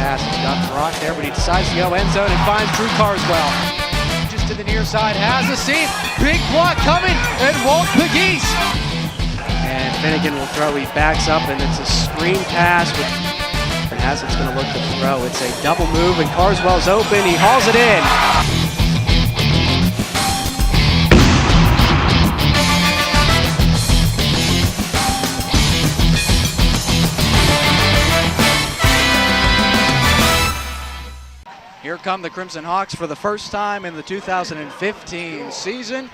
pass is got Brock there, but he decides to go end zone and finds Drew Carswell. Just to the near side, has a seam, big block coming, and Walt Pegues. And Finnegan will throw, he backs up, and it's a screen pass with Haslett's going to look to throw. It's a double move, and Carswell's open. He hauls it in. Here come the Crimson Hawks for the first time in the 2015 season.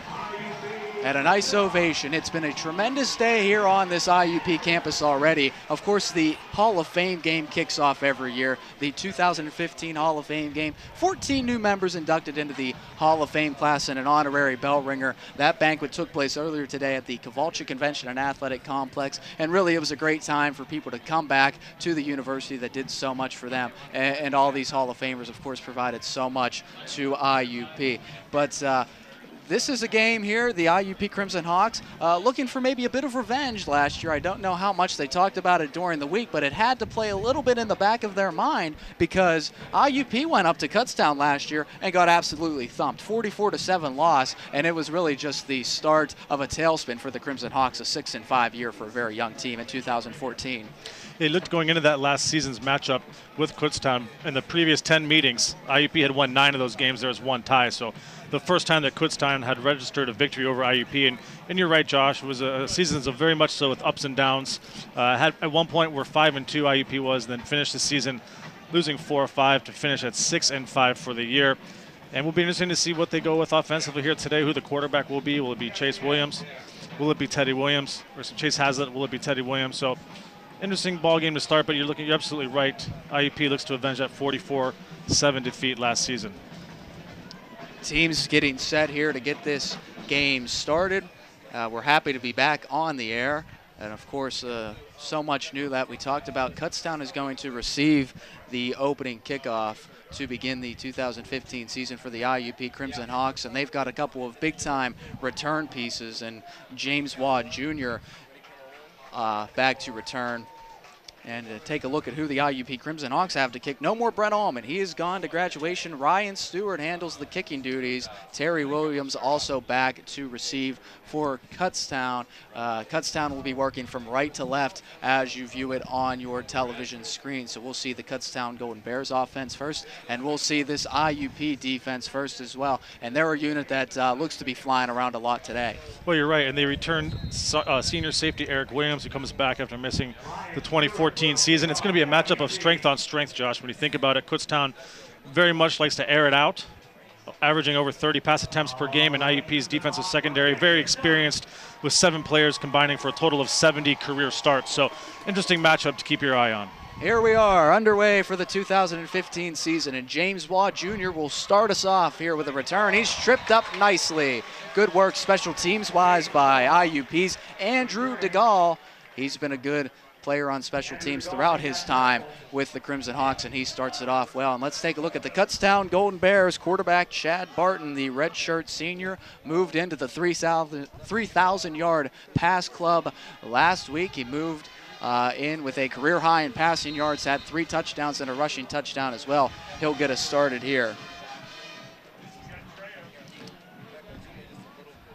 And a nice ovation. It's been a tremendous day here on this IUP campus already. Of course, the Hall of Fame game kicks off every year. The 2015 Hall of Fame game. 14 new members inducted into the Hall of Fame class and an honorary bell ringer. That banquet took place earlier today at the Cavalcha Convention and Athletic Complex. And really, it was a great time for people to come back to the university that did so much for them. And all these Hall of Famers, of course, provided so much to IUP. But this is a game here, the IUP Crimson Hawks, looking for maybe a bit of revenge last year. I don't know how much they talked about it during the week, but it had to play a little bit in the back of their mind because IUP went up to Kutztown last year and got absolutely thumped. 44-7 loss, and it was really just the start of a tailspin for the Crimson Hawks, a 6-5 year for a very young team in 2014. They looked going into that last season's matchup with Kutztown. In the previous 10 meetings, IUP had won 9 of those games. There was 1 tie. So the first time that Kutztown had registered a victory over IUP. And you're right, Josh, it was a season of very much so with ups and downs. Had at one point where 5-2 IUP was, then finished the season losing 4 or 5 to finish at 6-5 for the year. And we'll be interesting to see what they go with offensively here today, who the quarterback will be. Will it be Chase Williams? Will it be Teddy Williams? Or Chase Haslett? Will it be Teddy Williams? So interesting ball game to start, but you're absolutely right. IUP looks to avenge that 44-7 defeat last season. Teams getting set here to get this game started. We're happy to be back on the air. And of course, so much new that we talked about. Kutztown is going to receive the opening kickoff to begin the 2015 season for the IUP Crimson Hawks. And they've got a couple of big-time return pieces. And James Waugh Jr. Back to return. And take a look at who the IUP Crimson Hawks have to kick. No more Brett Allman. He is gone to graduation. Ryan Stewart handles the kicking duties. Terry Williams also back to receive for Kutztown. Kutztown will be working from right to left as you view it on your television screen. So we'll see the Kutztown Golden Bears offense first, and we'll see this IUP defense first as well. And they're a unit that looks to be flying around a lot today. Well, you're right, and they returned senior safety Eric Williams, who comes back after missing the 2014 season. It's going to be a matchup of strength on strength, Josh. When you think about it, Kutztown very much likes to air it out, averaging over 30 pass attempts per game, and IUP's defensive secondary, very experienced with 7 players combining for a total of 70 career starts. So interesting matchup to keep your eye on. Here we are, underway for the 2015 season, and James Waugh Jr. will start us off here with a return. He's tripped up nicely. Good work special teams-wise by IUP's Andrew DeGaulle. He's been a good player on special teams throughout his time with the Crimson Hawks, and he starts it off well. And let's take a look at the Kutztown Golden Bears. Quarterback Chad Barton, the redshirt senior, moved into the 3,000-yard pass club last week. He moved in with a career high in passing yards, had 3 touchdowns and a rushing touchdown as well. He'll get us started here.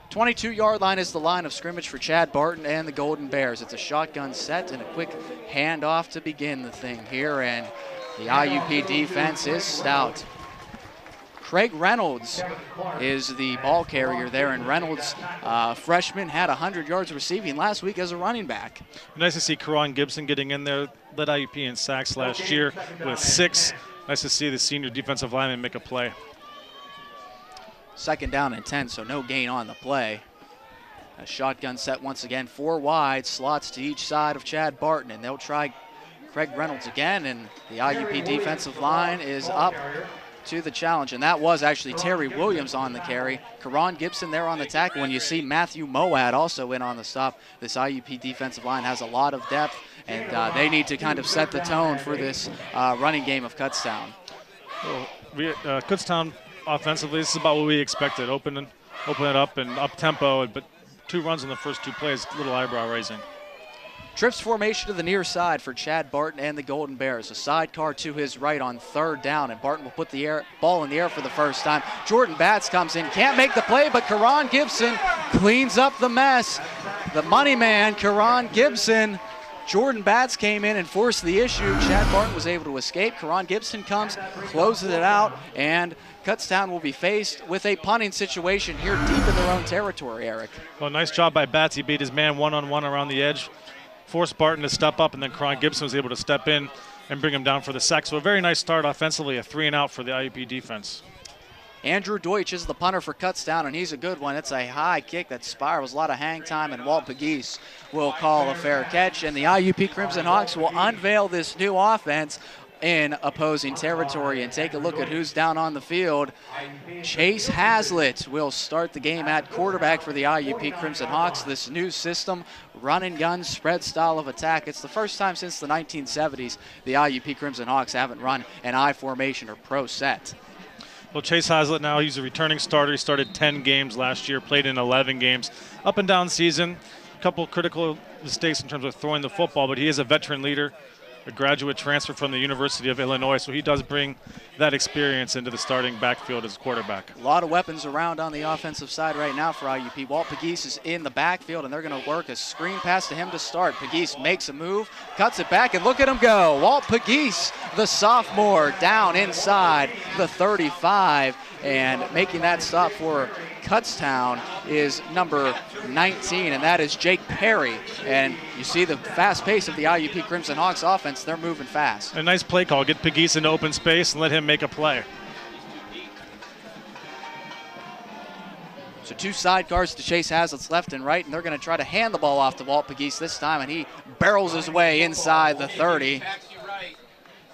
22-yard line is the line of scrimmage for Chad Barton and the Golden Bears. It's a shotgun set and a quick handoff to begin the thing here, and the IUP defense is stout. Craig Reynolds is the ball carrier there, and Reynolds, freshman, had 100 yards receiving last week as a running back. Nice to see Karan Gibson getting in there, led IUP in sacks last year with 6. Nice to see the senior defensive lineman make a play. 2nd down and 10, so no gain on the play. A shotgun set once again, 4 wide, slots to each side of Chad Barton, and they'll try Craig Reynolds again, and the IUP defensive line is up to the challenge, and that was actually Terry Williams on the carry. Karan Gibson there on the tackle. When you see Matthew Moad also in on the stop, this IUP defensive line has a lot of depth, and they need to kind of set the tone for this running game of Kutztown. Well, Kutztown offensively, this is about what we expected. Open it up and up tempo, but 2 runs in the first 2 plays, a little eyebrow raising. Trips formation to the near side for Chad Barton and the Golden Bears. A sidecar to his right on 3rd down, and Barton will put the ball in the air for the first time. Jordan Batts comes in, can't make the play, but Karan Gibson cleans up the mess. The money man, Karan Gibson. Jordan Batts came in and forced the issue. Chad Barton was able to escape. Karan Gibson comes, closes it out, and Kutztown will be faced with a punting situation here deep in their own territory, Eric. Well, nice job by Batts. He beat his man one-on-one around the edge, forced Barton to step up, and then Karan Gibson was able to step in and bring him down for the sack. So a very nice start offensively, a 3-and-out for the IUP defense. Andrew Deutsch is the punter for Kutztown, and he's a good one. It's a high kick that spirals, a lot of hang time, and Walt Pegues will call a fair catch. And the IUP Crimson Hawks will unveil this new offense in opposing territory. And take a look at who's down on the field. Chase Hazlitt will start the game at quarterback for the IUP Crimson Hawks. This new system, run and gun spread style of attack. It's the first time since the 1970s the IUP Crimson Hawks haven't run an I formation or pro set. Well, Chase Hazlitt now, he's a returning starter. He started 10 games last year, played in 11 games. Up and down season, a couple critical mistakes in terms of throwing the football, but he is a veteran leader, a graduate transfer from the University of Illinois, so he does bring that experience into the starting backfield as a quarterback. A lot of weapons around on the offensive side right now for IUP. Walt Pegues is in the backfield, and they're going to work a screen pass to him to start. Pegues makes a move, cuts it back, and look at him go. Walt Pegues, the sophomore, down inside the 35, and making that stop for Kutztown is number 19, and that is Jake Perry. And you see the fast pace of the IUP Crimson Hawks offense. They're moving fast. A nice play call. Get Pegues into open space and let him make a play. So 2 sidecars to Chase Hazlitt's left and right, and they're going to try to hand the ball off to Walt Pegues this time, and he barrels his way inside the 30.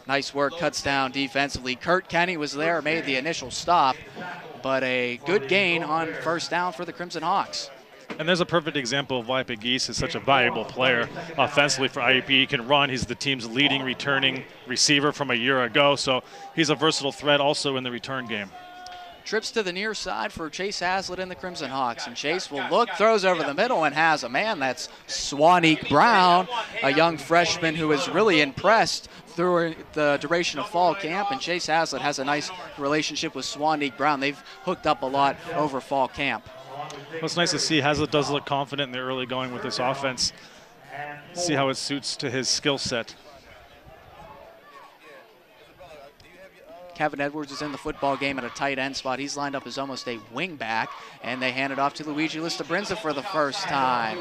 Nice work, Kutztown defensively. Kurt Kenny was there, made the initial stop, but a good gain on 1st down for the Crimson Hawks. And there's a perfect example of why Pegues is such a valuable player offensively for IUP. He can run. He's the team's leading returning receiver from a year ago, so he's a versatile threat also in the return game. Trips to the near side for Chase Hazlitt and the Crimson Hawks. And Chase will look, throws over the middle, and has a man. That's Swaneek Brown, a young freshman who has really impressed through the duration of fall camp. And Chase Hazlitt has a nice relationship with Swaneek Brown. They've hooked up a lot over fall camp. Well, it's nice to see Hazlitt does look confident in the early going with this offense. See how it suits to his skill set. Kevin Edwards is in the football game at a tight end spot. He's lined up as almost a wing back, and they hand it off to Luigi Listabrinza for the first time.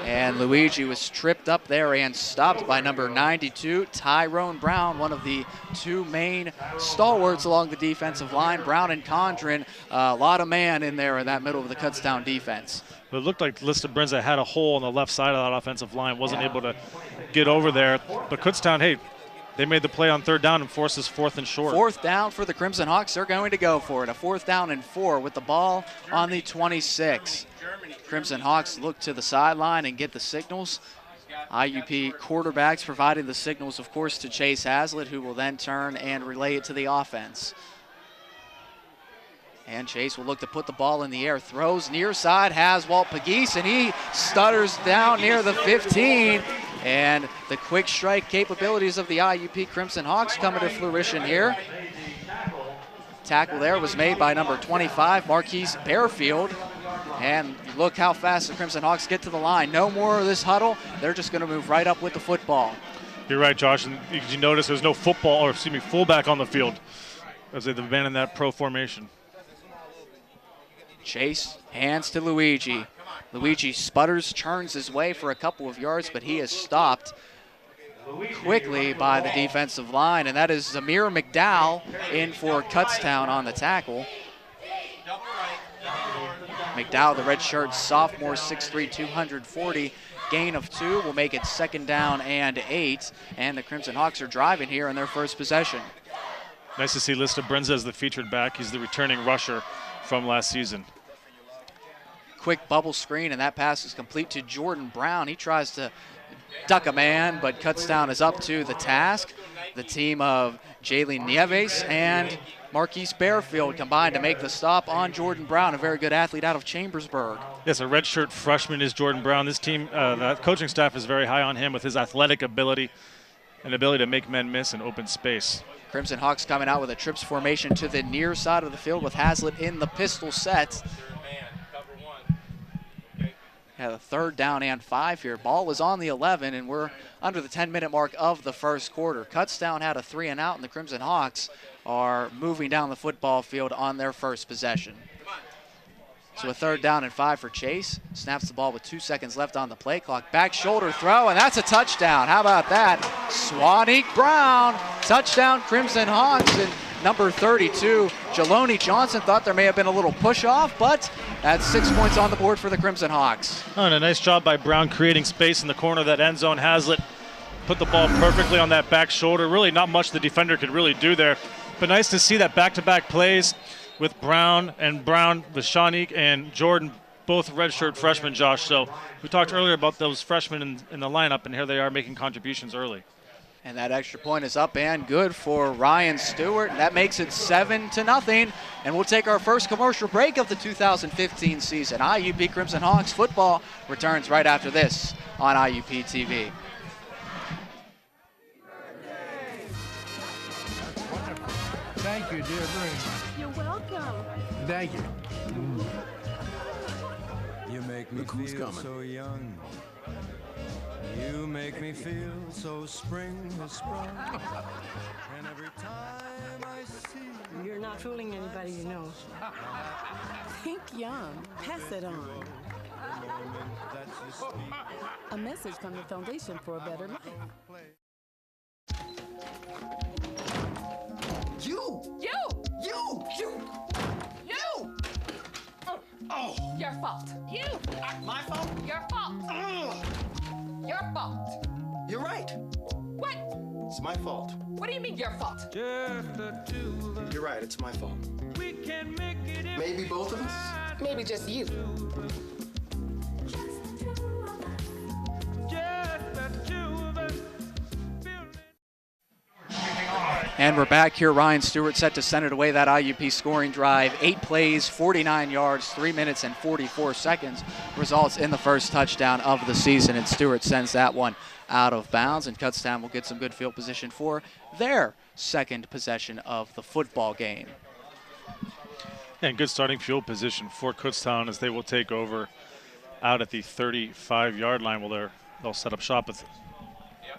And Luigi was tripped up there and stopped by number 92, Tyrone Brown, one of the 2 main stalwarts along the defensive line. Brown and Condren, a lot of man in there in that middle of the Kutztown defense. But it looked like Listabrinza had a hole on the left side of that offensive line, wasn't able to get over there. But Kutztown, hey, they made the play on 3rd down and forces 4th and short. 4th down for the Crimson Hawks. They're going to go for it. A 4th down and 4 with the ball on the 26. Crimson Hawks look to the sideline and get the signals. IUP quarterbacks providing the signals, of course, to Chase Hazlitt, who will then turn and relay it to the offense. And Chase will look to put the ball in the air. Throws near side, has Walt Pegues, and he stutters down near the 15. And the quick strike capabilities of the IUP Crimson Hawks coming to fruition here. Tackle there was made by number 25, Marquise Bearfield. And look how fast the Crimson Hawks get to the line. No more of this huddle. They're just going to move right up with the football. You're right, Josh. And you notice there's no fullback on the field as they've abandoned that pro formation. Chase hands to Luigi. Luigi sputters, turns his way for a couple of yards, but he is stopped quickly by the defensive line, and that is Zamir McDowell in for Kutztown on the tackle. McDowell, the redshirt sophomore, 6'3", 240, gain of 2 will make it 2nd down and 8, and the Crimson Hawks are driving here in their first possession. Nice to see Listabrinza as the featured back. He's the returning rusher from last season. Quick bubble screen, and that pass is complete to Jordan Brown. He tries to duck a man, but Kutztown is up to the task. The team of Jalen Nieves and Marquise Bearfield combined to make the stop on Jordan Brown, a very good athlete out of Chambersburg. Yes, a redshirt freshman is Jordan Brown. This team, the coaching staff is very high on him with his athletic ability and ability to make men miss in open space. Crimson Hawks coming out with a trips formation to the near side of the field with Hazlitt in the pistol set. Yeah, the 3rd down and 5 here. Ball is on the 11, and we're under the 10-minute mark of the first quarter. Kutztown had a 3 and out, and the Crimson Hawks are moving down the football field on their first possession. So a 3rd down and 5 for Chase. Snaps the ball with 2 seconds left on the play clock. Back shoulder throw, and that's a touchdown. How about that? Swanique Brown, touchdown Crimson Hawks. And number 32, Jeloni Johnson, thought there may have been a little push off, but that's 6 points on the board for the Crimson Hawks. Oh, and a nice job by Brown creating space in the corner of that end zone. Hazlitt put the ball perfectly on that back shoulder. Really not much the defender could really do there. But nice to see that back-to-back plays with Brown, Vashanique, and Jordan, both redshirt freshmen, Josh. So we talked earlier about those freshmen in the lineup, and here they are making contributions early. And that extra point is up and good for Ryan Stewart. That makes it 7-0. And we'll take our first commercial break of the 2015 season. IUP Crimson Hawks football returns right after this on IUP TV. Thank you, dear, very much. You're welcome. Thank you. You make me feel so young. You make me feel so spring has sprung. And every time I see you. You're not fooling anybody you know. Think young. Pass it on. The moment that you speak. A message from the Foundation for a Better Life. Oh! Your fault. You! My fault? Your fault. Your fault. You're right. What? It's my fault. What do you mean your fault? You're right, it's my fault. Maybe both of us? Maybe just you. And we're back here. Ryan Stewart set to send it away, that IUP scoring drive. 8 plays, 49 yards, 3 minutes and 44 seconds. Results in the first touchdown of the season, and Stewart sends that one out of bounds, and Kutztown will get some good field position for their second possession of the football game. And good starting field position for Kutztown as they will take over out at the 35-yard line. Well, they'll set up shop with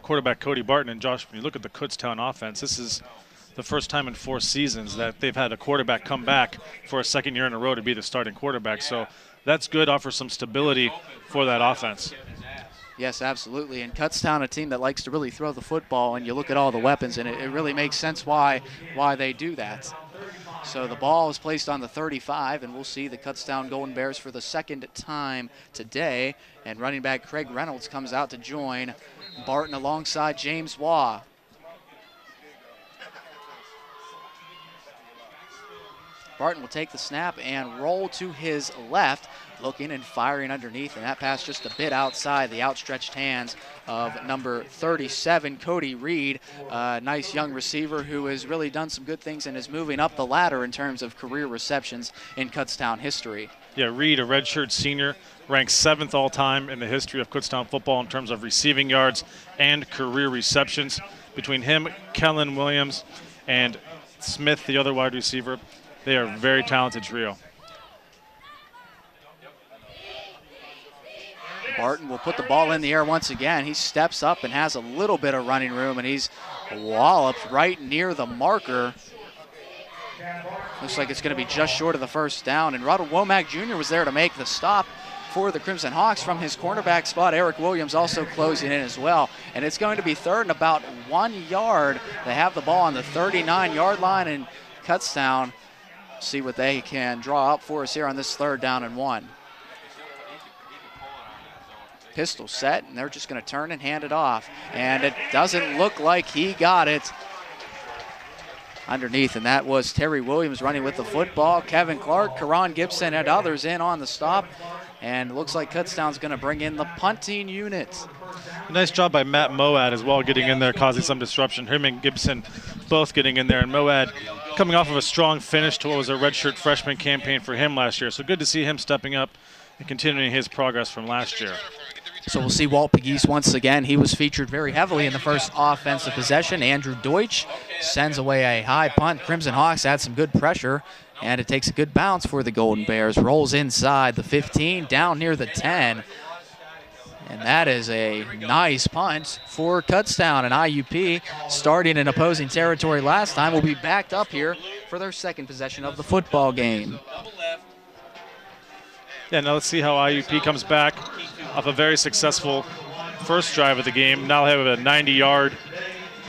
quarterback Cody Barton. And Josh, when you look at the Kutztown offense, this is the first time in 4 seasons that they've had a quarterback come back for a second year in a row to be the starting quarterback. So that's good, offers some stability for that offense. Yes, absolutely. And Kutztown, a team that likes to really throw the football, and you look at all the weapons, and it really makes sense why they do that. So the ball is placed on the 35, and we'll see the Kutztown Golden Bears for the second time today. And running back Craig Reynolds comes out to join Barton alongside James Waugh. Barton will take the snap and roll to his left, looking and firing underneath, and that pass just a bit outside the outstretched hands of number 37, Cody Reed, a nice young receiver who has really done some good things and is moving up the ladder in terms of career receptions in Kutztown history. Yeah, Reed, a redshirt senior, ranks 7th all-time in the history of Kutztown football in terms of receiving yards and career receptions. Between him, Kellen Williams, and Smith, the other wide receiver, they are a very talented trio. Barton will put the ball in the air once again. He steps up and has a little bit of running room, and he's walloped right near the marker. Looks like it's going to be just short of the first down, and Ronald Womack Jr. was there to make the stop for the Crimson Hawks from his cornerback spot. Eric Williams also closing in as well, and it's going to be third and about 1 yard. They have the ball on the 39-yard line, and Kutztown see what they can draw up for us here on this 3rd down and 1. Pistol set, and they're just going to turn and hand it off, and it doesn't look like he got it underneath, and that was Terry Williams running with the football. Kevin Clark, Karan Gibson, and others in on the stop, and it looks like Kutztown's going to bring in the punting unit. Nice job by Matt Moad as well, getting in there, causing some disruption. Him and Gibson both getting in there, and Moad coming off of a strong finish to what was a redshirt freshman campaign for him last year. So good to see him stepping up and continuing his progress from last year. So we'll see Walt Pegues once again. He was featured very heavily in the first offensive possession. Andrew Deutsch sends away a high punt. Crimson Hawks add some good pressure, and it takes a good bounce for the Golden Bears. Rolls inside the 15, down near the 10. And that is a nice punt for Kutztown. And IUP, starting in opposing territory last time, will be backed up here for their second possession of the football game. Yeah, now let's see how IUP comes back off a very successful first drive of the game. Now they have a 90-yard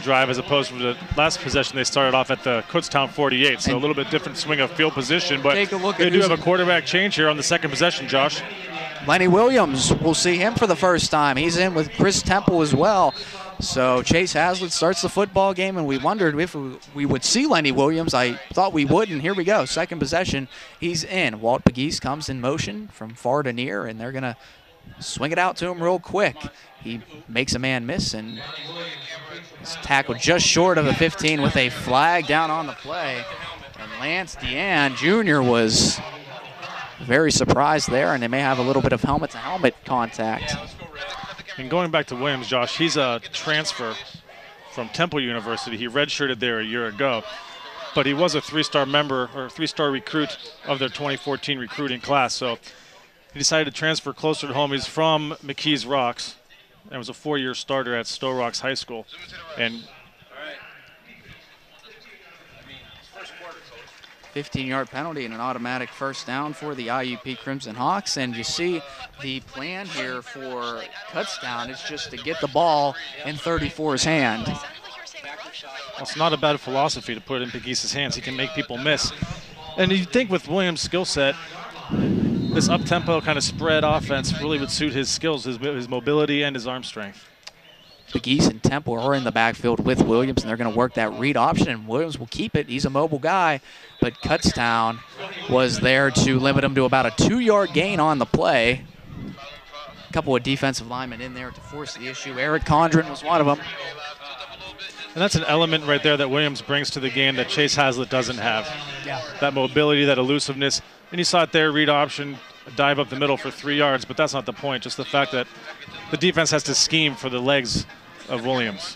drive as opposed to the last possession they started off at the Kutztown 48. So a little bit different swing of field position, but take a look they at do have a quarterback change here on the second possession, Josh. Lenny Williams, we'll see him for the first time. He's in with Chris Temple as well. So Chase Hazlitt starts the football game, and we wondered if we would see Lenny Williams. I thought we would, and here we go. Second possession, he's in. Walt Pegues comes in motion from far to near, and they're going to swing it out to him real quick. He makes a man miss, and is tackled just short of the 15 with a flag down on the play. And Lance Deanne Jr. was very surprised there, and they may have a little bit of helmet-to-helmet contact. And going back to Williams, Josh, he's a transfer from Temple University. He redshirted there a year ago, but he was a three-star member or three-star recruit of their 2014 recruiting class. So he decided to transfer closer to home. He's from McKees Rocks and was a 4-year starter at Stowe Rocks High School. And 15-yard penalty and an automatic first down for the IUP Crimson Hawks. And you see the plan here for Kutztown is just to get the ball in 34's hand. Well, it's not a bad philosophy to put it in Pegues' hands. He can make people miss. And you think with Williams' skill set, this up-tempo kind of spread offense really would suit his skills, his mobility and his arm strength. Pegues and Temple are in the backfield with Williams, and they're going to work that read option, and Williams will keep it. He's a mobile guy, but Kutztown was there to limit him to about a 2-yard gain on the play. A couple of defensive linemen in there to force the issue. Eric Condren was one of them. And that's an element right there that Williams brings to the game that Chase Hazlitt doesn't have. Yeah. That mobility, that elusiveness. And you saw it there, read option, dive up the middle for 3 yards, but that's not the point. Just the fact that the defense has to scheme for the legs of Williams.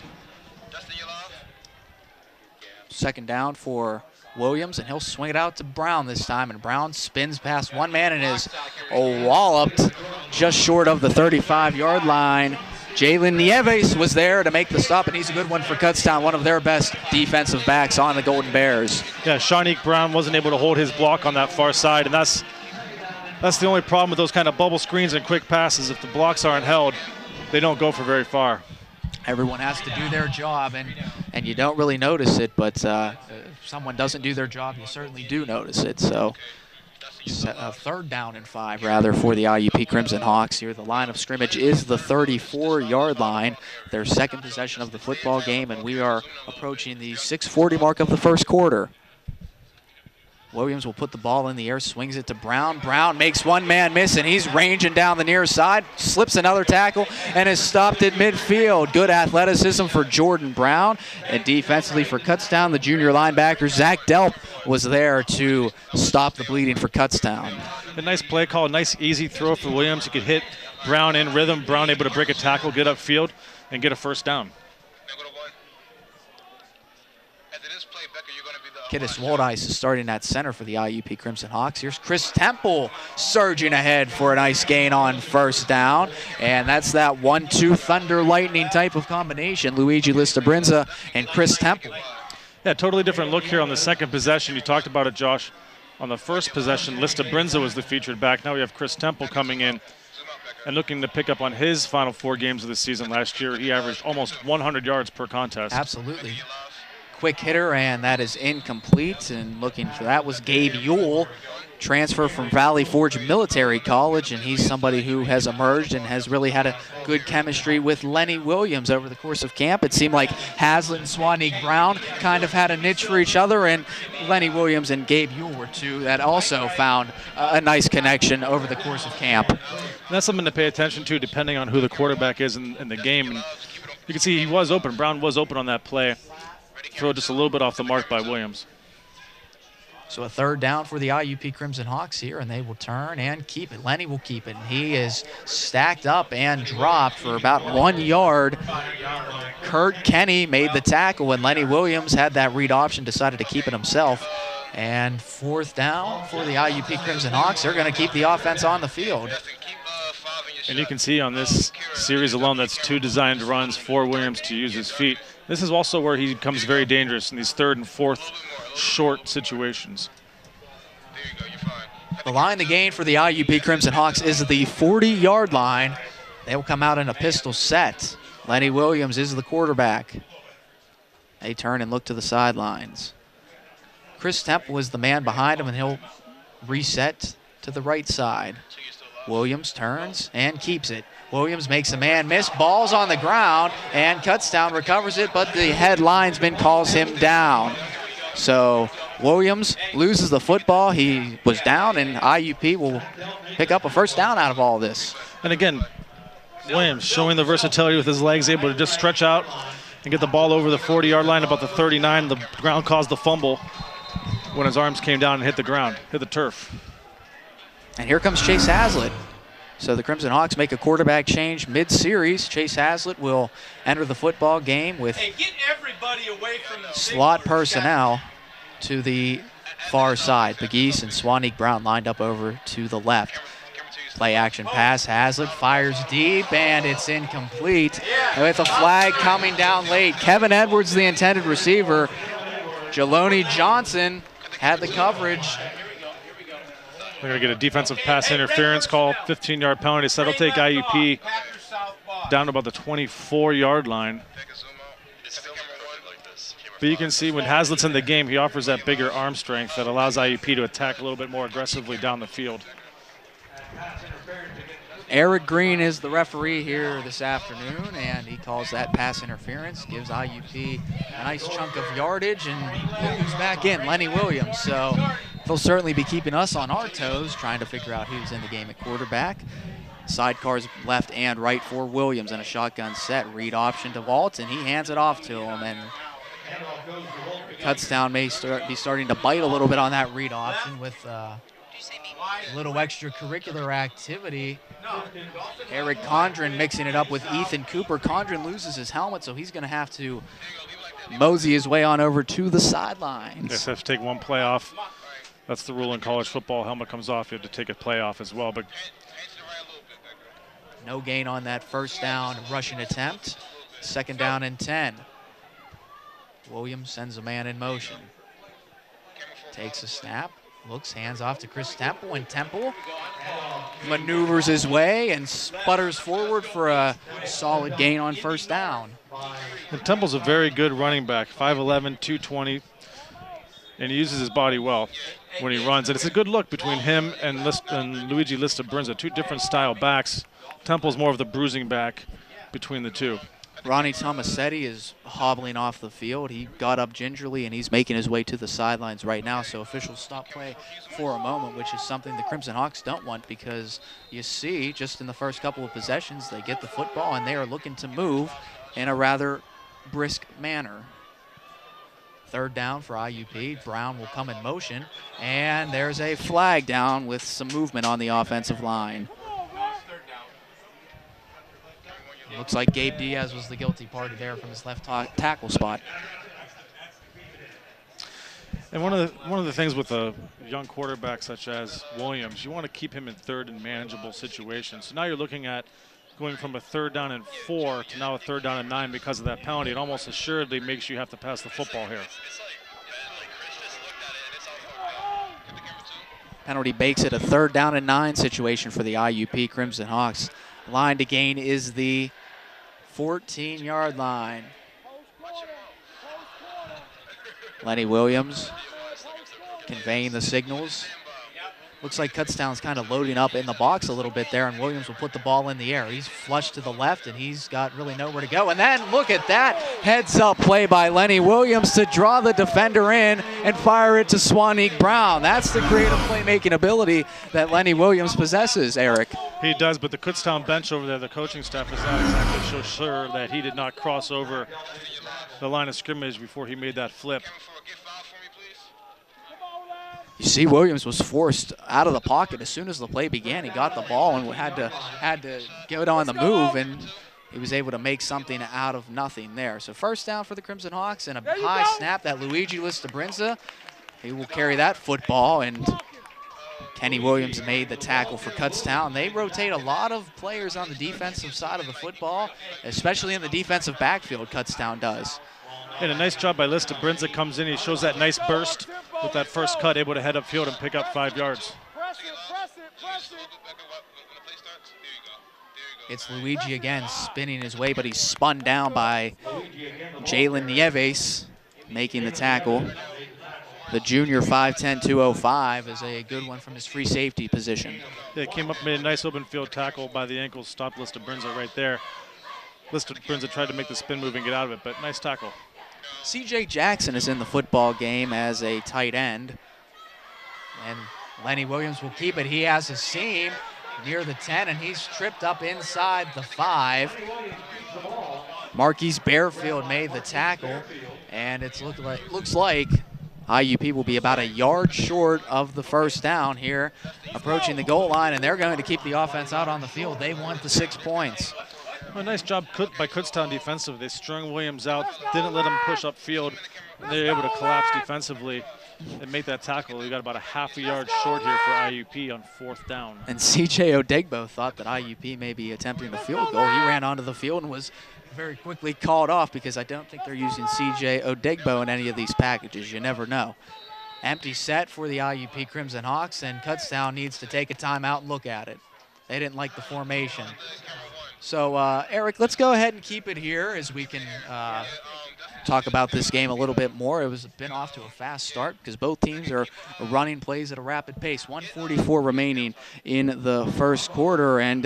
Second down for Williams, and he'll swing it out to Brown this time, and Brown spins past one man and is walloped just short of the 35-yard line. Jalen Nieves was there to make the stop, and he's a good one for Kutztown, one of their best defensive backs on the Golden Bears. Yeah, Shaunique Brown wasn't able to hold his block on that far side, and that's the only problem with those kind of bubble screens and quick passes. If the blocks aren't held, they don't go for very far. Everyone has to do their job, and you don't really notice it, but if someone doesn't do their job, you certainly do notice it. So a third down and 5, rather, for the IUP Crimson Hawks here. The line of scrimmage is the 34-yard line, their second possession of the football game, and we are approaching the 6:40 mark of the first quarter. Williams will put the ball in the air, swings it to Brown. Brown makes one man miss, and he's ranging down the near side, slips another tackle, and is stopped at midfield. Good athleticism for Jordan Brown, and defensively for Kutztown, the junior linebacker, Zach Delp, was there to stop the bleeding for Kutztown. A nice play call, a nice easy throw for Williams. He could hit Brown in rhythm. Brown able to break a tackle, get upfield, and get a first down. Kittis Waldice is starting at center for the IUP Crimson Hawks. Here's Chris Temple surging ahead for a nice gain on first down. And that's that 1-2 thunder lightning type of combination. Luigi Listabrinza and Chris Temple. Yeah, totally different look here on the second possession. You talked about it, Josh. On the first possession, Listabrinza was the featured back. Now we have Chris Temple coming in and looking to pick up on his final 4 games of the season last year. He averaged almost 100 yards per contest. Absolutely. quick hitter, and that is incomplete. And looking for that was Gabe Ewell, transfer from Valley Forge Military College, and he's somebody who has emerged and has really had a good chemistry with Lenny Williams over the course of camp. It seemed like Hazlitt and Swanee Brown kind of had a niche for each other, and Lenny Williams and Gabe Ewell were two that also found a nice connection over the course of camp. And that's something to pay attention to depending on who the quarterback is in the game. And you can see he was open. Brown was open on that play. Throw just a little bit off the mark by Williams. So a third down for the IUP Crimson Hawks here, and they will turn and keep it. Lenny will keep it, and he is stacked up and dropped for about 1 yard. Kurt Kenny made the tackle, and Lenny Williams had that read option, decided to keep it himself. And fourth down for the IUP Crimson Hawks. They're going to keep the offense on the field. And you can see on this series alone, that's 2 designed runs for Williams to use his feet. This is also where he becomes very dangerous in these third and fourth short situations. The line to gain for the IUP Crimson Hawks is the 40-yard line. They will come out in a pistol set. Lenny Williams is the quarterback. They turn and look to the sidelines. Chris Temple is the man behind him, and he'll reset to the right side. Williams turns and keeps it. Williams makes a man miss, ball's on the ground, and Kutztown recovers it, but the head linesman calls him down. So Williams loses the football. He was down, and IUP will pick up a first down out of all this. And again, Williams showing the versatility with his legs, able to just stretch out and get the ball over the 40-yard line, about the 39. The ground caused the fumble when his arms came down and hit the ground, hit the turf. And here comes Chase Hazlitt. So the Crimson Hawks make a quarterback change mid-series. Chase Hazlitt will enter the football game with slot personnel to the far side. Pegues and Swanee Brown lined up over to the left. Play action pass. Hazlitt fires deep, and it's incomplete with a flag coming down late. Kevin Edwards, the intended receiver. Jeloni Johnson had the coverage. They're going to get a defensive pass interference call, 15-yard penalty. So that'll take IUP down to about the 24-yard line. But you can see when Hazlitt's in the game, he offers that bigger arm strength that allows IUP to attack a little bit more aggressively down the field. Eric Green is the referee here this afternoon, and he calls that pass interference, gives IUP a nice chunk of yardage, and who's back in? Lenny Williams. So they'll certainly be keeping us on our toes, trying to figure out who's in the game at quarterback. Sidecars left and right for Williams, and a shotgun set. Read option to Waltz, and he hands it off to him. And Kutztown may be starting to bite a little bit on that read option with a little extracurricular activity. Eric Condren mixing it up with Ethan Cooper. Condren loses his helmet, so he's going to have to mosey his way on over to the sidelines. Yes, have to take one play off. That's the rule in college football. Helmet comes off, you have to take a play off as well. But no gain on that first down rushing attempt. Second down and 10. Williams sends a man in motion. Takes a snap. Looks, hands off to Chris Temple, and Temple maneuvers his way and sputters forward for a solid gain on first down. And Temple's a very good running back, 5'11", 220, and he uses his body well when he runs. And it's a good look between him and Luigi Lista-Brunza, 2 different style backs. Temple's more of the bruising back between the two. Ronnie Tomasetti is hobbling off the field. He got up gingerly, and he's making his way to the sidelines right now. So officials stop play for a moment, which is something the Crimson Hawks don't want, because you see just in the first couple of possessions, they get the football, and they are looking to move in a rather brisk manner. Third down for IUP. Brown will come in motion, and there's a flag down with some movement on the offensive line. Looks like Gabe Diaz was the guilty party there from his left tackle spot. And one of the things with a young quarterback such as Williams, you want to keep him in third and manageable situations. So now you're looking at going from a 3rd down and 4 to now a 3rd down and 9 because of that penalty. It almost assuredly makes you have to pass the football here. Penalty bakes it a 3rd down and 9 situation for the IUP Crimson Hawks. Line to gain is the 14-yard line. Lenny Williams conveying the signals. Looks like Kutztown's kind of loading up in the box a little bit there, and Williams will put the ball in the air. He's flushed to the left, and he's got really nowhere to go. And then look at that heads-up play by Lenny Williams to draw the defender in and fire it to Swanee Brown. That's the creative playmaking ability that Lenny Williams possesses, Eric. He does, but the Kutztown bench over there, the coaching staff is not exactly so sure that he did not cross over the line of scrimmage before he made that flip. You see, Williams was forced out of the pocket as soon as the play began. He got the ball and had to get on the move, and he was able to make something out of nothing there. So first down for the Crimson Hawks, and a high snap that Luigi Listabrinza. He will carry that football, and Kenny Williams made the tackle for Kutztown. They rotate a lot of players on the defensive side of the football, especially in the defensive backfield, Kutztown does. And a nice job by Listabrinza. Comes in, he shows that nice burst with that first cut, able to head upfield and pick up 5 yards. It's Luigi again spinning his way, but he's spun down by Jalen Nieves making the tackle. The junior 5'10", 205 is a good one from his free safety position. Yeah, came up, made a nice open field tackle by the ankles, stopped Listabrinza right there. Listabrinza tried to make the spin move and get out of it, but nice tackle. CJ Jackson is in the football game as a tight end. And Lenny Williams will keep it. He has a seam near the 10, and he's tripped up inside the 5. Marquise Bearfield made the tackle, and it looks like IUP will be about a yard short of the first down here, approaching the goal line, and they're going to keep the offense out on the field. They want the 6 points. Well, nice job by Kutztown defensively. They strung Williams out, didn't let him push upfield. They were able to collapse defensively and make that tackle. We got about a half a yard short here for IUP on 4th down. And CJ Odegbo thought that IUP may be attempting the field goal. He ran onto the field and was very quickly called off because I don't think they're using CJ Odegbo in any of these packages. You never know. Empty set for the IUP Crimson Hawks, and Kutztown needs to take a timeout and look at it. They didn't like the formation. So, Eric, let's go ahead and keep it here as we can talk about this game a little bit more. It was been off to a fast start because both teams are running plays at a rapid pace. 1:44 remaining in the first quarter. And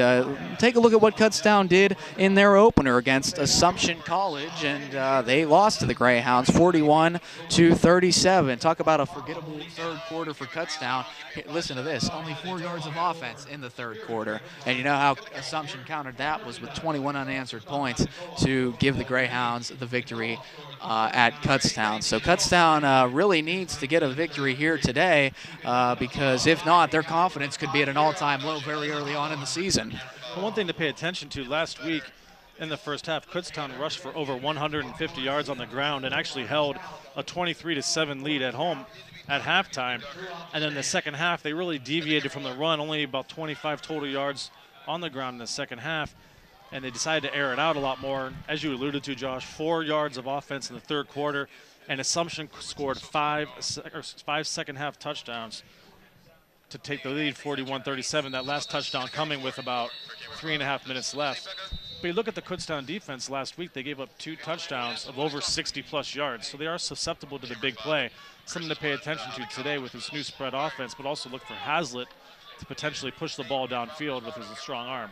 take a look at what Kutztown did in their opener against Assumption College. And they lost to the Greyhounds 41-37. Talk about a forgettable third quarter for Kutztown. Listen to this, only 4 yards of offense in the third quarter. And you know how Assumption countered that was with 21 unanswered points to give the Greyhounds the victory at Kutztown. So Kutztown really needs to get a victory here today because if not, their confidence could be at an all-time low very early on in the season. Well, one thing to pay attention to, last week in the first half, Kutztown rushed for over 150 yards on the ground and actually held a 23-7 lead at home at halftime. And then the second half, they really deviated from the run, only about 25 total yards on the ground in the second half. And they decided to air it out a lot more. As you alluded to, Josh, 4 yards of offense in the third quarter, and Assumption scored 5 second-half touchdowns to take the lead, 41-37. That last touchdown coming with about 3.5 minutes left. But you look at the Kutztown defense last week, they gave up 2 touchdowns of over 60-plus yards, so they are susceptible to the big play. Something to pay attention to today with this new spread offense, but also look for Hazlitt to potentially push the ball downfield with his strong arm.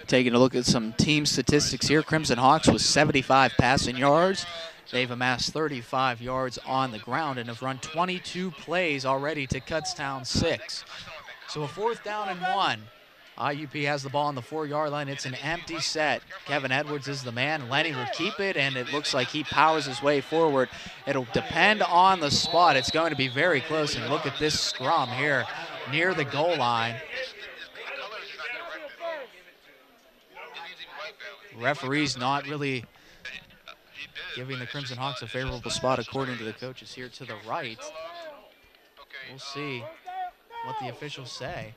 Taking a look at some team statistics here, Crimson Hawks with 75 passing yards. They've amassed 35 yards on the ground and have run 22 plays already to Kutztown 6. So a 4th down and 1. IUP has the ball on the 4-yard line. It's an empty set. Kevin Edwards is the man. Lenny will keep it, and it looks like he powers his way forward. It'll depend on the spot. It's going to be very close, and look at this scrum here near the goal line. Referee's not really giving the Crimson Hawks a favorable spot according to the coaches here to the right. We'll see what the officials say.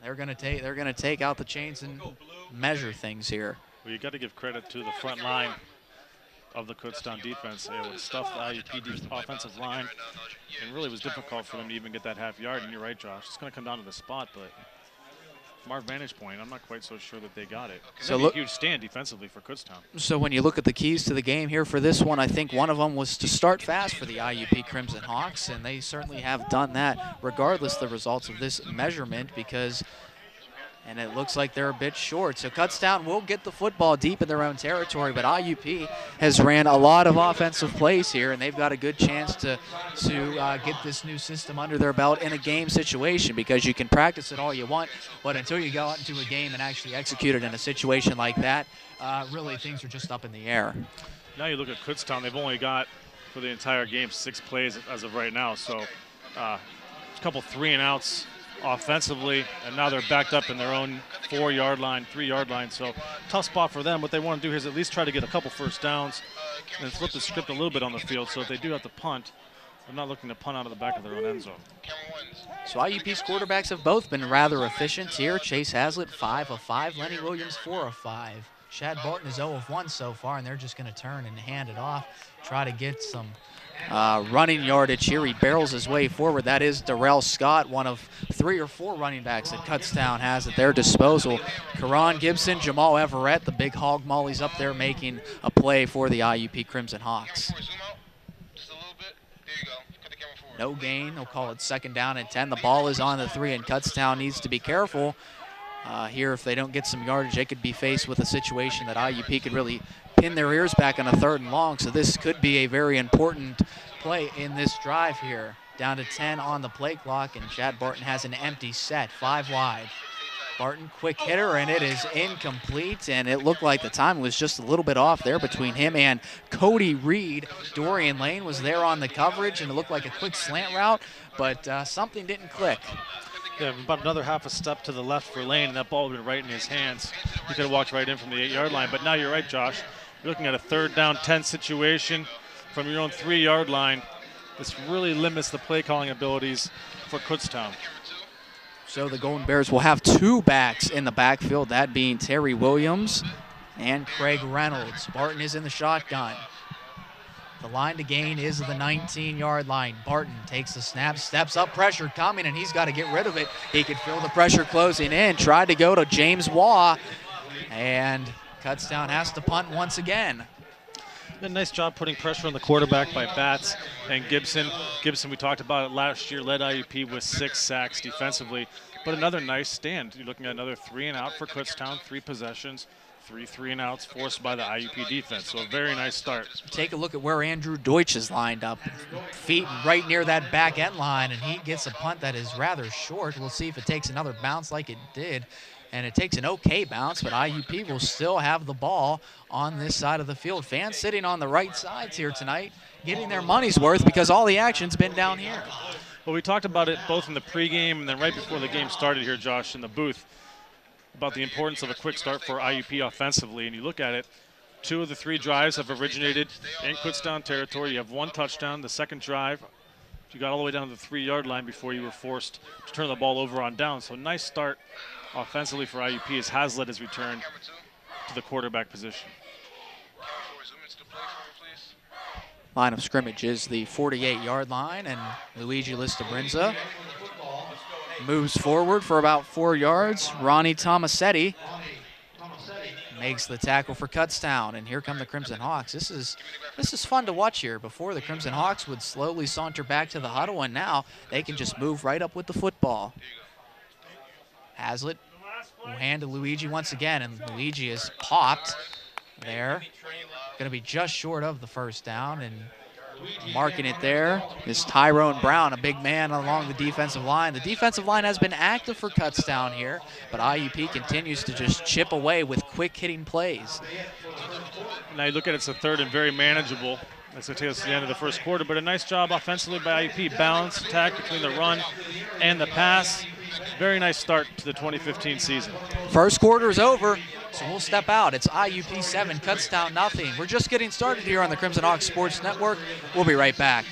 They're going to take out the chains and measure things here. Well, you got to give credit to the front line of the Kutztown defense. It would stuff the IUP offensive line, and really was difficult for them to even get that half yard. And you're right, Josh. It's going to come down to the spot, but from our vantage point, I'm not quite so sure that they got it. So So look- a huge stand defensively for Kutztown. So when you look at the keys to the game here for this one, I think one of them was to start fast for the IUP Crimson Hawks, and they certainly have done that regardless of the results of this measurement and it looks like they're a bit short. So Kutztown will get the football deep in their own territory, but IUP has ran a lot of offensive plays here, and they've got a good chance to get this new system under their belt in a game situation, because you can practice it all you want, but until you go out into a game and actually execute it in a situation like that, really things are just up in the air. Now you look at Kutztown, they've only got, for the entire game, 6 plays as of right now. So a couple 3-and-outs offensively, and now they're backed up in their own 4-yard line, 3-yard line. So tough spot for them. What they want to do here is at least try to get a couple first downs and flip the script a little bit on the field. So if they do have to punt, they're not looking to punt out of the back of their own end zone. So IUP's quarterbacks have both been rather efficient here. Chase Hazlitt, 5 of 5. Lenny Williams, 4 of 5. Shad Barton is 0 of 1 so far, and they're just going to turn and hand it off, try to get some running yardage here. He barrels his way forward. That is Darrell Scott, one of 3 or 4 running backs that Kutztown has at their disposal. Karan Gibson, Jamal Everett, the big hog mollies up there making a play for the IUP Crimson Hawks. No gain. They'll call it 2nd down and 10. The ball is on the 3, and Kutztown needs to be careful here. If they don't get some yardage, they could be faced with a situation that IUP could really pin their ears back on a 3rd and long. So this could be a very important play in this drive here. Down to 10 on the play clock, and Chad Barton has an empty set, 5 wide. Barton, quick hitter, and it is incomplete, and it looked like the time was just a little bit off there between him and Cody Reed. Dorian Lane was there on the coverage, and it looked like a quick slant route, but something didn't click. Yeah, about another half a step to the left for Lane, and that ball would have been right in his hands. He could have walked right in from the 8-yard line, but now you're right, Josh. You're looking at a 3rd down, 10 situation from your own 3-yard line. This really limits the play calling abilities for Kutztown. So the Golden Bears will have 2 backs in the backfield, that being Terry Williams and Craig Reynolds. Barton is in the shotgun. The line to gain is the 19-yard line. Barton takes the snap, steps up, pressure coming, and he's got to get rid of it. He could feel the pressure closing in, tried to go to James Waugh, and Kutztown has to punt once again. A nice job putting pressure on the quarterback by Batts and Gibson. Gibson, we talked about it last year, led IUP with 6 sacks defensively, but another nice stand. You're looking at another 3-and-out for Kutztown, 3 possessions, 3 3-and-outs forced by the IUP defense. So a very nice start. Take a look at where Andrew Deutsch is lined up. Feet right near that back end line, and he gets a punt that is rather short. We'll see if it takes another bounce like it did. And it takes an okay bounce, but IUP will still have the ball on this side of the field. Fans sitting on the right sides here tonight, getting their money's worth because all the action's been down here. Well, we talked about it both in the pregame and then right before the game started here, Josh, in the booth, about the importance of a quick start for IUP offensively. And you look at it, 2 of the 3 drives have originated in Kutztown territory. You have 1 touchdown. The second drive, you got all the way down to the 3-yard line before you were forced to turn the ball over on down. So nice start offensively for IUP as Hazlitt has returned to the quarterback position. Line of scrimmage is the 48-yard line, and Luigi Listabrenza moves forward for about 4 yards. Ronnie Tomasetti makes the tackle for Kutztown, and here come the Crimson Hawks. This is fun to watch here. Before, the Crimson Hawks would slowly saunter back to the huddle, and now they can just move right up with the football. Hazlitt will hand to Luigi once again, and Luigi is popped there. Going to be just short of the 1st down, and marking it there is Tyrone Brown, a big man along the defensive line. The defensive line has been active for Kutztown here, but IUP continues to just chip away with quick hitting plays. Now you look at it's a 3rd and very manageable. That's going to take us to the end of the 1st quarter, but a nice job offensively by IUP. Balanced attack between the run and the pass. Very nice start to the 2015 season. 1st quarter is over, so we'll step out. It's IUP 7, Kutztown nothing. We're just getting started here on the Crimson Hawks Sports Network. We'll be right back.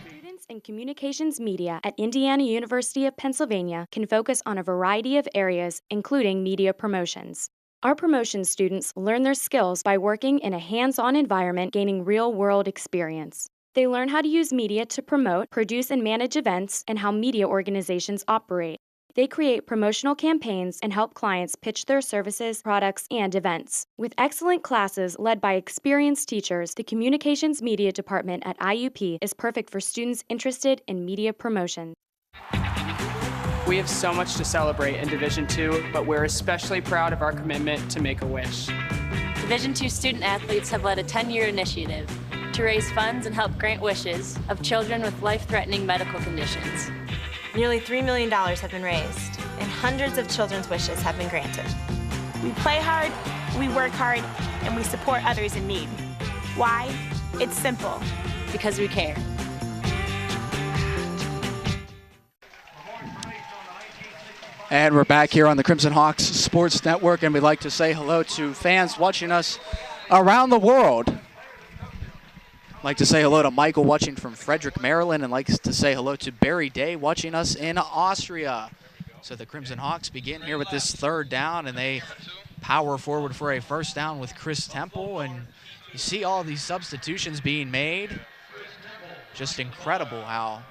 Students in communications media at Indiana University of Pennsylvania can focus on a variety of areas, including media promotions. Our promotions students learn their skills by working in a hands-on environment, gaining real-world experience. They learn how to use media to promote, produce, and manage events and how media organizations operate. They create promotional campaigns and help clients pitch their services, products, and events. With excellent classes led by experienced teachers, the Communications Media Department at IUP is perfect for students interested in media promotion. We have so much to celebrate in Division II, but we're especially proud of our commitment to Make-A-Wish. Division II student athletes have led a 10-year initiative to raise funds and help grant wishes of children with life-threatening medical conditions. Nearly $3 million have been raised, and hundreds of children's wishes have been granted. We play hard, we work hard, and we support others in need. Why? It's simple. Because we care. And we're back here on the Crimson Hawks Sports Network, and we'd like to say hello to fans watching us around the world. I'd like to say hello to Michael watching from Frederick, Maryland, and like to say hello to Barry Day watching us in Austria. So the Crimson Hawks begin here with this third down, and they power forward for a first down with Chris Temple, and you see all these substitutions being made. Just incredible how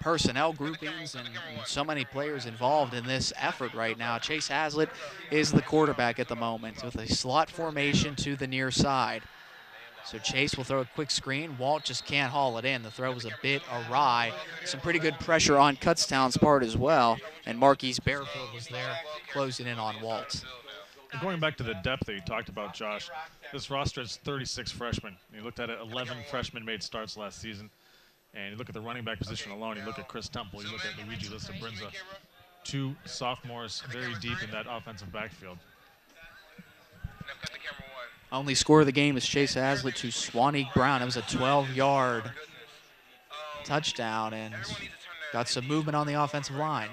personnel groupings and so many players involved in this effort right now. Chase Hazlitt is the quarterback at the moment with a slot formation to the near side. So Chase will throw a quick screen. Walt just can't haul it in. The throw was a bit awry. Some pretty good pressure on Kutztown's part as well. And Marquise Barefield was there closing in on Walt. Going back to the depth that you talked about, Josh, this roster has 36 freshmen. You looked at it, 11 freshmen made starts last season. And you look at the running back position alone, you look at Chris Temple, you look at Luigi Lista-Brinza. 2 sophomores very deep in that offensive backfield. Only score of the game is Chase Hazlitt to Swanee Brown. It was a 12-yard touchdown and got some movement on the offensive line.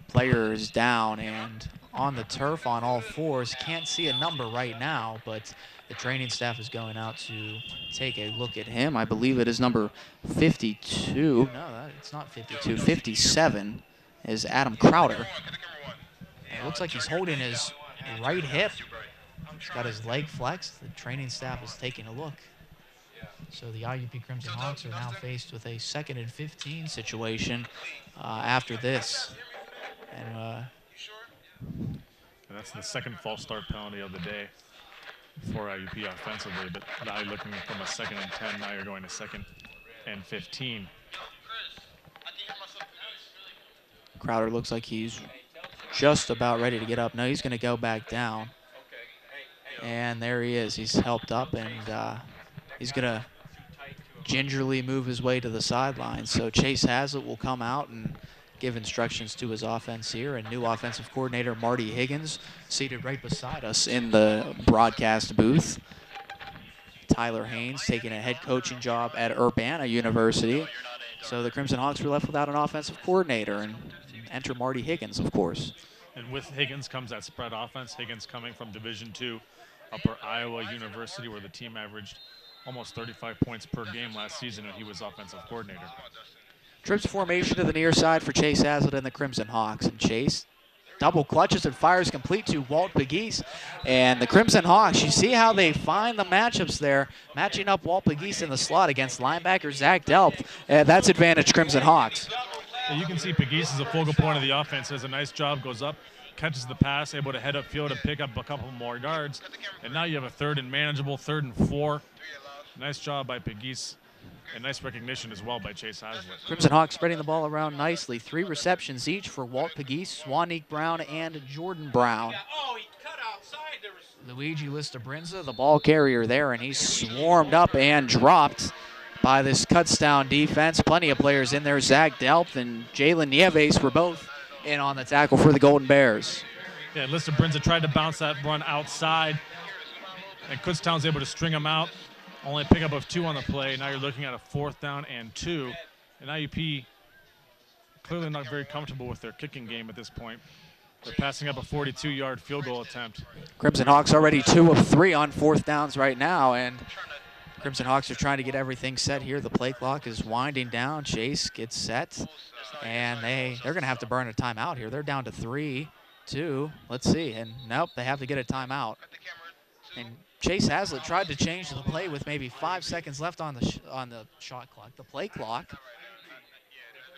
Player is down and on the turf on all fours. Can't see a number right now, but the training staff is going out to take a look at him. I believe it is number 52. No, it's not 52. 57 is Adam Crowder. And it looks like he's holding his right hip. He's got his leg flexed. The training staff is taking a look. So the IUP Crimson Hawks are now faced with a 2nd and 15 situation after this. And that's the second false start penalty of the day for IUP offensively, but now you're looking from a 2nd and 10, now you're going to 2nd and 15. Crowder looks like he's just about ready to get up. No, he's going to go back down. And there he is. He's helped up, and he's going to gingerly move his way to the sideline. So Chase Hazlitt will come out and give instructions to his offense here. And new offensive coordinator Marty Higgins seated right beside us in the broadcast booth. Tyler Haynes taking a head coaching job at Urbana University. So the Crimson Hawks were left without an offensive coordinator, and enter Marty Higgins, of course. And with Higgins comes that spread offense. Higgins coming from Division II, Upper Iowa University, where the team averaged almost 35 points per game last season when he was offensive coordinator. Trips formation to the near side for Chase Hazlitt and the Crimson Hawks. And Chase double clutches and fires complete to Walt Pegues. And the Crimson Hawks, you see how they find the matchups there, matching up Walt Pegues in the slot against linebacker Zach Delp. That's advantage Crimson Hawks. You can see Pegues is a focal point of the offense. Does a nice job, goes up, catches the pass, able to head upfield and pick up a couple more yards. And now you have a 3rd and manageable, 3rd and 4. Nice job by Pegues. And nice recognition as well by Chase Hazlitt. Crimson Hawks spreading the ball around nicely. 3 receptions each for Walt Pegues, Swanee Brown, and Jordan Brown. Luigi Lista-Brinza, the ball carrier there, and he's swarmed up and dropped by this Kutztown defense. Plenty of players in there. Zach Delp and Jalen Nieves were both in on the tackle for the Golden Bears. Yeah, Lista-Brinza tried to bounce that run outside, and Kutztown's able to string him out. Only a pickup of 2 on the play. Now you're looking at a 4th down and 2. And IUP clearly not very comfortable with their kicking game at this point. They're passing up a 42-yard field goal attempt. Crimson Hawks already 2 of 3 on 4th downs right now, and Crimson Hawks are trying to get everything set here. The play clock is winding down. Chase gets set, and they're going to have to burn a timeout here. They're down to 3. 2. Let's see. And nope, they have to get a timeout. And Chase Hazlitt tried to change the play with maybe 5 seconds left on the shot clock, the play clock.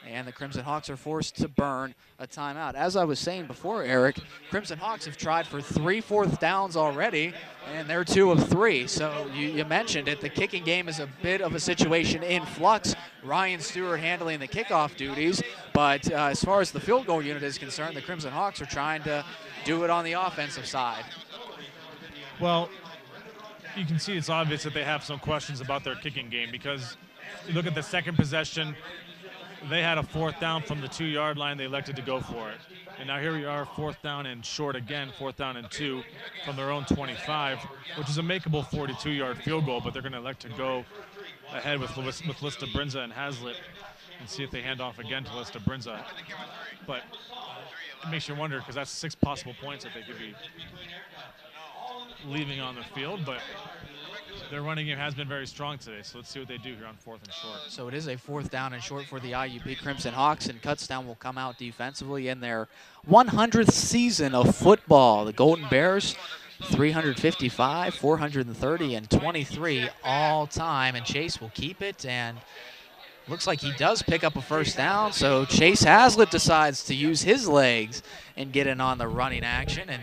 And the Crimson Hawks are forced to burn a timeout. As I was saying before, Eric, Crimson Hawks have tried for 3 fourth downs already, and they're 2 of 3. So you mentioned it. The kicking game is a bit of a situation in flux. Ryan Stewart handling the kickoff duties. But as far as the field goal unit is concerned, the Crimson Hawks are trying to do it on the offensive side. Well, you can see it's obvious that they have some questions about their kicking game, because you look at the second possession, they had a 4th down from the 2-yard line. They elected to go for it. And now here we are, 4th down and short again, 4th down and 2 from their own 25, which is a makeable 42-yard field goal, but they're going to elect to go ahead with Lista Brinza and Hazlitt and see if they hand off again to Lista Brinza. But it makes you wonder, because that's 6 possible points that they could be leaving on the field, but their running game has been very strong today, so let's see what they do here on 4th and short. So it is a 4th down and short for the IUP Crimson Hawks, and Kutztown will come out defensively in their 100th season of football. The Golden Bears, 355, 430, and 23 all time, and Chase will keep it, and looks like he does pick up a 1st down, so Chase Hazlitt decides to use his legs and get in on the running action, and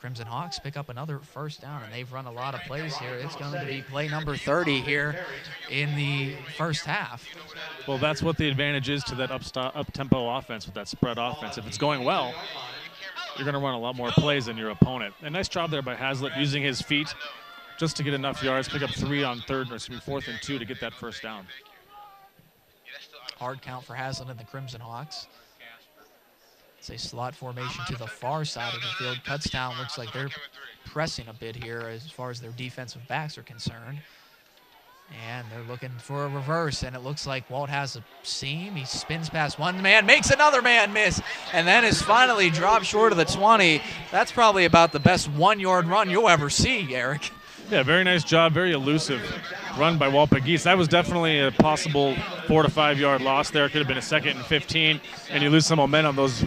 Crimson Hawks pick up another 1st down, and they've run a lot of plays here. It's going to be play number 30 here in the first half. Well, that's what the advantage is to that up-tempo offense with that spread offense. If it's going well, you're going to run a lot more plays than your opponent. And nice job there by Hazlitt using his feet just to get enough yards, pick up 3 on 4th and 2 to get that 1st down. Hard count for Hazlitt and the Crimson Hawks. It's a slot formation to the far side of the field. Kutztown looks like they're pressing a bit here as far as their defensive backs are concerned. And they're looking for a reverse, and it looks like Walt has a seam. He spins past one man, makes another man miss, and then is finally dropped short of the 20. That's probably about the best 1-yard run you'll ever see, Eric. Yeah, very nice job, very elusive run by Walt Pegues. That was definitely a possible 4 to 5 yard loss there. Could have been a 2nd and 15, and you lose some momentum. Those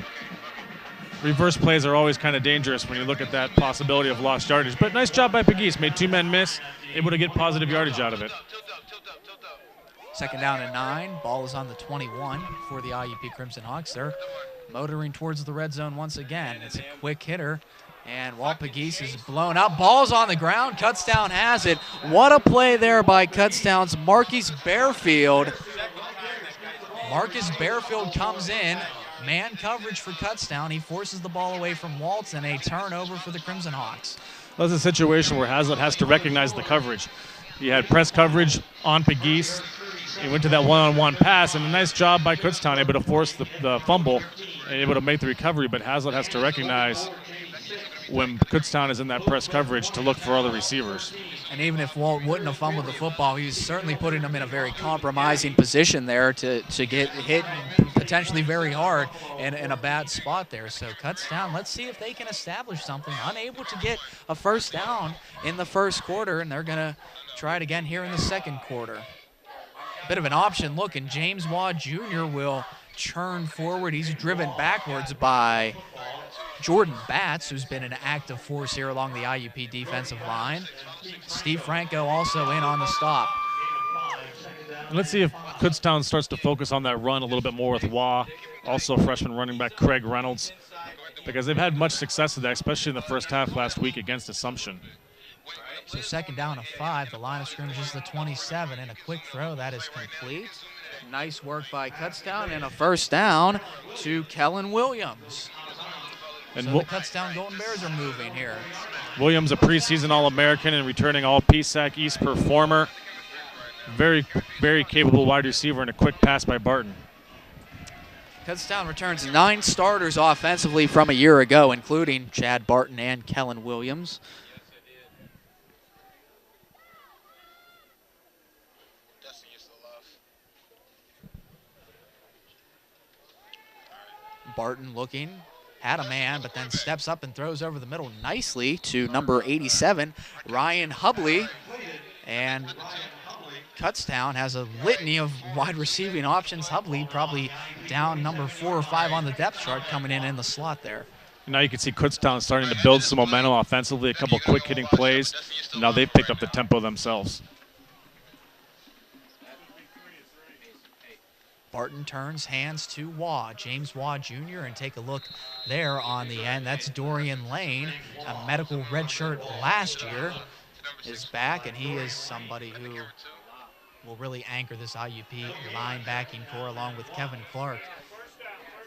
reverse plays are always kind of dangerous when you look at that possibility of lost yardage. But nice job by Pegues. Made 2 men miss, able to get positive yardage out of it. 2nd down and 9. Ball is on the 21 for the IUP Crimson Hawks. They're motoring towards the red zone once again. It's a quick hitter, and Walt Pegues is blown up. Ball's on the ground. Kutztown has it. What a play there by Kutztown's Marcus Bearfield. Marcus Bearfield comes in. Man coverage for Kutztown. He forces the ball away from Waltz, and a turnover for the Crimson Hawks. That's a situation where Hazlitt has to recognize the coverage. He had press coverage on Pegues. He went to that one-on-one pass, and a nice job by Kutztown, able to force the fumble and able to make the recovery, but Hazlitt has to recognize when Kutztown is in that press coverage to look for other receivers. And even if Walt wouldn't have fumbled the football, he's certainly putting him in a very compromising position there to get hit potentially very hard in a bad spot there. So Kutztown, let's see if they can establish something. Unable to get a 1st down in the 1st quarter, and they're going to try it again here in the 2nd quarter. Bit of an option look, and James Waugh Jr. will churn forward. He's driven backwards by Jordan Batts, who's been an active force here along the IUP defensive line. Steve Franco also in on the stop. Let's see if Kutztown starts to focus on that run a little bit more with Waugh, also freshman running back Craig Reynolds, because they've had much success with that, especially in the first half last week against Assumption. So 2nd down and 5. The line of scrimmage is the 27, and a quick throw that is complete. Nice work by Kutztown, and a 1st down to Kellen Williams. And so the Kutztown Golden Bears are moving here. Williams, a preseason All-American and returning All-PSAC East performer. Very, very capable wide receiver, and a quick pass by Barton. Kutztown returns 9 starters offensively from a year ago, including Chad Barton and Kellen Williams. Barton looking, had a man, but then steps up and throws over the middle nicely to number 87, Ryan Hubley. And Kutztown has a litany of wide receiving options. Hubley probably down number 4 or 5 on the depth chart, coming in the slot there. Now you can see Kutztown starting to build some momentum offensively, a couple quick hitting plays. And now they've picked up the tempo themselves. Barton turns hands to Waugh, James Waugh Jr., and take a look there on the end. That's Dorian Lane, a medical redshirt last year, is back, and he is somebody who will really anchor this IUP linebacking core along with Kevin Clark.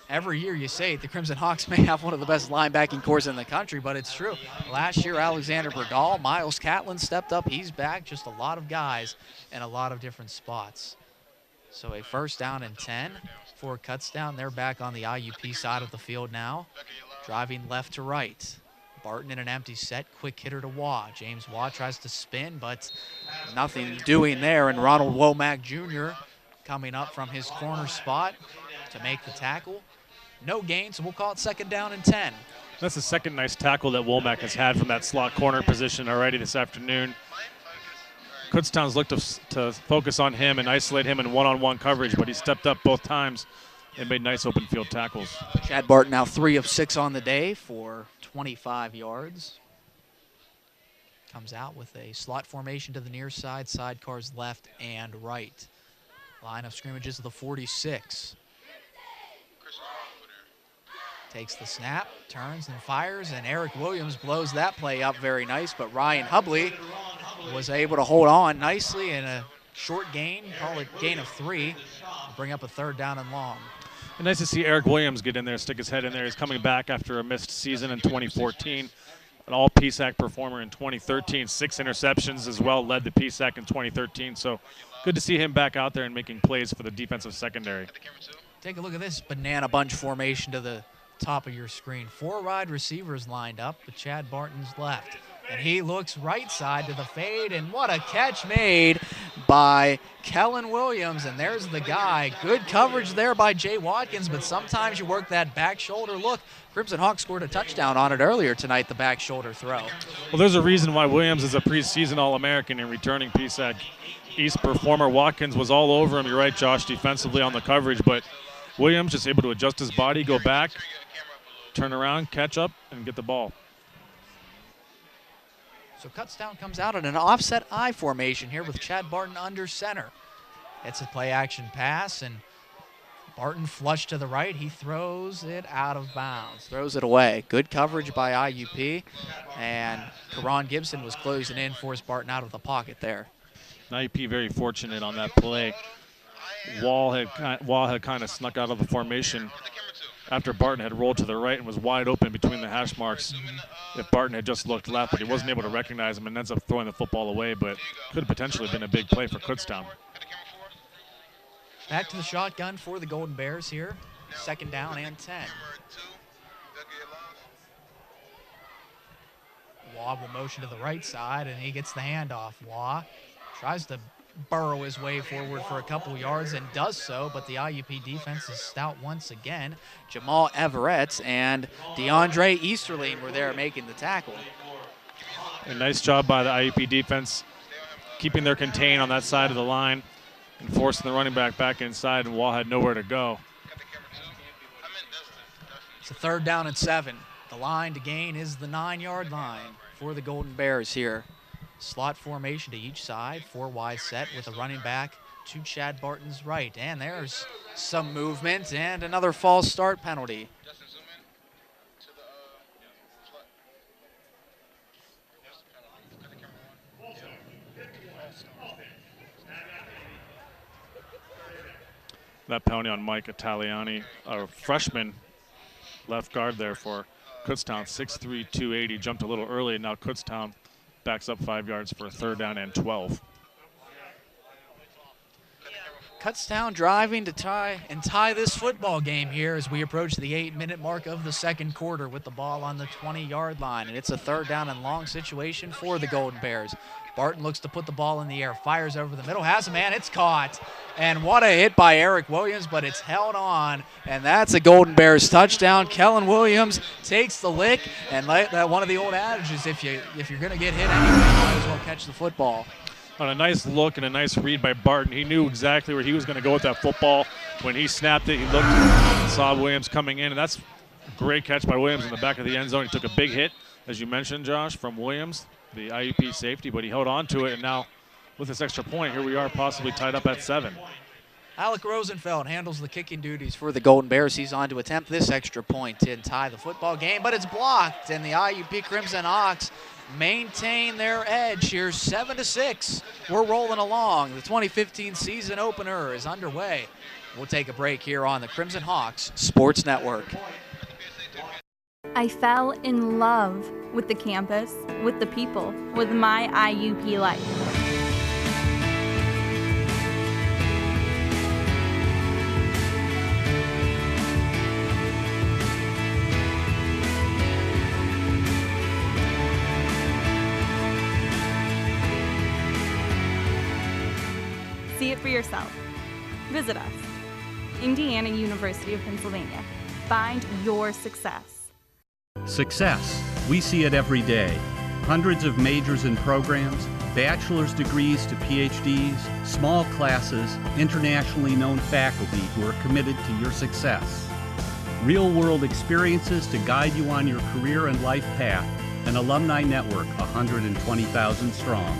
Every year you say it, the Crimson Hawks may have one of the best linebacking cores in the country, but it's true. Last year, Alexander Berdahl, Miles Catlin stepped up. He's back. Just a lot of guys in a lot of different spots. So a first down and 10 for Kutztown. They're back on the IUP side of the field now, driving left to right. Barton in an empty set, quick hitter to Waugh. James Waugh tries to spin, but nothing doing there. And Ronald Womack Jr. coming up from his corner spot to make the tackle. No gain, so we'll call it second down and 10. That's the second nice tackle that Womack has had from that slot corner position already this afternoon. Kutztown's looked to focus on him and isolate him in one-on-one coverage, but he stepped up both times and made nice open field tackles. Chad Barton now 3 of 6 on the day for 25 yards. Comes out with a slot formation to the near side, sidecars left and right. Line of scrimmages of the 46. Takes the snap, turns and fires, and Eric Williams blows that play up very nice, but Ryan Hubley was able to hold on nicely in a short gain, call it gain of 3, bring up a third down and long. And nice to see Eric Williams get in there, stick his head in there. He's coming back after a missed season in 2014. An all PSAC performer in 2013, 6 interceptions as well, led the PSAC in 2013. So good to see him back out there and making plays for the defensive secondary. Take a look at this banana bunch formation to the top of your screen. 4 wide receivers lined up, but Chad Barton's left. And he looks right side to the fade, and what a catch made by Kellen Williams. And there's the guy. Good coverage there by Jay Watkins, but sometimes you work that back shoulder look. Crimson Hawks scored a touchdown on it earlier tonight, the back shoulder throw. Well, there's a reason why Williams is a preseason All-American and returning PSAC East performer. Watkins was all over him, you're right, Josh, defensively on the coverage, but Williams just able to adjust his body, go back, turn around, catch up, and get the ball. So Kutztown comes out in an offset I formation here with Chad Barton under center. It's a play action pass, and Barton flush to the right. He throws it out of bounds, throws it away. Good coverage by IUP, and Karan Gibson was closing in, forced Barton out of the pocket there. IUP very fortunate on that play. Wall had kind of snuck out of the formation after Barton had rolled to the right and was wide open between the hash marks. If Barton had just looked left, but he wasn't able to recognize him and ends up throwing the football away, but could have potentially been a big play for Kutztown. Back to the shotgun for the Golden Bears here. Second down and 10. Waugh will motion to the right side, and he gets the handoff. Waugh tries to burrow his way forward for a couple yards and does so, but the IUP defense is stout once again. Jamal Everett and DeAndre Easterling were there making the tackle. A nice job by the IUP defense, keeping their contain on that side of the line and forcing the running back inside, and Waugh had nowhere to go. It's a third down and 7. The line to gain is the 9-yard line for the Golden Bears here. Slot formation to each side, 4 wide set with a running back to Chad Barton's right. And there's some movement and another false start penalty. That penalty on Mike Italiani, a freshman left guard there for Kutztown, 6'3", 280, jumped a little early, and now Kutztown backs up 5 yards for a third down and 12. Kutztown driving to tie this football game here as we approach the 8-minute mark of the second quarter with the ball on the 20-yard line. And it's a third down and long situation for the Golden Bears. Barton looks to put the ball in the air, fires over the middle, has a man, it's caught. And what a hit by Eric Williams, but it's held on, and that's a Golden Bears touchdown. Kellen Williams takes the lick, and like that, one of the old adages, if you're going to get hit anyway, you might as well catch the football. On a nice look and a nice read by Barton. He knew exactly where he was going to go with that football. When he snapped it, he looked and saw Williams coming in, and that's Great catch by Williams in the back of the end zone. He took a big hit, as you mentioned, Josh, from Williams, the IUP safety, but he held on to it, and now with this extra point, here we are possibly tied up at 7. Alec Rosenfeld handles the kicking duties for the Golden Bears. He's on to attempt this extra point and tie the football game, but it's blocked, and the IUP Crimson Hawks maintain their edge here, 7-6. We're rolling along. The 2015 season opener is underway. We'll take a break here on the Crimson Hawks Sports Network. I fell in love with the campus, with the people, with my IUP life. See it for yourself. Visit us. Indiana University of Pennsylvania. Find your success. Success. We see it every day. Hundreds of majors and programs, bachelor's degrees to PhDs, small classes, internationally known faculty who are committed to your success. Real-world experiences to guide you on your career and life path. An alumni network 120,000 strong.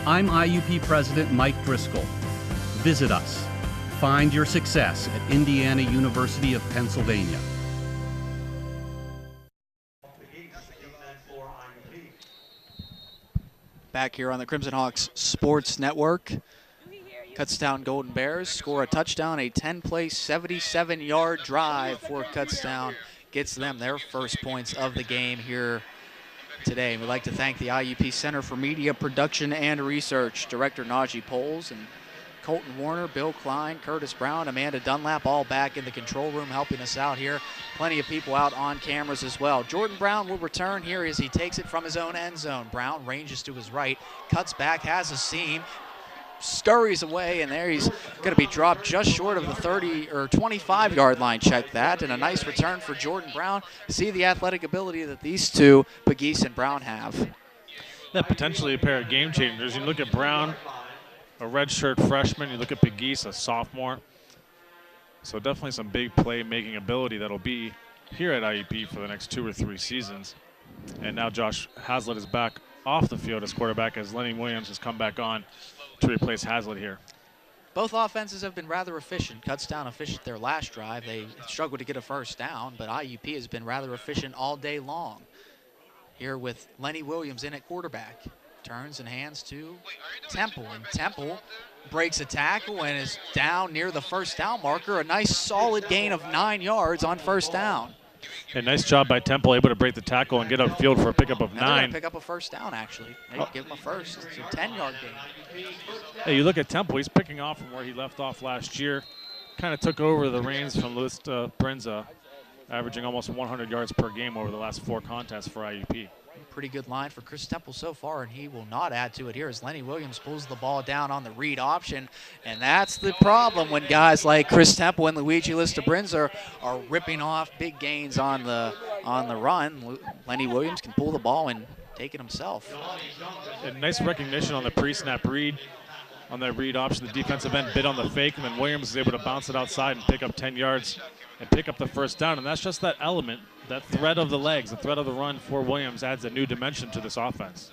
I'm IUP President Mike Driscoll. Visit us. Find your success at Indiana University of Pennsylvania. Back here on the Crimson Hawks Sports Network. Kutztown Golden Bears score a touchdown, a 10-play, 77-yard drive for Kutztown. Gets them their first points of the game here today. We'd like to thank the IUP Center for Media Production and Research, Director Najee Poles and Colton Warner, Bill Klein, Curtis Brown, Amanda Dunlap, all back in the control room helping us out here. Plenty of people out on cameras as well. Jordan Brown will return here as he takes it from his own end zone. Brown ranges to his right, cuts back, has a seam, scurries away, and there he's going to be dropped just short of the 30 or 25-yard line. Check that, and a nice return for Jordan Brown. See the athletic ability that these two, Pegues and Brown, have. Yeah, potentially a pair of game changers. You look at Brown, a redshirt freshman. You look at Pegues, a sophomore. So definitely some big play-making ability that'll be here at IUP for the next 2 or 3 seasons. And now Josh Hazlitt is back off the field as quarterback as Lenny Williams has come back on to replace Hazlitt here. Both offenses have been rather efficient. Kutztown efficient their last drive. They struggled to get a first down, but IUP has been rather efficient all day long. Here with Lenny Williams in at quarterback. Turns and hands to Temple, and Temple breaks a tackle and is down near the first down marker. A nice solid gain of 9 yards on first down. A nice job by Temple, able to break the tackle and get upfield for a pickup of 9. They're going to pick up a first down, actually. They give him a first. It's a 10-yard gain. Hey, you look at Temple, he's picking off from where he left off last year. Kind of took over the reins from Louis Brinza, averaging almost 100 yards per game over the last 4 contests for IUP. Pretty good line for Chris Temple so far, and he will not add to it here as Lenny Williams pulls the ball down on the read option. And that's the problem when guys like Chris Temple and Luigi Listabrinza are ripping off big gains on the run. Lenny Williams can pull the ball and take it himself. A nice recognition on the pre-snap read. On that read option, the defensive end bid on the fake, and then Williams is able to bounce it outside and pick up 10 yards and pick up the first down. And that's just that element, that threat of the legs, the threat of the run for Williams adds a new dimension to this offense.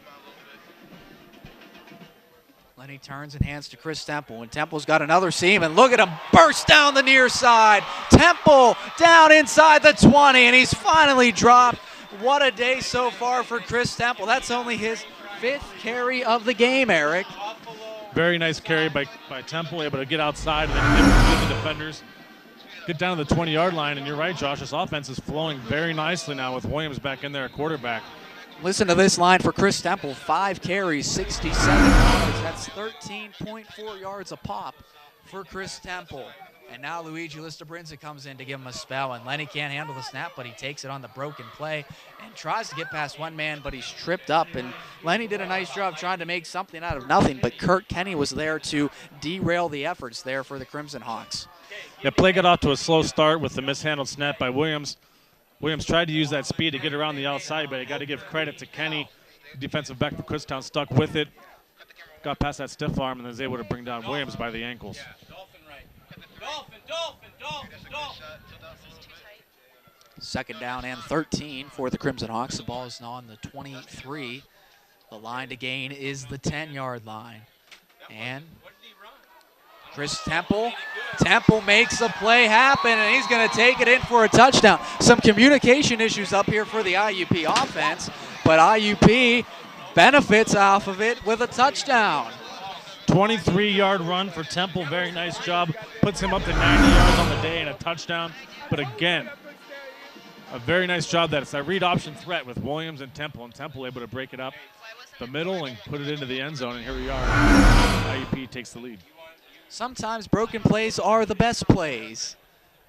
Lenny turns and hands to Chris Temple, and Temple's got another seam, and look at him burst down the near side. Temple down inside the 20, and he's finally dropped. What a day so far for Chris Temple. That's only his 5th carry of the game, Eric. Very nice carry by Temple, able to get outside and then get the defenders. Get down to the 20-yard line, and you're right, Josh. This offense is flowing very nicely now with Williams back in there at quarterback. Listen to this line for Chris Temple. 5 carries, 67 yards. That's 13.4 yards a pop for Chris Temple. And now Luigi Listabrinza comes in to give him a spell, and Lenny can't handle the snap, but he takes it on the broken play and tries to get past one man, but he's tripped up. And Lenny did a nice job trying to make something out of nothing, but Kurt Kenny was there to derail the efforts there for the Crimson Hawks. Yeah, play got off to a slow start with the mishandled snap by Williams. Williams tried to use that speed to get around the outside, but you got to give credit to Kenny. The defensive back for Kutztown stuck with it, got past that stiff arm, and was able to bring down Williams by the ankles. Second down and 13 for the Crimson Hawks. The ball is now on the 23. The line to gain is the 10-yard line. And Chris Temple makes the play happen, and he's going to take it in for a touchdown. Some communication issues up here for the IUP offense, but IUP benefits off of it with a touchdown. 23-yard run for Temple. Very nice job. Puts him up to 90 yards on the day and a touchdown. But again, a very nice job. It's that read option threat with Williams and Temple able to break it up the middle and put it into the end zone, and here we are. IUP takes the lead. Sometimes broken plays are the best plays,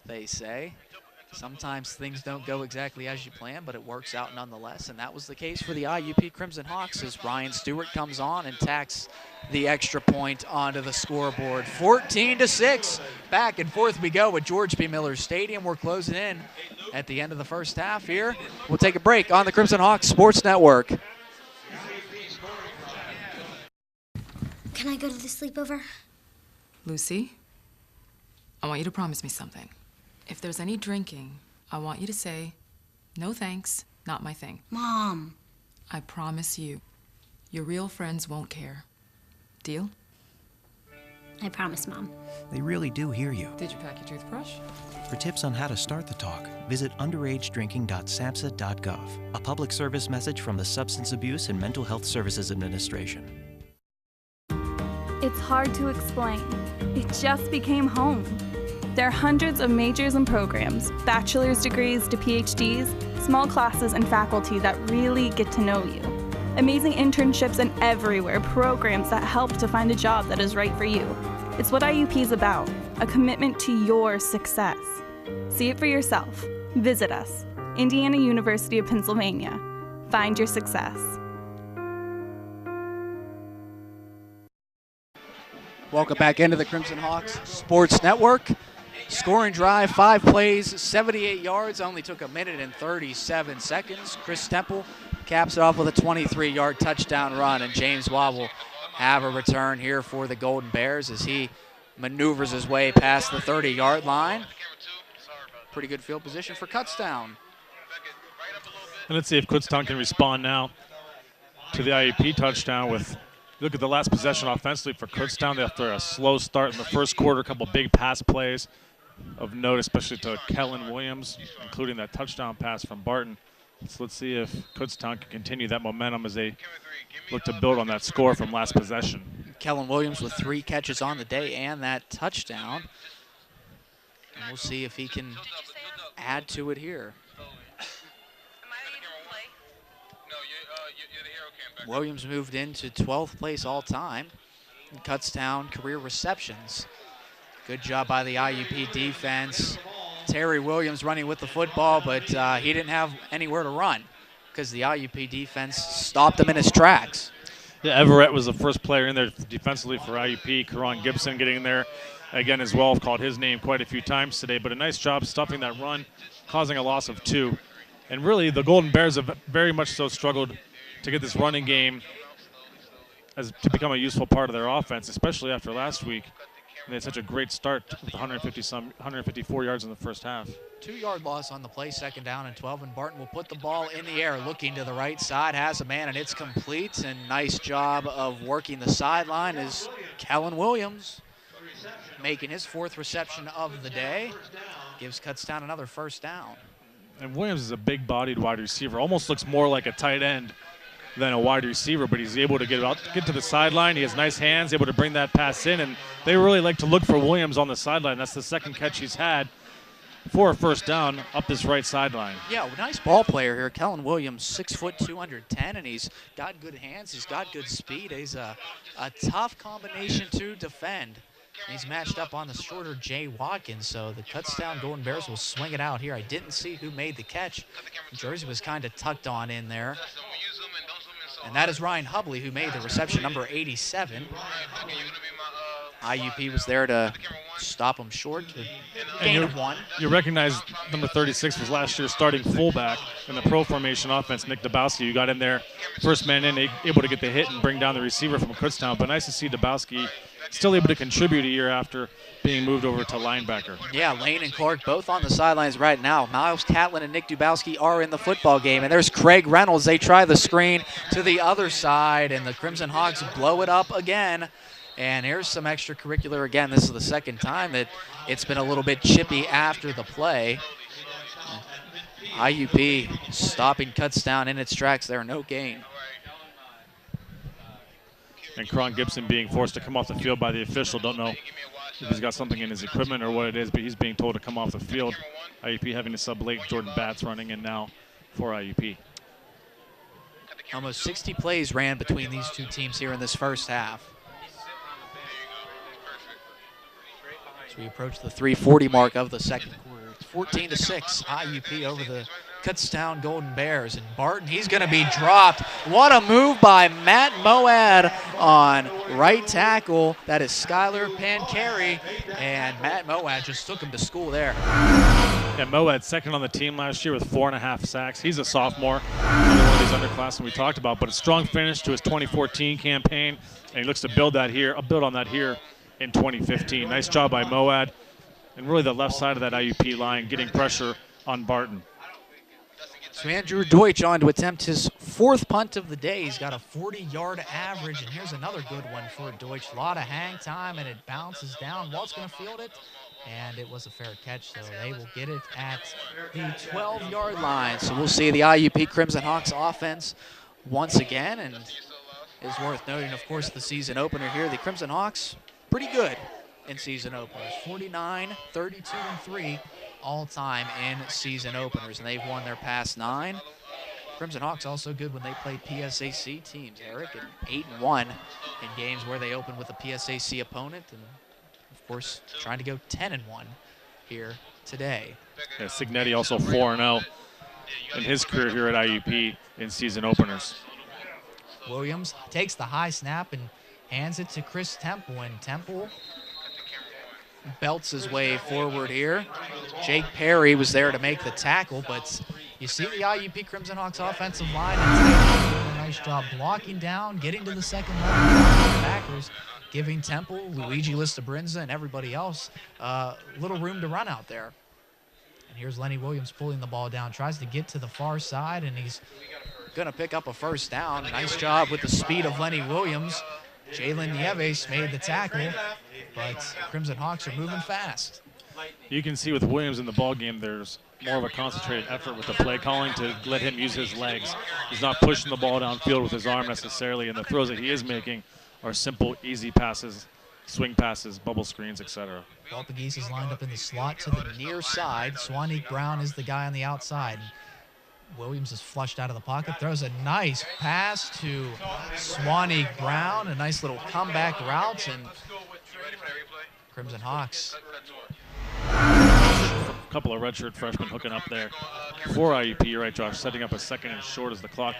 they say. Sometimes things don't go exactly as you plan, but it works out nonetheless, and that was the case for the IUP Crimson Hawks as Ryan Stewart comes on and tacks the extra point onto the scoreboard. 14-6, back and forth we go at George P. Miller Stadium. We're closing in at the end of the first half here. We'll take a break on the Crimson Hawks Sports Network. Can I go to the sleepover? Lucy, I want you to promise me something. If there's any drinking, I want you to say, no thanks, not my thing. Mom. I promise you, your real friends won't care. Deal? I promise, Mom. They really do hear you. Did you pack your toothbrush? For tips on how to start the talk, visit underagedrinking.samhsa.gov. A public service message from the Substance Abuse and Mental Health Services Administration. It's hard to explain. It just became home. There are hundreds of majors and programs, bachelor's degrees to PhDs, small classes and faculty that really get to know you. Amazing internships and everywhere, programs that help to find a job that is right for you. It's what IUP is about, a commitment to your success. See it for yourself. Visit us, Indiana University of Pennsylvania. Find your success. Welcome back into the Crimson Hawks Sports Network. Scoring drive, 5 plays, 78 yards, only took a minute and 37 seconds. Chris Temple caps it off with a 23-yard touchdown run, and James Waugh will have a return here for the Golden Bears as he maneuvers his way past the 30-yard line. Pretty good field position for Kutztown. And let's see if Kutztown can respond now to the IUP touchdown with, look at the last possession offensively for Kutztown. After a slow start in the first quarter, a couple big pass plays of note, especially to Kellen Williams, including that touchdown pass from Barton. So let's see if Kutztown can continue that momentum as they look to build on that score from last possession. Kellen Williams with 3 catches on the day and that touchdown. And we'll see if he can add to it here. Williams moved into 12th place all time in Kutztown career receptions. Good job by the IUP defense. Terry Williams running with the football, but he didn't have anywhere to run because the IUP defense stopped him in his tracks. Yeah, Everett was the first player in there defensively for IUP. Karan Gibson getting in there again as well. I've called his name quite a few times today, but a nice job stopping that run, causing a loss of 2. And really, the Golden Bears have very much so struggled to get this running game to become a useful part of their offense, especially after last week. They had such a great start with 154 yards in the first half. 2-yard loss on the play, second down and 12, and Barton will put the ball in the air, looking to the right side, has a man, and it's complete. And nice job of working the sideline is Kellen Williams, making his 4th reception of the day. Gives Kutztown another first down. And Williams is a big-bodied wide receiver, almost looks more like a tight end than a wide receiver, but he's able to get to the sideline. He has nice hands, able to bring that pass in, and they really like to look for Williams on the sideline. That's the second catch he's had for a first down up this right sideline. Yeah, nice ball player here. Kellen Williams, 6 foot, 210, and he's got good hands. He's got good speed. He's a tough combination to defend. He's matched up on the shorter Jay Watkins, so the Kutztown Golden Bears will swing it out here. I didn't see who made the catch. The jersey was kind of tucked on in there. And that is Ryan Hubley, who made the reception, number 87. IUP was there to stop them short. Gain of one. You recognize number 36 was last year's starting fullback in the pro formation offense, Nick Dabowski, who got in there, first man in, able to get the hit and bring down the receiver from Kutztown. But nice to see Dabowski still able to contribute a year after being moved over to linebacker. Yeah, Lane and Clark both on the sidelines right now. Miles Catlin and Nick Dubowski are in the football game. And there's Craig Reynolds. They try the screen to the other side, and the Crimson Hawks blow it up again. And here's some extracurricular again. This is the second time that it's been a little bit chippy after the play. IUP stopping Kutztown in its tracks there, no gain. And Cron Gibson being forced to come off the field by the official. Don't know if he's got something in his equipment or what it is, but he's being told to come off the field. IUP having to sub late. Jordan Batts running in now for IUP. Almost 60 plays ran between these two teams here in this first half. As we approach the 3:40 mark of the second quarter. It's 14-6, IUP over the Kutztown Golden Bears. And Barton, he's going to be dropped. What a move by Matt Moad on right tackle. That is Skylar Pancari, and Matt Moad just took him to school there. Yeah, Moad second on the team last year with 4.5 sacks. He's a sophomore, another one of these underclassmen we talked about, but a strong finish to his 2014 campaign, and he looks to build on that here in 2015. Nice job by Moad, and really the left side of that IUP line getting pressure on Barton. So Andrew Deutsch on to attempt his fourth punt of the day. He's got a 40-yard average, and here's another good one for Deutsch. A lot of hang time, and it bounces down. Walt's going to field it, and it was a fair catch, so they will get it at the 12-yard line. So we'll see the IUP Crimson Hawks offense once again, and it's worth noting, of course, the season opener here. The Crimson Hawks, pretty good in season openers. 49, 32, and 3 all-time in season openers, and they've won their past 9. Crimson Hawks also good when they play PSAC teams, Eric, and 8-1 in games where they open with a PSAC opponent, and of course trying to go 10-1 here today. Yeah, Signetti also 4-0 in his career here at IUP in season openers. Williams takes the high snap and hands it to Chris Temple, and Temple belts his way forward here. Jake Perry was there to make the tackle, but you see the IUP Crimson Hawks offensive line and doing a nice job blocking down, getting to the second level, backers, giving Temple, Luigi Listabrinza, and everybody else little room to run out there. And here's Lenny Williams pulling the ball down, tries to get to the far side, and he's going to pick up a first down. Nice job with the speed of Lenny Williams. Jalen Nieves made the tackle, but Crimson Hawks are moving fast. You can see with Williams in the ball game, there's more of a concentrated effort with the play calling to let him use his legs. He's not pushing the ball downfield with his arm necessarily, and the throws that he is making are simple, easy passes, swing passes, bubble screens, etc. Paul Pegues is lined up in the slot to the near side. Swanee Brown is the guy on the outside. Williams is flushed out of the pocket, throws a nice pass to Swanee Brown, a nice little comeback route, and Crimson Hawks. A couple of redshirt freshmen hooking up there for IUP. You're right, Josh, setting up a second and short as the clock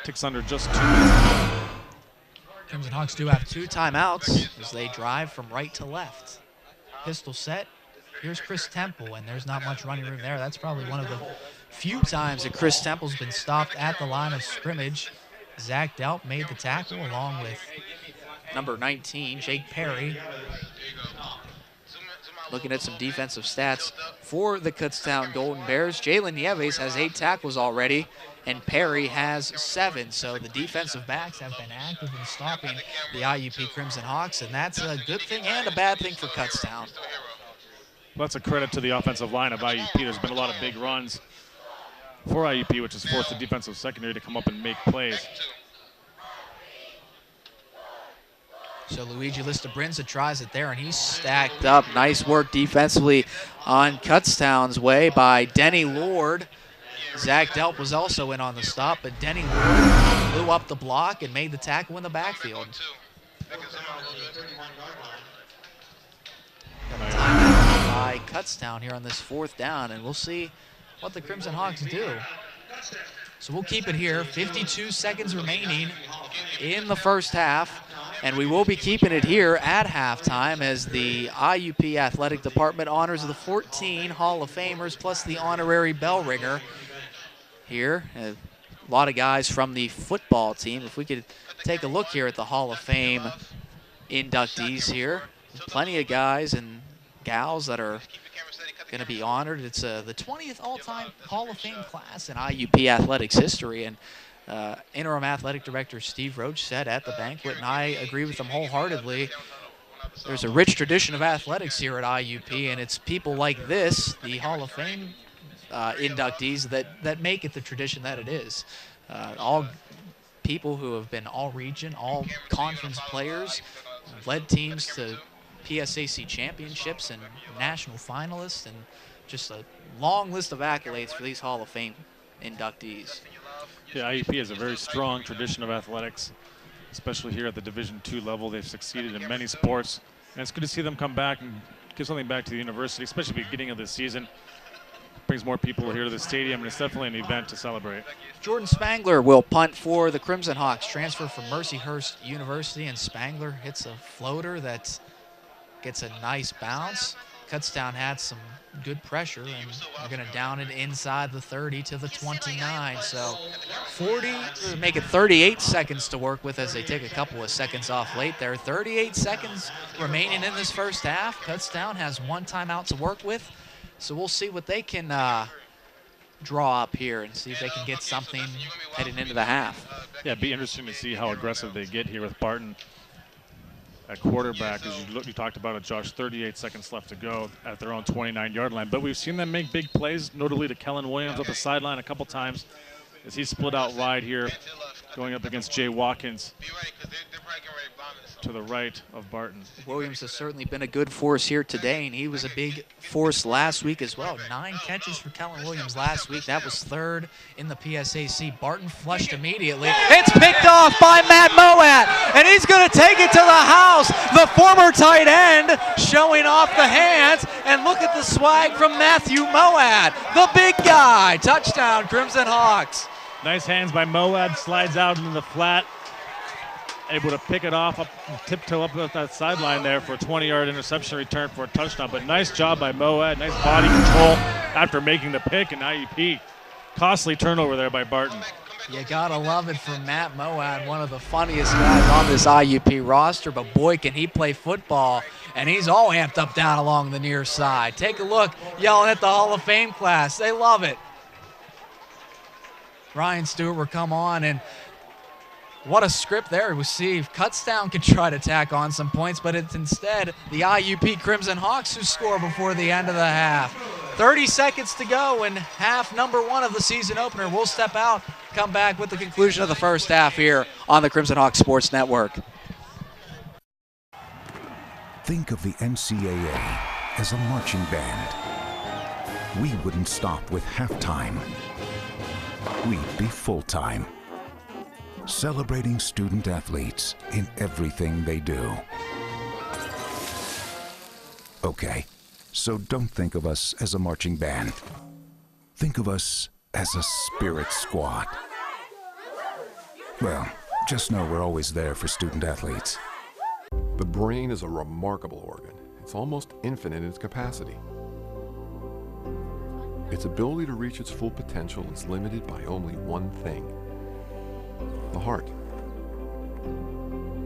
ticks under just 2 minutes. Crimson Hawks do have 2 timeouts as they drive from right to left. Pistol set. Here's Chris Temple, and there's not much running room there. That's probably one of the few times that Chris Temple's been stopped at the line of scrimmage. Zach Delp made the tackle along with number 19, Jake Perry. Looking at some defensive stats for the Kutztown Golden Bears, Jalen Nieves has 8 tackles already, and Perry has 7. So the defensive backs have been active in stopping the IUP Crimson Hawks, and that's a good thing and a bad thing for Kutztown. Well, that's a credit to the offensive line of IUP. There's been a lot of big runs for IUP, which has forced the defensive secondary to come up and make plays. So Luigi Listabrinza tries it there, and he's stacked up. Nice work defensively on Kutztown's way by Denny Lord. Zach Delp was also in on the stop, but Denny Lord blew up the block and made the tackle in the backfield. Got a timeout by Kutztown here on this 4th down, and we'll see what the Crimson Hawks do. So we'll keep it here. 52 seconds remaining in the first half. And we will be keeping it here at halftime as the IUP Athletic Department honors the 14 Hall of Famers plus the honorary bell ringer here. A lot of guys from the football team. If we could take a look here at the Hall of Fame inductees here. Plenty of guys and gals that are going to be honored. It's the 20th all-time Hall of Fame class in IUP athletics history. And Interim Athletic Director Steve Roach said at the banquet, and I agree with him wholeheartedly, there's a rich tradition of athletics here at IUP, and it's people like this, the Hall of Fame inductees, that make it the tradition that it is. All people who have been all-region, all-conference players, led teams to PSAC championships and national finalists, and just a long list of accolades for these Hall of Fame inductees. Yeah, IUP has a very strong tradition of athletics, especially here at the Division II level. They've succeeded in many sports, and it's good to see them come back and give something back to the university, especially at the beginning of the season. Brings more people here to the stadium, and it's definitely an event to celebrate. Jordan Spangler will punt for the Crimson Hawks, transfer from Mercyhurst University, and Spangler hits a floater that gets a nice bounce. Kutztown had some good pressure, and they're going to down it inside the 30 to the 29. So 40, make it 38 seconds to work with as they take a couple of seconds off late there. 38 seconds remaining in this first half. Kutztown has one timeout to work with, so we'll see what they can draw up here and see if they can get something heading into the half. Yeah, it'd be interesting to see how aggressive they get here with Barton at quarterback. As you talked about it, Josh, 38 seconds left to go at their own 29-yard line. But we've seen them make big plays, notably to Kellen Williams up the sideline a couple times as he split out wide here, going up against Jay Watkins to the right of Barton. Williams has certainly been a good force here today, and he was a big force last week as well. 9 catches for Kellen Williams last week. That was 3rd in the PSAC. Barton flushed immediately. It's picked off by Matt Moat, and he's going to take it to the house. The former tight end showing off the hands, and look at the swag from Matthew Moat, the big guy. Touchdown, Crimson Hawks. Nice hands by Moat, slides out into the flat. Able to pick it off, tiptoe up that sideline there for a 20-yard interception return for a touchdown. But nice job by Moat, nice body control after making the pick, and IUP. Costly turnover there by Barton. You gotta love it for Matt Moat, one of the funniest guys on this IUP roster, but boy, can he play football, and he's all amped up down along the near side. Take a look, yelling at the Hall of Fame class. They love it. Ryan Stewart will come on, and what a script there. We'll see if Kutztown could try to tack on some points, but it's instead the IUP Crimson Hawks who score before the end of the half. 30 seconds to go in half number 1 of the season opener. We'll step out, come back with the conclusion of the first half here on the Crimson Hawks Sports Network. Think of the NCAA as a marching band. We wouldn't stop with halftime. We'd be full-time. Celebrating student athletes in everything they do. Okay, so don't think of us as a marching band. Think of us as a spirit squad. Well, just know we're always there for student athletes. The brain is a remarkable organ. It's almost infinite in its capacity. Its ability to reach its full potential is limited by only one thing: the heart.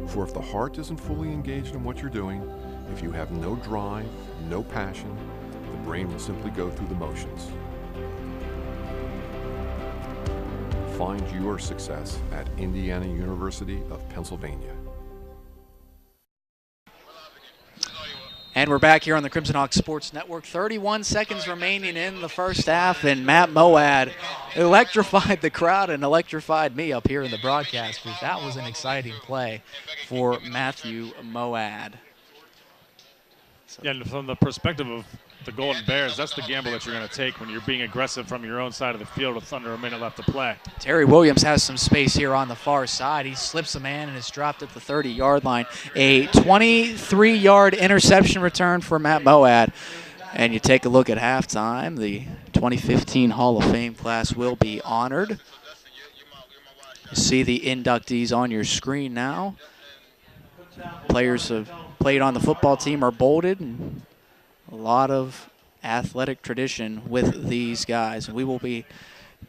For if the heart isn't fully engaged in what you're doing, if you have no drive, no passion, the brain will simply go through the motions. Find your success at Indiana University of Pennsylvania. And we're back here on the Crimson Hawks Sports Network. 31 seconds remaining in the first half, and Matt Moat electrified the crowd and electrified me up here in the broadcast booth. That was an exciting play for Matthew Moat. Yeah, and from the perspective of the Golden Bears, that's the gamble that you're going to take when you're being aggressive from your own side of the field with under a minute left to play. Terry Williams has some space here on the far side. He slips a man and is dropped at the 30-yard line. A 23-yard interception return for Matt Moat. And you take a look at halftime. The 2015 Hall of Fame class will be honored. You see the inductees on your screen now. Players have played on the football team are bolded, and a lot of athletic tradition with these guys. And we will be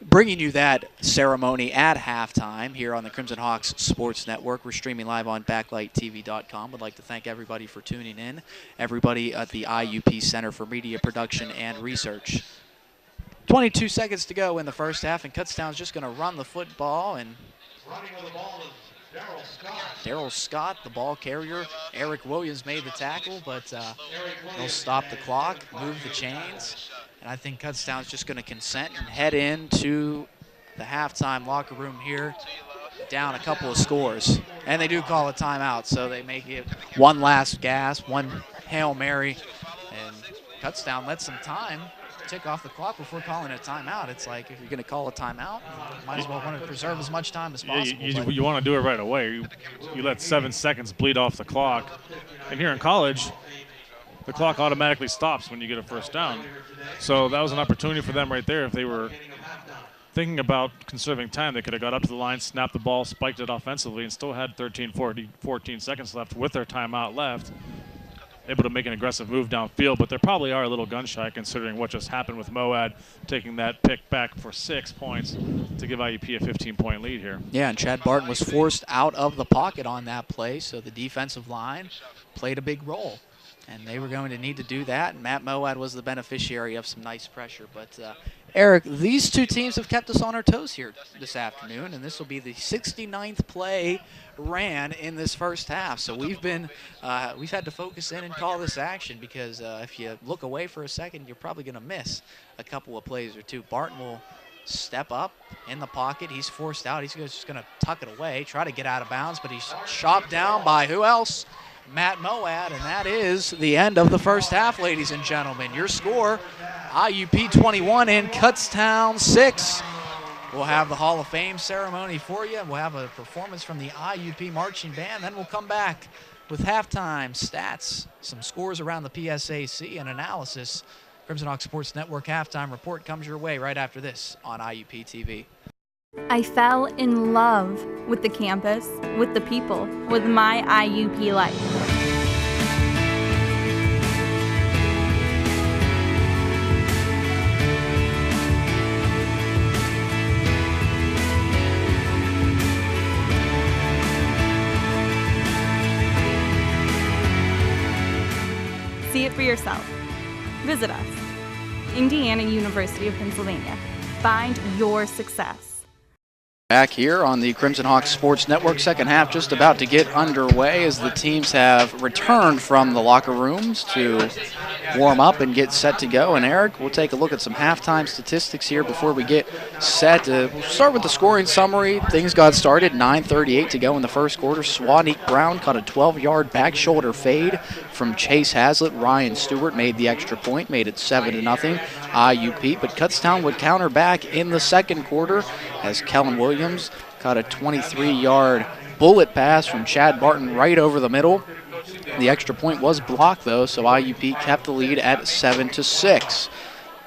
bringing you that ceremony at halftime here on the Crimson Hawks Sports Network. We're streaming live on BacklightTV.com. Would like to thank everybody for tuning in, everybody at the IUP Center for Media Production and Research. 22 seconds to go in the first half, and Kutztown's just going to run the football. And Running with the ball is Daryl Scott, the ball carrier. Eric Williams made the tackle, but they'll stop the clock, move the chains. And I think Kutztown's just going to consent and head into the halftime locker room here, down a couple of scores. And they do call a timeout, so they may give one last gasp, one Hail Mary. And Kutztown lets some time tick off the clock before calling a timeout. It's like, if you're going to call a timeout, you might as well want to preserve as much time as possible. You want to do it right away. You let 7 seconds bleed off the clock. And here in college, the clock automatically stops when you get a first down. So that was an opportunity for them right there. If they were thinking about conserving time, they could have got up to the line, snapped the ball, spiked it offensively, and still had 14 seconds left with their timeout left. Able to make an aggressive move downfield, but they probably are a little gun-shy considering what just happened with Moad taking that pick back for 6 points to give IUP a 15-point lead here. Yeah, and Chad Barton was forced out of the pocket on that play, so the defensive line played a big role. And they were going to need to do that, and Matt Moad was the beneficiary of some nice pressure. But, Eric, these two teams have kept us on our toes here this afternoon, and this will be the 69th play ran in this first half. So we've had to focus in and call this action, because if you look away for a second, you're probably going to miss a couple of plays or two. Barton will step up in the pocket. He's forced out. He's just going to tuck it away, try to get out of bounds, but he's chopped down by who else? Matt Moad, and that is the end of the first half, ladies and gentlemen. Your score, IUP 21 and Kutztown 6. We'll have the Hall of Fame ceremony for you. We'll have a performance from the IUP marching band. Then we'll come back with halftime stats, some scores around the PSAC, and analysis. Crimson Hawk Sports Network halftime report comes your way right after this on IUP TV. I fell in love with the campus, with the people, with my IUP life. See it for yourself. Visit us. Indiana University of Pennsylvania. Find your success. Back here on the Crimson Hawks Sports Network, second half just about to get underway as the teams have returned from the locker rooms to warm up and get set to go. And Eric, we'll take a look at some halftime statistics here before we get set. We'll start with the scoring summary. Things got started, 9:38 to go in the first quarter. Swanee Brown caught a 12-yard back shoulder fade from Chase Hazlitt. Ryan Stewart made the extra point, made it 7-0 IUP, but Kutztown would counter back in the second quarter as Kellen Williams caught a 23-yard bullet pass from Chad Barton right over the middle. The extra point was blocked, though, so IUP kept the lead at 7-6.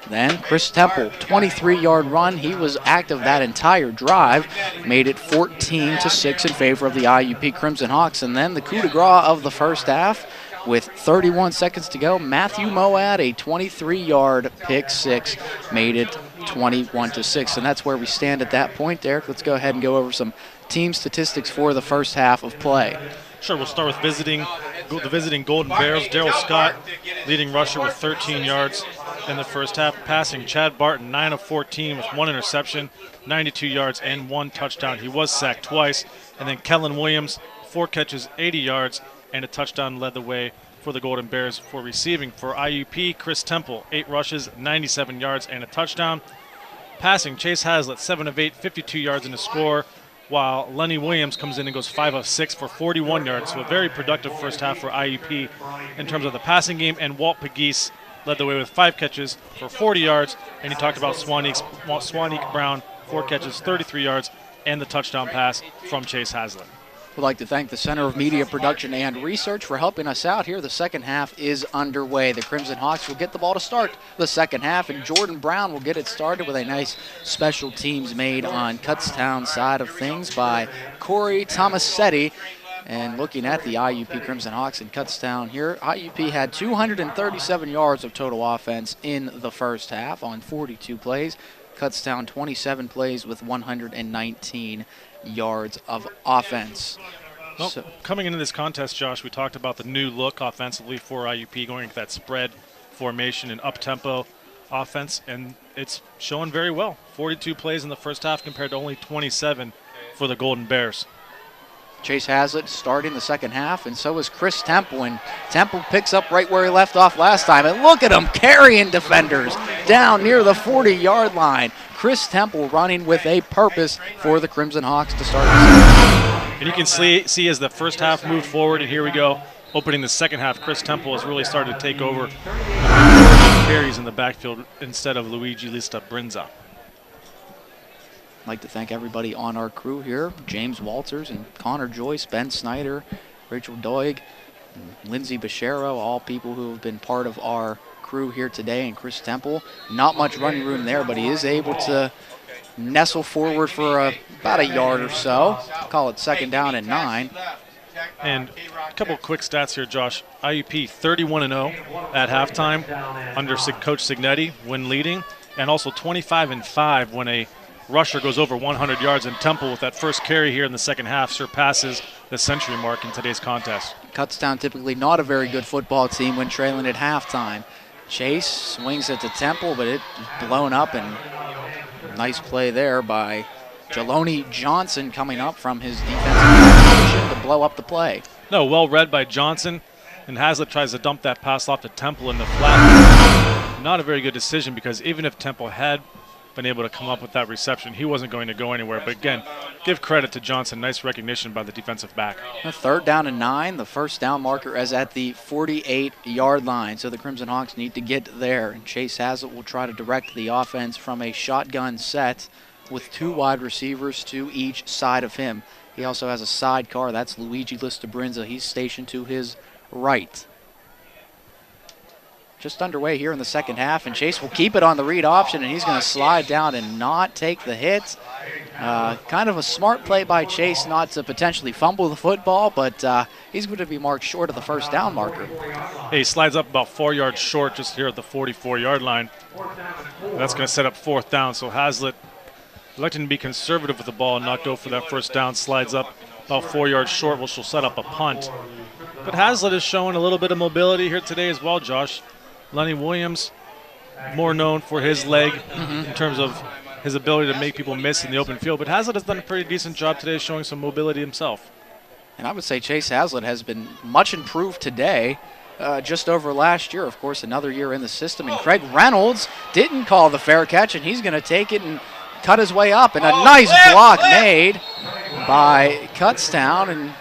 Then Chris Temple, 23-yard run. He was active that entire drive, made it 14-6 in favor of the IUP Crimson Hawks. And then the coup de grace of the first half, with 31 seconds to go, Matthew Moad, a 23-yard pick six, made it 21-6. And that's where we stand at that point, Derek. Let's go ahead and go over some team statistics for the first half of play. Sure, we'll start with the visiting Golden Bears. Daryl Scott, leading rusher with 13 yards in the first half. Passing, Chad Barton, 9 of 14 with 1 interception, 92 yards and 1 touchdown. He was sacked twice. And then Kellen Williams, 4 catches, 80 yards, and a touchdown led the way for the Golden Bears. For receiving for IUP, Chris Temple, 8 rushes, 97 yards, and a touchdown. Passing, Chase Hazlitt, 7 of 8, 52 yards and a score, while Lenny Williams comes in and goes 5 of 6 for 41 yards. So a very productive first half for IUP in terms of the passing game. And Walt Pegues led the way with 5 catches for 40 yards. And he talked about Swanee Brown, 4 catches, 33 yards, and the touchdown pass from Chase Hazlitt. We'd like to thank the Center of Media Production and Research for helping us out here. The second half is underway. The Crimson Hawks will get the ball to start the second half, and Jordan Brown will get it started with a nice special teams made on Kutztown side of things by Corey Tomasetti. And looking at the IUP Crimson Hawks in Kutztown here, IUP had 237 yards of total offense in the first half on 42 plays. Kutztown 27 plays with 119 yards of offense. Well, coming into this contest, Josh, we talked about the new look offensively for IUP, going into that spread formation and up-tempo offense, and it's showing very well. 42 plays in the first half compared to only 27 for the Golden Bears. Chase Hazlitt starting the second half, and so is Chris Temple. And Temple picks up right where he left off last time. And look at him carrying defenders down near the 40-yard line. Chris Temple running with a purpose for the Crimson Hawks to start the season. And you can see as the first half moved forward, and here we go, opening the second half, Chris Temple has really started to take over carries in the backfield instead of Luigi Lista Brinza. I'd like to thank everybody on our crew here, James Walters and Connor Joyce, Ben Snyder, Rachel Doig, and Lindsay Bashero, all people who have been part of our crew here today, and Chris Temple. Not much running room there, but he is able to nestle forward for about a yard or so. Call it second down and 9. And a couple quick stats here, Josh. IUP 31-0 at halftime under Coach Signetti when leading, and also 25-5 when a rusher goes over 100 yards, and Temple with that first carry here in the second half surpasses the century mark in today's contest. Kutztown typically not a very good football team when trailing at halftime. Chase swings it to Temple, but it's blown up, and nice play there by Jeloni Johnson coming up from his defensive position to blow up the play. No, well read by Johnson, and Hazlitt tries to dump that pass off to Temple in the flat. Not a very good decision, because even if Temple had been able to come up with that reception, he wasn't going to go anywhere. But again, give credit to Johnson. Nice recognition by the defensive back. A third down and 9. The first down marker is at the 48-yard line. So the Crimson Hawks need to get there. And Chase Hazlitt will try to direct the offense from a shotgun set with 2 wide receivers to each side of him. He also has a sidecar. That's Luigi Listabrinza. He's stationed to his right. Just underway here in the second half, and Chase will keep it on the read option, and he's going to slide down and not take the hit. Kind of a smart play by Chase not to potentially fumble the football, but he's going to be marked short of the first down marker. He slides up about 4 yards short just here at the 44-yard line. That's going to set up fourth down, so Hazlitt electing to be conservative with the ball and not go for that first down, slides up about 4 yards short, which will set up a punt. But Hazlitt is showing a little bit of mobility here today as well, Josh. Lenny Williams, more known for his leg in terms of his ability to make people miss in the open field, but Hazlitt has done a pretty decent job today showing some mobility himself. And I would say Chase Hazlitt has been much improved today, just over last year. Of course, another year in the system, and Craig Reynolds didn't call the fair catch, and he's going to take it and cut his way up, and a nice block made by Kutztown, and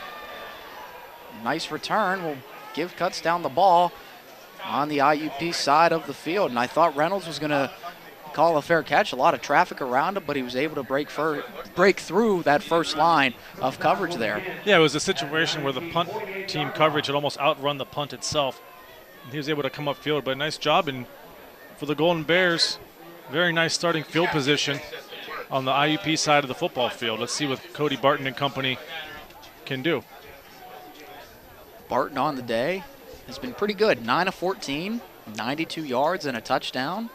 nice return will give Kutztown the ball on the IUP side of the field. And I thought Reynolds was going to call a fair catch. A lot of traffic around him, but he was able to break through that first line of coverage there. Yeah, it was a situation where the punt team coverage had almost outrun the punt itself. He was able to come upfield, but a nice job. And for the Golden Bears, very nice starting field position on the IUP side of the football field. Let's see what Cody Barton and company can do. Barton on the day has been pretty good. 9 of 14, 92 yards and a touchdown.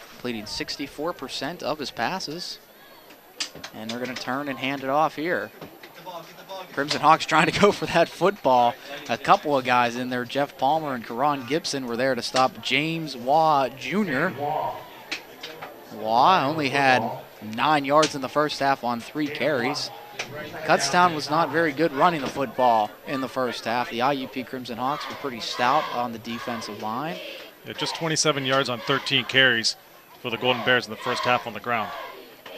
Completing 64% of his passes. And they're going to turn and hand it off here. Crimson Hawks trying to go for that football. A couple of guys in there, Jeff Palmer and Karan Gibson, were there to stop James Waugh Jr. Waugh only had 9 yards in the first half on 3 carries. Kutztown was not very good running the football in the first half. The IUP Crimson Hawks were pretty stout on the defensive line. Yeah, just 27 yards on 13 carries for the Golden Bears in the first half on the ground.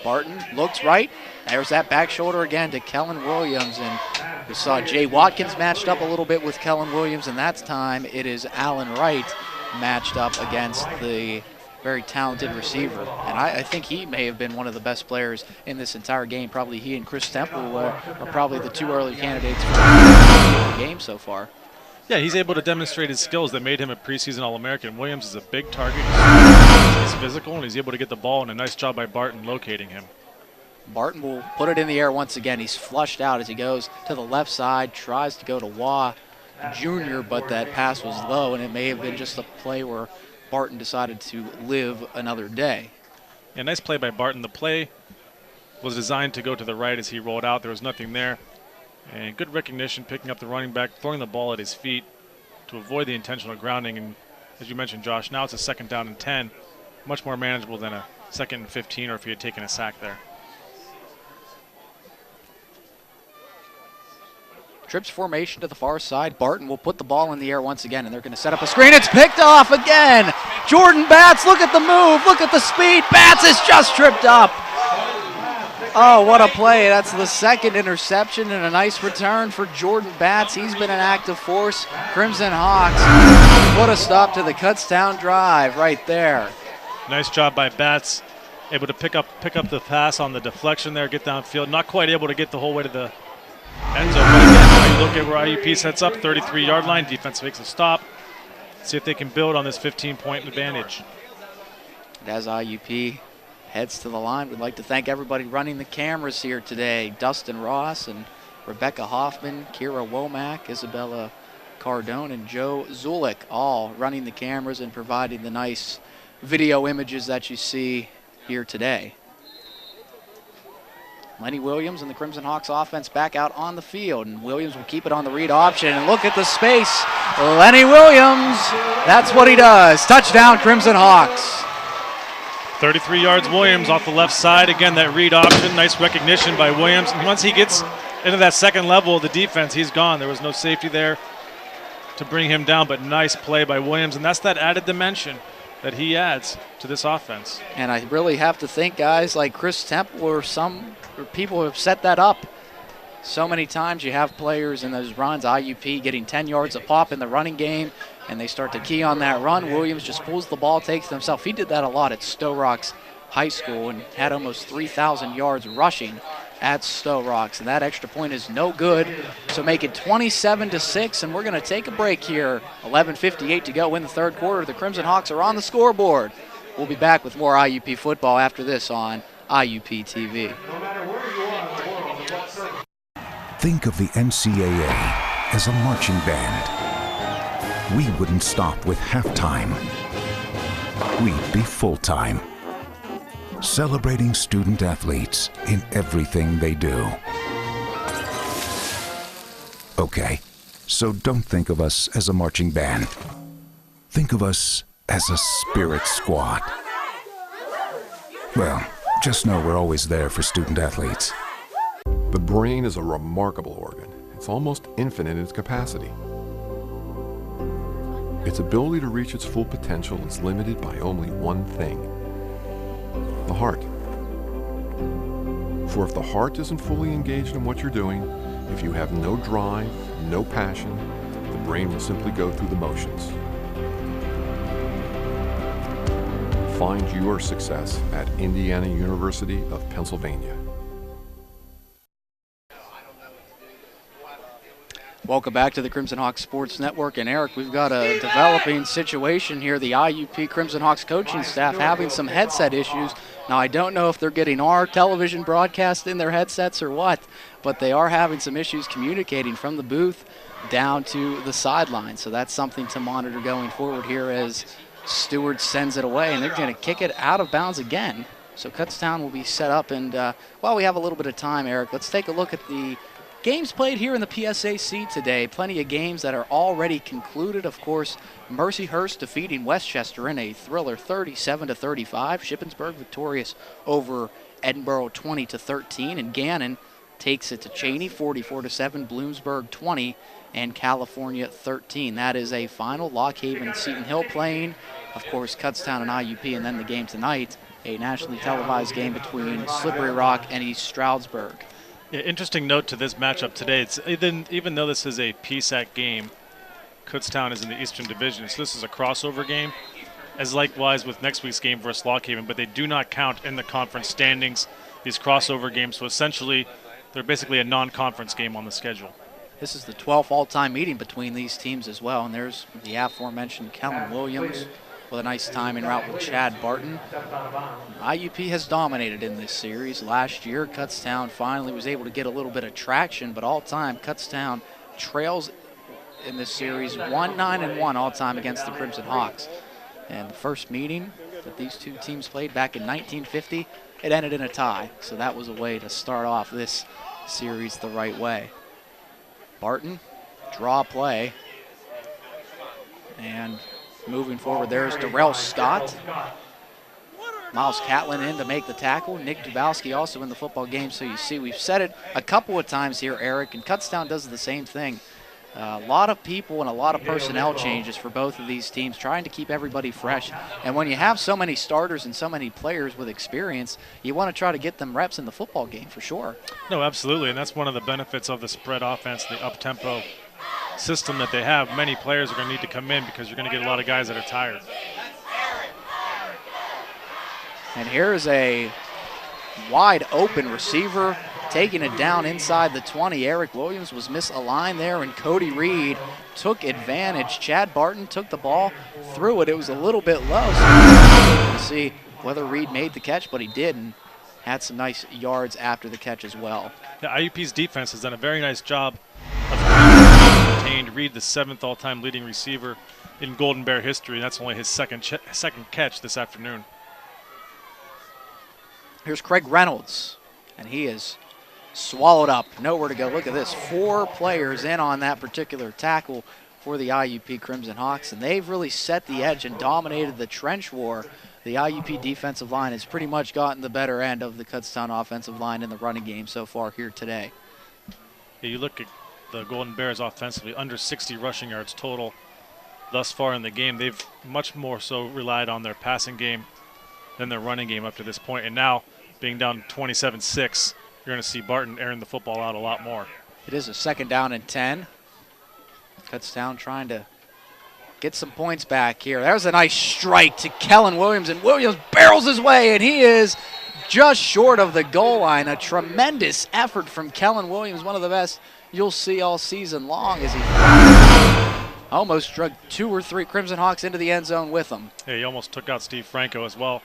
Barton looks right. There's that back shoulder again to Kellen Williams. And we saw Jay Watkins matched up a little bit with Kellen Williams, and that time it is Allen Wright matched up against the very talented receiver. And I think he may have been one of the best players in this entire game. Probably he and Chris Temple are probably the 2 early candidates for the game so far. Yeah, he's able to demonstrate his skills that made him a preseason All-American. Williams is a big target. He's physical, and he's able to get the ball, and a nice job by Barton locating him. Barton will put it in the air once again. He's flushed out as he goes to the left side, tries to go to Waugh Jr., but that pass was low, and it may have been just a play where Barton decided to live another day. Yeah, nice play by Barton. The play was designed to go to the right as he rolled out. There was nothing there. And good recognition, picking up the running back, throwing the ball at his feet to avoid the intentional grounding. And as you mentioned, Josh, now it's a 2nd down and 10. Much more manageable than a 2nd and 15 or if he had taken a sack there. Trips formation to the far side. Barton will put the ball in the air once again, and they're going to set up a screen. It's picked off again. Jordan Batts, look at the move. Look at the speed. Batts is just tripped up. Oh, what a play. That's the 2nd interception and a nice return for Jordan Batts. He's been an active force. Crimson Hawks put a stop to the Kutztown drive right there. Nice job by Batts. Able to pick up the pass on the deflection there, get downfield. Not quite able to get the whole way to the end zone. But again, now you look at where IUP sets up, 33-yard line. Defense makes a stop. See if they can build on this 15-point advantage. And as IUP heads to the line, we'd like to thank everybody running the cameras here today. Dustin Ross and Rebecca Hoffman, Kira Womack, Isabella Cardone, and Joe Zulik, all running the cameras and providing the nice video images that you see here today. Lenny Williams and the Crimson Hawks offense back out on the field, and Williams will keep it on the read option, and look at the space. Lenny Williams, that's what he does. Touchdown, Crimson Hawks. 33 yards, Williams off the left side. Again, that read option, nice recognition by Williams. And once he gets into that 2nd level of the defense, he's gone. There was no safety there to bring him down, but nice play by Williams, and that's that added dimension that he adds to this offense. And I really have to think guys like Chris Temple or people who have set that up. So many times you have players in those runs, IUP getting 10 yards a pop in the running game, and they start to key on that run. Williams just pulls the ball, takes it himself. He did that a lot at Stowe Rocks High School and had almost 3,000 yards rushing at Stowe Rocks, and that extra point is no good. So make it 27-6, and we're going to take a break here. 11:58 to go in the 3rd quarter. The Crimson Hawks are on the scoreboard. We'll be back with more IUP football after this on IUP TV. Think of the NCAA as a marching band. We wouldn't stop with halftime. We'd be full-time, celebrating student athletes in everything they do. Okay, so don't think of us as a marching band. Think of us as a spirit squad. Well, just know we're always there for student athletes. The brain is a remarkable organ. It's almost infinite in its capacity. Its ability to reach its full potential is limited by only one thing: the heart. For if the heart isn't fully engaged in what you're doing, if you have no drive, no passion, the brain will simply go through the motions. Find your success at Indiana University of Pennsylvania. Welcome back to the Crimson Hawks Sports Network. And Eric, we've got a developing situation here. The IUP Crimson Hawks coaching staff having some headset issues. Now, I don't know if they're getting our television broadcast in their headsets or what, but they are having some issues communicating from the booth down to the sideline. So that's something to monitor going forward here as Stewart sends it away, and they're going to kick it out of bounds again. So Kutztown will be set up, and while we have a little bit of time, Eric, let's take a look at the games played here in the PSAC today. Plenty of games that are already concluded. Of course, Mercyhurst defeating Westchester in a thriller 37-35. Shippensburg victorious over Edinburgh 20-13. And Gannon takes it to Cheney 44-7. Bloomsburg 20 and California 13. That is a final. Lock Haven and Seton Hill playing. Of course, Kutztown and IUP. And then the game tonight, a nationally televised game between Slippery Rock and East Stroudsburg. Yeah, interesting note to this matchup today. It's even though this is a PSAC game, Kutztown is in the Eastern Division, so this is a crossover game, as likewise with next week's game versus Lock Haven, but they do not count in the conference standings, these crossover games, so essentially they're basically a non-conference game on the schedule. This is the 12th all-time meeting between these teams as well, and there's the aforementioned Kellen Williams, with a nice timing route with Chad Barton. IUP has dominated in this series. Last year, Kutztown finally was able to get a little bit of traction, but all time, Kutztown trails in this series 1-9-1 all time against the Crimson Hawks. And the first meeting that these two teams played back in 1950, it ended in a tie. So that was a way to start off this series the right way. Barton, draw play. And moving forward, there's Darrell Scott. Miles Catlin in to make the tackle. Nick Dubowski also in the football game. So you see, we've said it a couple of times here, Eric, and Kutztown does the same thing. A lot of people and a lot of personnel changes for both of these teams, trying to keep everybody fresh. And when you have so many starters and so many players with experience, you want to try to get them reps in the football game for sure. No, absolutely, and that's one of the benefits of the spread offense, the up-tempo system that they have. Many players are going to need to come in because you're going to get a lot of guys that are tired. And here's a wide open receiver taking it down inside the 20. Eric Williams was misaligned there, and Cody Reed took advantage. Chad Barton took the ball, threw it. It was a little bit low, so we'll see whether Reed made the catch, but he did, and had some nice yards after the catch as well. Yeah, IUP's defense has done a very nice job of contained Reed, the 7th all-time leading receiver in Golden Bear history, and that's only his second catch this afternoon. Here's Craig Reynolds, and he is swallowed up. Nowhere to go. Look at this. 4 players in on that particular tackle for the IUP Crimson Hawks, and they've really set the edge and dominated the trench war. The IUP defensive line has pretty much gotten the better end of the Kutztown offensive line in the running game so far here today. Yeah, you look at the Golden Bears offensively, under 60 rushing yards total thus far in the game. They've much more so relied on their passing game than their running game up to this point, and now being down 27-6, you're going to see Barton airing the football out a lot more. It is a 2nd down and 10. Kutztown trying to get some points back here. There's a nice strike to Kellen Williams, and Williams barrels his way, and he is just short of the goal line. A tremendous effort from Kellen Williams, one of the best you'll see all season long, as he almost drug 2 or 3 Crimson Hawks into the end zone with him. Yeah, he almost took out Steve Franco as well.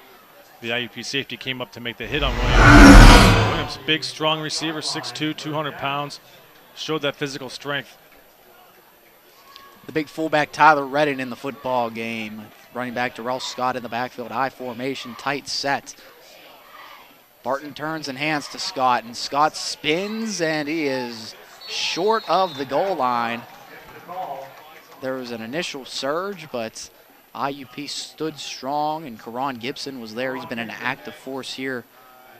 The IUP safety came up to make the hit on Williams. Williams, big, strong receiver, 6'2", 200 pounds, showed that physical strength. The big fullback Tyler Redding in the football game. Running back Darrell Scott in the backfield, high formation, tight set. Barton turns and hands to Scott, and Scott spins, and he is short of the goal line. There was an initial surge, but IUP stood strong, and Karan Gibson was there. He's been an active force here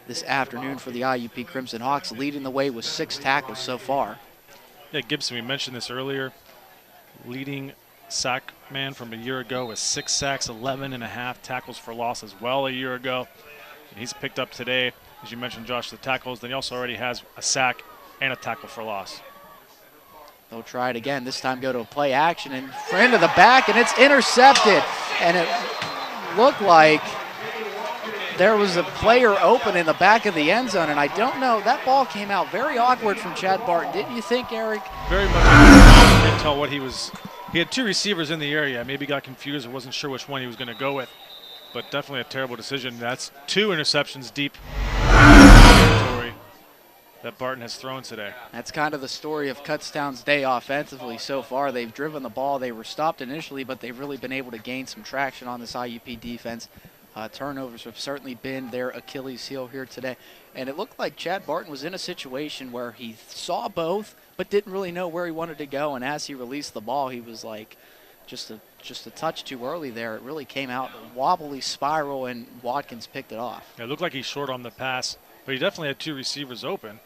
this afternoon for the IUP Crimson Hawks, leading the way with 6 tackles so far. Yeah, Gibson, we mentioned this earlier, leading sack man from a year ago with 6 sacks, 11.5 tackles for loss as well a year ago. And he's picked up today, as you mentioned, Josh, the tackles. Then he also already has a sack and a tackle for loss. They'll try it again. This time go to a play action and into the back, and it's intercepted. And it looked like there was a player open in the back of the end zone, and I don't know. That ball came out very awkward from Chad Barton. Didn't you think, Eric? Very much. I can't tell what he was. He had 2 receivers in the area. Maybe got confused or wasn't sure which one he was going to go with. But definitely a terrible decision. That's 2 interceptions deep territory that Barton has thrown today. That's kind of the story of Kutztown's day offensively so far. They've driven the ball. They were stopped initially, but they've really been able to gain some traction on this IUP defense. Turnovers have certainly been their Achilles heel here today. And it looked like Chad Barton was in a situation where he saw both, but didn't really know where he wanted to go. And as he released the ball, he was like just a touch too early there. It really came out wobbly spiral, and Watkins picked it off. Yeah, it looked like he's short on the pass, but he definitely had 2 receivers open.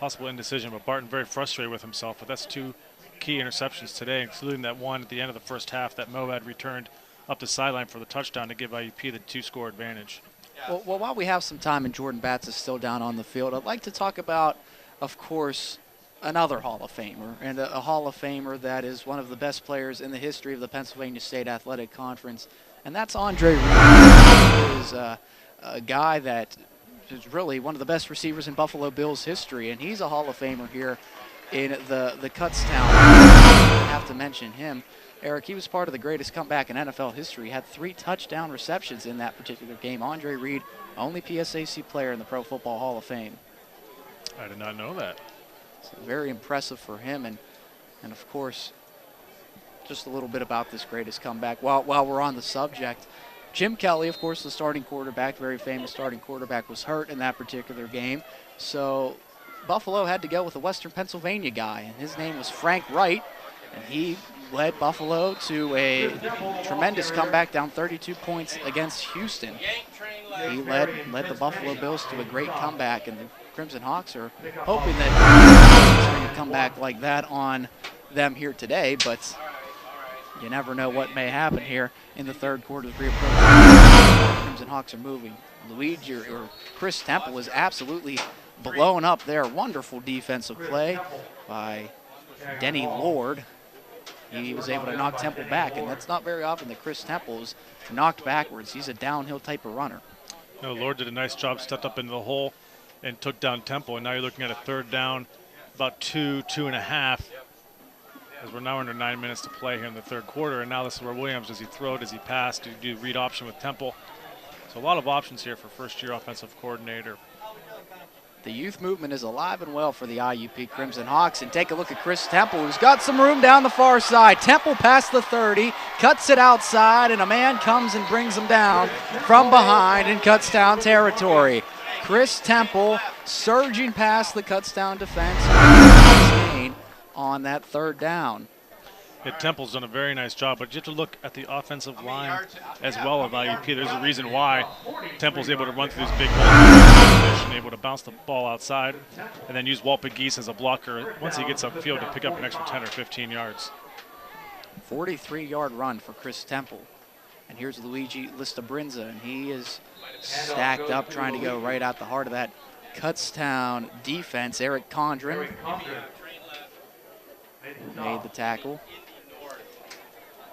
Possible indecision, but Barton very frustrated with himself. But that's 2 key interceptions today, including that one at the end of the first half that Moab returned up the sideline for the touchdown to give IUP the 2-score advantage. Well, while we have some time and Jordan Batts is still down on the field, I'd like to talk about, of course, another Hall of Famer, and a Hall of Famer that is one of the best players in the history of the Pennsylvania State Athletic Conference, and that's Andre Reed. He is a guy that is really one of the best receivers in Buffalo Bills history, and he's a Hall of Famer here in the Kutztown. I have to mention him. Eric, he was part of the greatest comeback in NFL history. He had 3 touchdown receptions in that particular game. Andre Reed, only PSAC player in the Pro Football Hall of Fame. I did not know that. So very impressive for him. And of course, just a little bit about this greatest comeback. While we're on the subject, Jim Kelly, of course, the starting quarterback, very famous starting quarterback, was hurt in that particular game. So Buffalo had to go with a Western Pennsylvania guy, and his name was Frank Wright, and he led Buffalo to a tremendous comeback, down 32 points against Houston. He led the Buffalo Bills to a great comeback, and the Crimson Hawks are hoping that he's going to come back like that on them here today, but you never know what may happen here in the third quarter. The Crimson Hawks are moving. Luigi or Chris Temple was absolutely blown up there. Wonderful defensive play by Denny Lord. He was able to knock Temple back, and that's not very often that Chris Temple is knocked backwards. He's a downhill type of runner. No, Lord did a nice job, stepped up into the hole and took down Temple, and now you're looking at a third down, about 2.5, as we're now under 9 minutes to play here in the third quarter. And now this is where Williams, does he throw, does he pass, do you do read option with Temple? So a lot of options here for first-year offensive coordinator. The youth movement is alive and well for the IUP Crimson Hawks. And take a look at Chris Temple, who's got some room down the far side. Temple past the 30, cuts it outside, and a man comes and brings him down from behind in Kutztown territory. Chris Temple surging past the Kutztown defense on that third down. Yeah, Temple's done a very nice job, but you have to look at the offensive line as well of IUP. There's a reason why Temple's able to run through these big holes, able to bounce the ball outside, and then use Walpa Geese as a blocker once he gets upfield to pick up an extra 10 or 15 yards. 43-yard run for Chris Temple. And here's Luigi Listabrinza, and he is stacked up trying to go right out the heart of that Kutztown defense. Eric Condren made the tackle.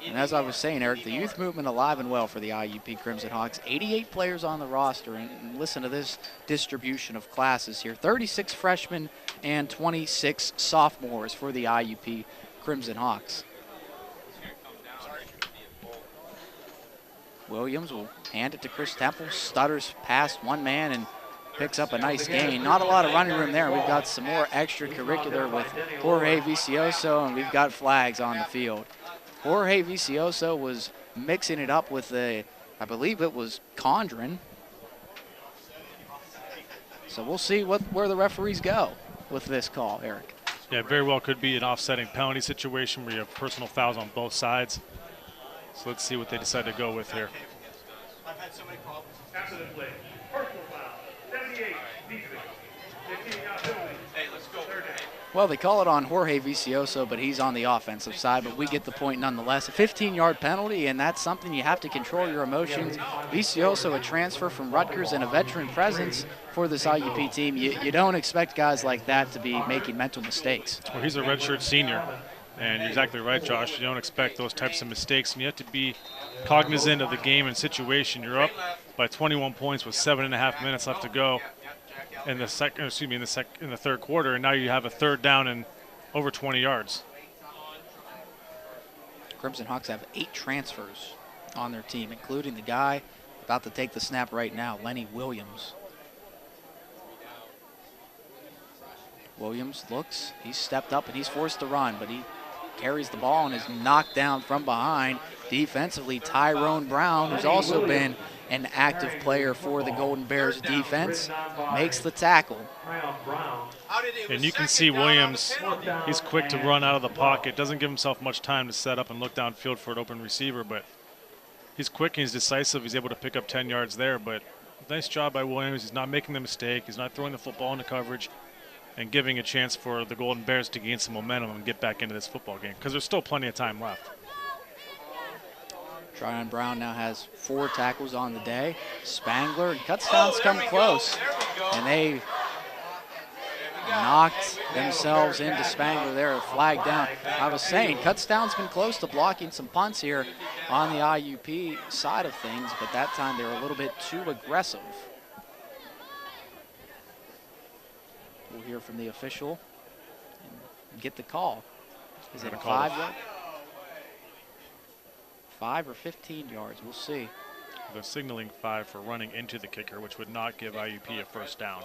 And as I was saying, Eric, the youth movement alive and well for the IUP Crimson Hawks. 88 players on the roster, and listen to this distribution of classes here. 36 freshmen and 26 sophomores for the IUP Crimson Hawks. Williams will hand it to Chris Temple, stutters past one man and picks up a nice gain. Not a lot of running room there. We've got some more extracurricular with Jorge Vicioso, and we've got flags on the field. Jorge Vicioso was mixing it up with I believe it was Condren. So we'll see where the referees go with this call, Eric. Yeah, very well could be an offsetting penalty situation where you have personal fouls on both sides. So let's see what they decide to go with here. I've had so many problems. After the play, personal foul, 78, defense, 15-yard penalty. Hey, let's go. Well, they call it on Jorge Vicioso, but he's on the offensive side, but we get the point nonetheless. A 15-yard penalty, and that's something you have to control your emotions. Vicioso, a transfer from Rutgers and a veteran presence for this IUP team. You don't expect guys like that to be making mental mistakes. Well, he's a redshirt senior, and you're exactly right, Josh. You don't expect those types of mistakes, and you have to be cognizant of the game and situation. You're up by 21 points with 7.5 minutes left to go in the third quarter, and now you have a third down and over 20 yards. Crimson Hawks have 8 transfers on their team, including the guy about to take the snap right now, Lenny Williams. Williams looks, he's stepped up and he's forced to run, but he carries the ball and is knocked down from behind. Defensively, Tyrone Brown, who's also been an active player for the Golden Bears defense, makes the tackle. And you can see Williams, he's quick to run out of the pocket, doesn't give himself much time to set up and look downfield for an open receiver, but he's quick and he's decisive. He's able to pick up 10 yards there, but nice job by Williams. He's not making the mistake. He's not throwing the football into coverage and giving a chance for the Golden Bears to gain some momentum and get back into this football game, because there's still plenty of time left. Tryon Brown now has 4 tackles on the day. Spangler and Kutztown's come close, and they knocked themselves into Spangler there, flag down. I was saying, Kutztown's been close to blocking some punts here on the IUP side of things, but that time they were a little bit too aggressive. We'll hear from the official and get the call. Is it a 5-yard? 5 or 15 yards. We'll see. They're signaling 5 for running into the kicker, which would not give IUP a first down.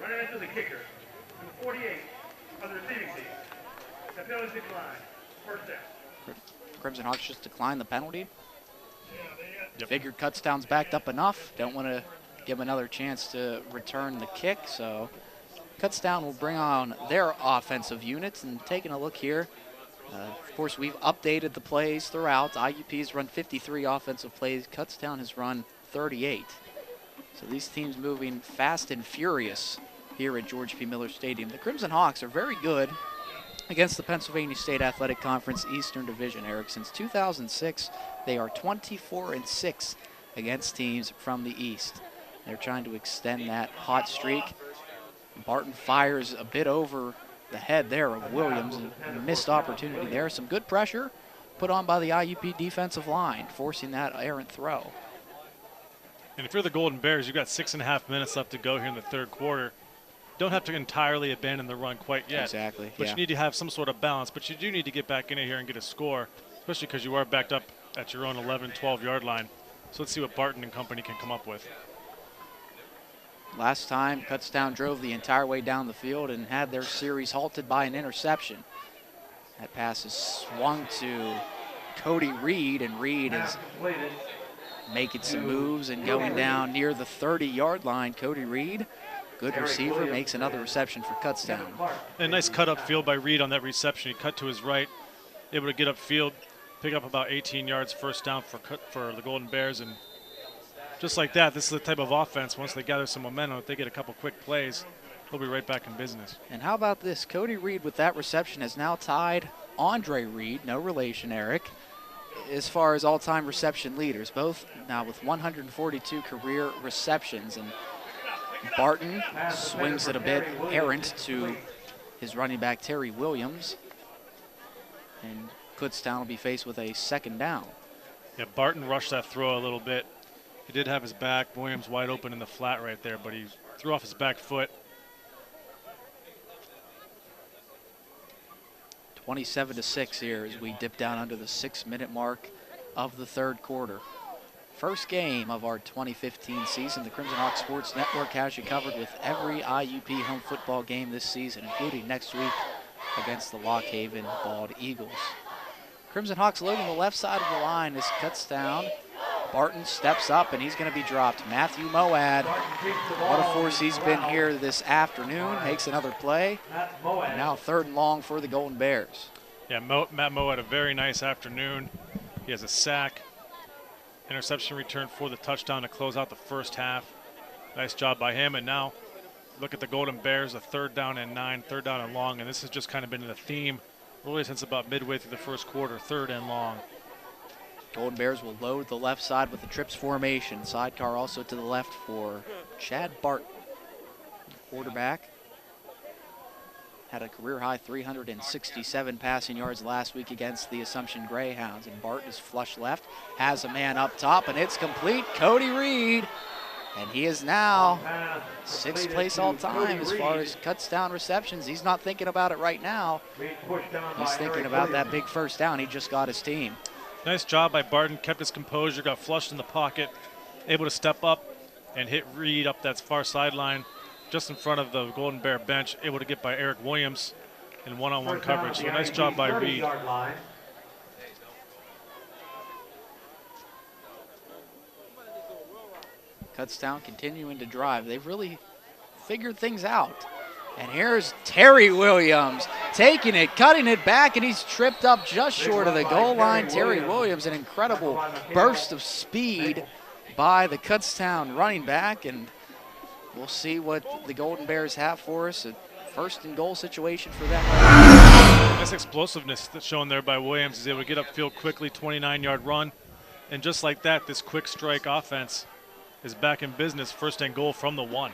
Running into the kicker. Number 48 on the receiving team. The penalty decline. First down. Crimson Hawks just declined the penalty. Yep. Figured Kutztown's backed up enough. Don't want to give them another chance to return the kick, so Kutztown will bring on their offensive units. And taking a look here, of course, we've updated the plays throughout. IUP's run 53 offensive plays. Kutztown has run 38. So these teams moving fast and furious here at George P. Miller Stadium. The Crimson Hawks are very good against the Pennsylvania State Athletic Conference Eastern Division, Eric. Since 2006, they are 24-6 against teams from the East. They're trying to extend that hot streak. Barton fires a bit over the head there of Williams. A missed opportunity there. Some good pressure put on by the IUP defensive line, forcing that errant throw. And if you're the Golden Bears, you've got 6.5 minutes left to go here in the third quarter. Don't have to entirely abandon the run quite yet. Exactly, But yeah. you need to have some sort of balance. But you do need to get back in here and get a score, especially because you are backed up at your own 11, 12-yard line. So let's see what Barton and company can come up with. Last time, Kutztown drove the entire way down the field and had their series halted by an interception. That pass is swung to Cody Reed, and Reed is making some moves and going down near the 30-yard line. Cody Reed, good receiver, makes another reception for Kutztown. A nice cut up field by Reed on that reception. He cut to his right, able to get upfield, pick up about 18 yards, first down for the Golden Bears. And just like that, this is the type of offense, once they gather some momentum, if they get a couple quick plays, they'll be right back in business. And how about this? Cody Reed with that reception has now tied Andre Reed, no relation, Eric, as far as all-time reception leaders, both now with 142 career receptions. And Barton swings it a bit errant to his running back, Terry Williams. And Kutztown will be faced with a second down. Yeah, Barton rushed that throw a little bit. He did have his back, Williams wide open in the flat right there, but he threw off his back foot. 27-6 here as we dip down under the 6-minute mark of the third quarter. First game of our 2015 season. The Crimson Hawk Sports Network has you covered with every IUP home football game this season, including next week against the Lock Haven Bald Eagles. Crimson Hawks loading the left side of the line as Kutztown. Barton steps up and he's going to be dropped. Matthew Moad, what a force he's been here this afternoon, makes another play. And now third and long for the Golden Bears. Yeah, Matt Moe had a very nice afternoon. He has a sack, interception return for the touchdown to close out the first half. Nice job by him. And now look at the Golden Bears, a 3rd down and 9, 3rd down and long. And this has just kind of been the theme really since about midway through the first quarter, 3rd and long. Golden Bears will load the left side with the trips formation. Sidecar also to the left for Chad Barton. Quarterback had a career-high 367 passing yards last week against the Assumption Greyhounds. And Barton is flush left, has a man up top, and it's complete. Cody Reed. And he is now 6th place all-time as far as Kutztown receptions. He's not thinking about it right now. He's thinking about that big first down. He just got his team. Nice job by Barton, kept his composure, got flushed in the pocket, able to step up and hit Reed up that far sideline just in front of the Golden Bear bench, able to get by Eric Williams in one-on-one coverage. So nice job by Reed. Kutztown continuing to drive. They've really figured things out. And here's Terry Williams taking it, cutting it back, and he's tripped up just short of the goal line. Terry Williams, an incredible burst of speed by the Kutztown running back, and we'll see what the Golden Bears have for us. A 1st and goal situation for them. Nice explosiveness that's shown there by Williams. He's able to get upfield quickly, 29-yard run. And just like that, this quick strike offense is back in business, 1st and goal from the 1.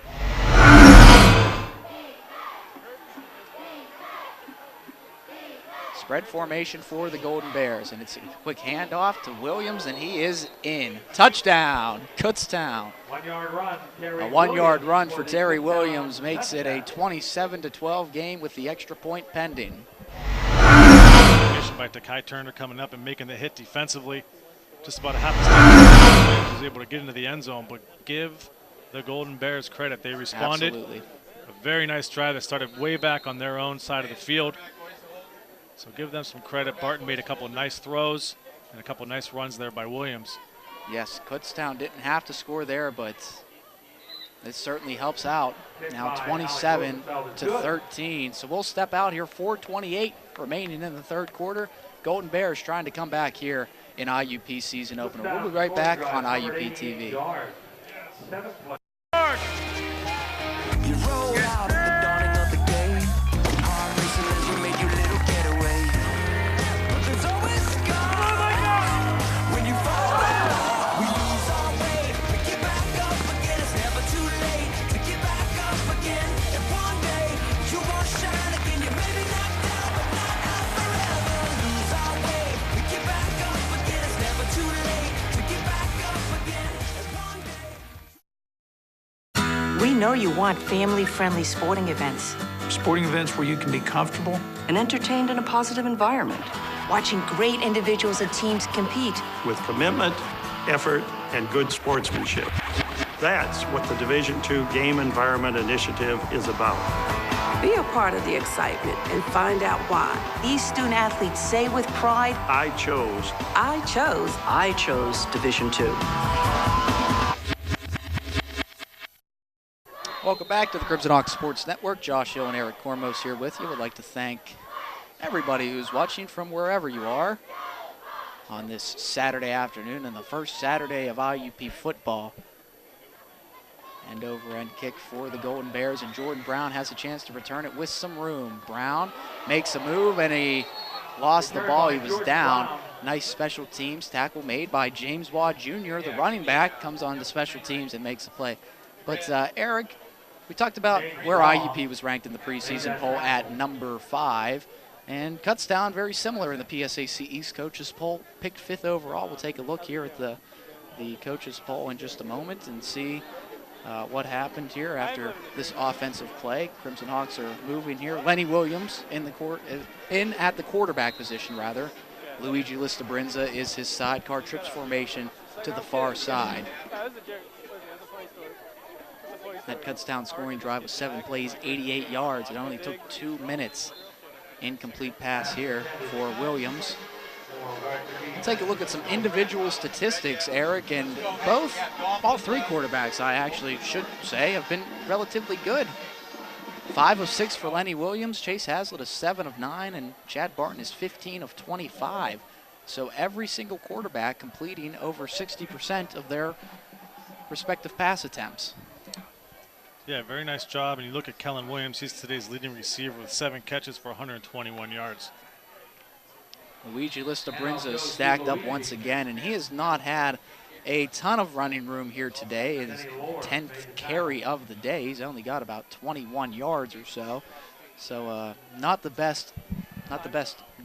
Spread formation for the Golden Bears, and it's a quick handoff to Williams, and he is in. Touchdown, Kutztown. 1 yard run. A 1 yard run for Terry Williams makes it a 27-12 game with the extra point pending. By Takai Turner coming up and making the hit defensively. Just about a half a step. Williams was able to get into the end zone, but give the Golden Bears credit. They responded. Absolutely. A very nice drive that started way back on their own side of the field. So give them some credit. Barton made a couple of nice throws and a couple of nice runs there by Williams. Yes, Kutztown didn't have to score there, but this certainly helps out. Now 27-13. So we'll step out here. 4:28 remaining in the third quarter. Golden Bears trying to come back here in IUP season opener. We'll be right back on IUP TV. You roll out at the dawning of the day. Heart racing as you make your little getaway. But there's always scars when you fall down. We lose our way, we get back up again. It's never too late to get back up again. And one day you won't shine again. You may be knocked out, but not out forever. Lose our way, we get back up again. It's never too late to get back up again. And one day. We know you want family-friendly sporting events. Sporting events where you can be comfortable and entertained in a positive environment. Watching great individuals and teams compete. With commitment, effort, and good sportsmanship. That's what the Division II Game Environment Initiative is about. Be a part of the excitement and find out why. These student athletes say with pride, I chose Division II. Welcome back to the Crimson Hawks Sports Network. Josh Hill and Eric Kormos here with you. Would like to thank everybody who's watching from wherever you are on this Saturday afternoon and the first Saturday of IUP football. End over end kick for the Golden Bears, and Jordan Brown has a chance to return it with some room. Brown makes a move, and he lost the ball. He was down. Nice special teams tackle made by James Waugh Jr. The running back comes on to special teams and makes a play. But Eric, we talked about where IUP was ranked in the preseason poll at number 5, and Kutztown very similar in the PSAC East Coaches poll, picked 5th overall. We'll take a look here at the coaches poll in just a moment and see what happened here after this offensive play. Crimson Hawks are moving here. Lenny Williams in at the quarterback position rather. Luigi Listabrinza is his sidecar, trips formation to the far side. That Kutztown scoring drive was 7 plays, 88 yards. It only took 2 minutes. Incomplete pass here for Williams. We'll take a look at some individual statistics, Eric, and all three quarterbacks, I actually should say, have been relatively good. 5 of 6 for Lenny Williams. Chase Hazlitt is 7 of 9, and Chad Barton is 15 of 25. So every single quarterback completing over 60% of their respective pass attempts. Yeah, very nice job. And you look at Kellen Williams, he's today's leading receiver with 7 catches for 121 yards. Luigi Listabrinza is stacked up once again, and he has not had a ton of running room here today. His 10th carry of the day. He's only got about 21 yards or so. So not the best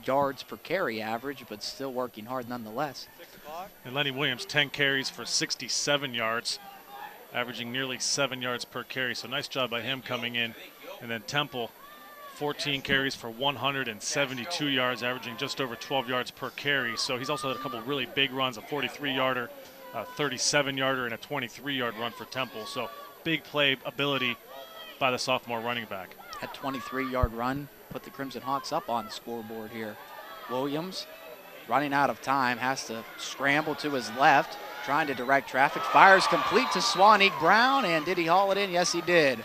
yards per carry average, but still working hard nonetheless. And Lenny Williams, 10 carries for 67 yards, averaging nearly 7 yards per carry. So nice job by him coming in. And then Temple, 14 carries for 172 yards, averaging just over 12 yards per carry. So he's also had a couple really big runs, a 43-yarder, a 37-yarder, and a 23-yard run for Temple. So big play ability by the sophomore running back. That 23-yard run put the Crimson Hawks up on the scoreboard here. Williams, running out of time, has to scramble to his left, trying to direct traffic. Fires complete to Swanee Brown, and did he haul it in? Yes, he did.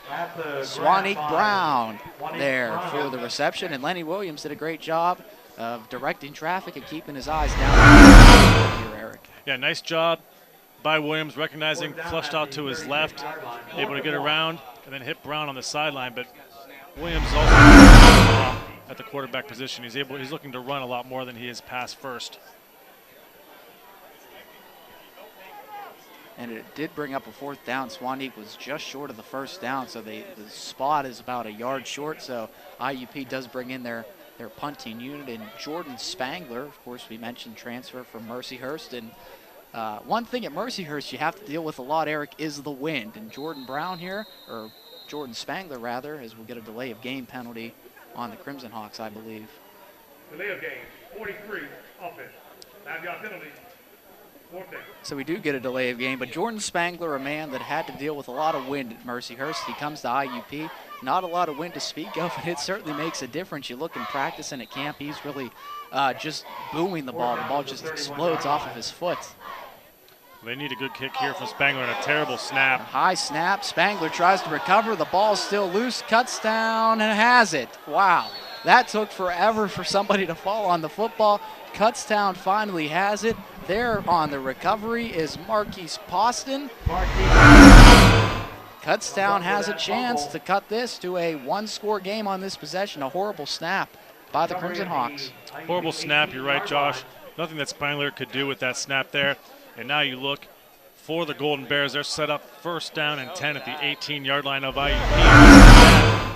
Swanee Brown there for the reception, and Lenny Williams did a great job of directing traffic and keeping his eyes down here, Eric. Yeah, nice job by Williams, recognizing, flushed out to his left, able to get around and then hit Brown on the sideline. But Williams also at the quarterback position. He's looking to run a lot more than he is pass first. And it did bring up a 4th down. Swanee was just short of the 1st down, so the spot is about a yard short. So IUP does bring in their their punting unit. And Jordan Spangler, of course, we mentioned transfer from Mercyhurst. And one thing at Mercyhurst you have to deal with a lot, Eric, is the wind. And Jordan Brown here, or Jordan Spangler rather, as we'll get a delay of game penalty on the Crimson Hawks, I believe. Delay of game, 43, offense. 5-yard penalty. So we do get a delay of game, but Jordan Spangler, a man that had to deal with a lot of wind at Mercyhurst. He comes to IUP, not a lot of wind to speak of, and it certainly makes a difference. You look in practice and at camp, he's really just booming the ball. The ball just explodes off of his foot. They need a good kick here from Spangler and a terrible snap. A high snap. Spangler tries to recover. The ball's still loose. Kutztown and has it. Wow. That took forever for somebody to fall on the football. Kutztown finally has it. There on the recovery is Marquise Poston. Kutztown has a chance to cut this to a one-score game on this possession. A horrible snap by the Crimson Hawks. Horrible snap, you're right, Josh. Nothing that Spangler could do with that snap there. And now you look for the Golden Bears. They're set up 1st down and 10 at the 18-yard line of IUP.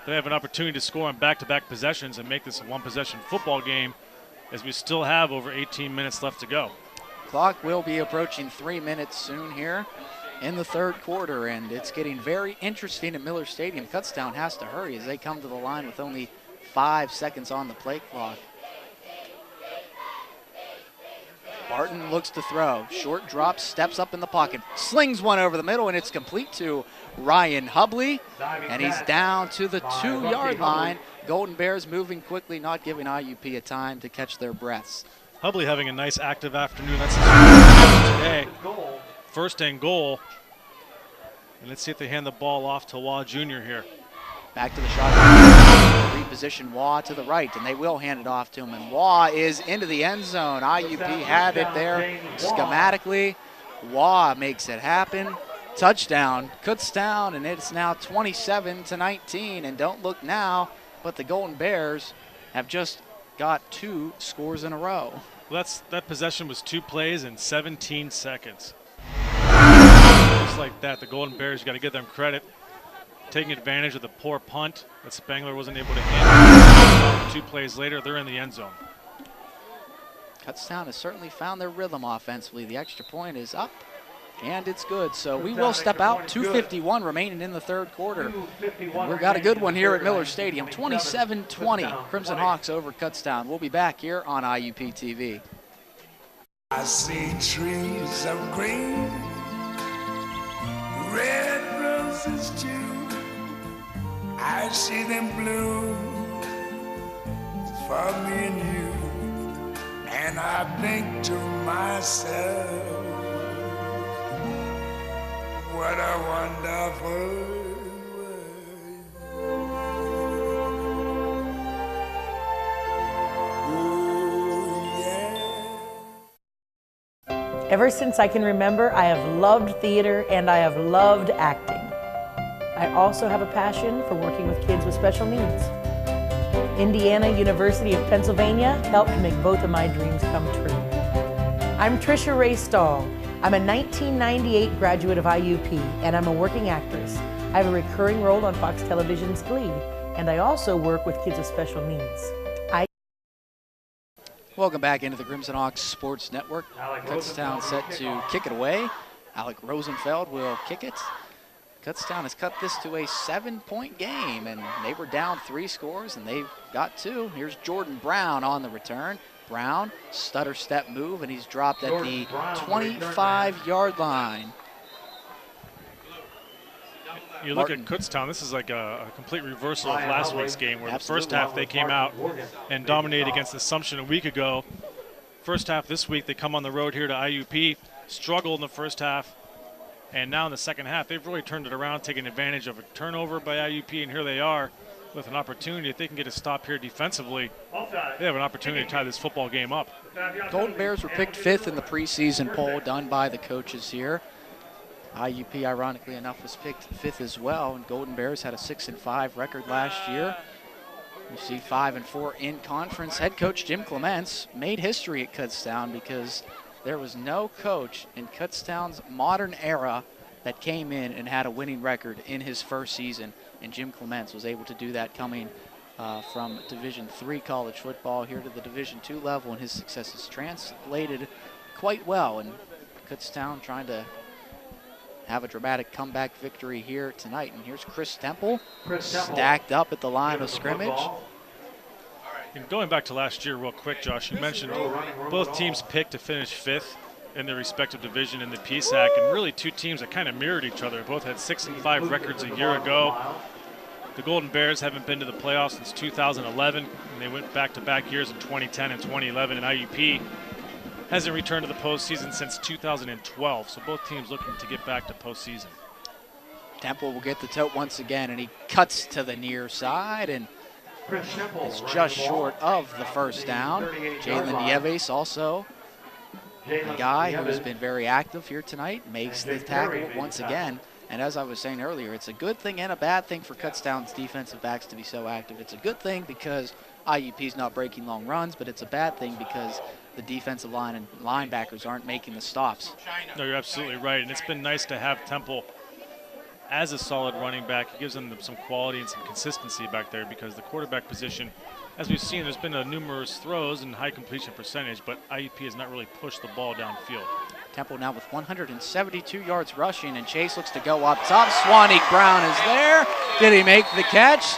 They have an opportunity to score on back-to-back possessions and make this a one-possession football game, as we still have over 18 minutes left to go. Clock will be approaching 3 minutes soon here in the 3rd quarter, and it's getting very interesting at Miller Stadium. Kutztown has to hurry as they come to the line with only 5 seconds on the play clock. Barton looks to throw. Short drop, steps up in the pocket, slings one over the middle, and it's complete to Ryan Hubley. And he's down to the 2-yard line. Golden Bears moving quickly, not giving IUP a time to catch their breaths. Hubley having a nice active afternoon. That's his today. 1st and goal. And let's see if they hand the ball off to Waugh Jr. here. Back to the shotgun. Reposition Waugh to the right, and they will hand it off to him. And Waugh is into the end zone. IUP had it there schematically. Waugh makes it happen. Touchdown, Kutztown, and it's now 27-19. And don't look now, but the Golden Bears have just got 2 scores in a row. Well, that possession was 2 plays in 17 seconds. Just like that, the Golden Bears, got to give them credit, taking advantage of the poor punt that Spangler wasn't able to handle. 2 plays later, they're in the end zone. Kutztown has certainly found their rhythm offensively. The extra point is up, and it's good. So we will step out. 2:51 remaining in the 3rd quarter. And we've got a good one here at Miller Stadium. 27-20, Crimson Hawks over Kutztown. We'll be back here on IUP TV. I see trees of green, red roses too. I see them bloom for me and you, and I think to myself, what a wonderful Ever since I can remember, I have loved theater and I have loved acting. I also have a passion for working with kids with special needs. Indiana University of Pennsylvania helped make both of my dreams come true. I'm Trisha Ray Stahl. I'm a 1998 graduate of IUP, and I'm a working actress. I have a recurring role on Fox Television's Glee, and I also work with kids with special needs. Welcome back into the Crimson Hawks Sports Network. Kutztown set to kick it away. Alec Rosenfeld will kick it. Kutztown has cut this to a 7-point game, and they were down 3 scores, and they've got 2. Here's Jordan Brown on the return. Brown, stutter step move, and he's dropped at the 25-yard line. You look at Kutztown, this is like a complete reversal of last week's game, where the first half they came out and dominated against Assumption a week ago. First half this week, they come on the road here to IUP, struggled in the first half, and now in the second half, they've really turned it around, taking advantage of a turnover by IUP, and here they are with an opportunity. If they can get a stop here defensively, they have an opportunity to tie this football game up. Golden Bears were picked 5th in the preseason poll done by the coaches here. IUP, ironically enough, was picked 5th as well, and Golden Bears had a 6-5 record last year. You see 5-4 in conference. Head coach Jim Clements made history at Kutztown because there was no coach in Kutztown's modern era that came in and had a winning record in his first season, and Jim Clements was able to do that coming from Division III college football here to the Division II level, and his success has translated quite well. And Kutztown trying to have a dramatic comeback victory here tonight. And here's Chris Temple, stacked up at the line of scrimmage. And going back to last year real quick, Josh, you mentioned both teams picked to finish 5th in their respective division in the PSAC, and really two teams that kind of mirrored each other. Both had 6-5 records a year ago. The Golden Bears haven't been to the playoffs since 2011, and they went back-to-back years in 2010 and 2011, and IUP hasn't returned to the postseason since 2012, so both teams looking to get back to postseason. Temple will get the tote once again, and he cuts to the near side, and is just short of the first down. Jalen Nieves, also a guy who has been very active here tonight, makes the tackle once again. And as I was saying earlier, it's a good thing and a bad thing for Kutztown's defensive backs to be so active. It's a good thing because IUP's not breaking long runs, but it's a bad thing because the defensive line and linebackers aren't making the stops. No, you're absolutely right, and it's been nice to have Temple as a solid running back. He gives them some quality and some consistency back there, because the quarterback position, as we've seen, there's been numerous throws and high completion percentage, but IUP has not really pushed the ball downfield. Temple now with 172 yards rushing, and Chase looks to go up top. Swanik Brown is there. Did he make the catch?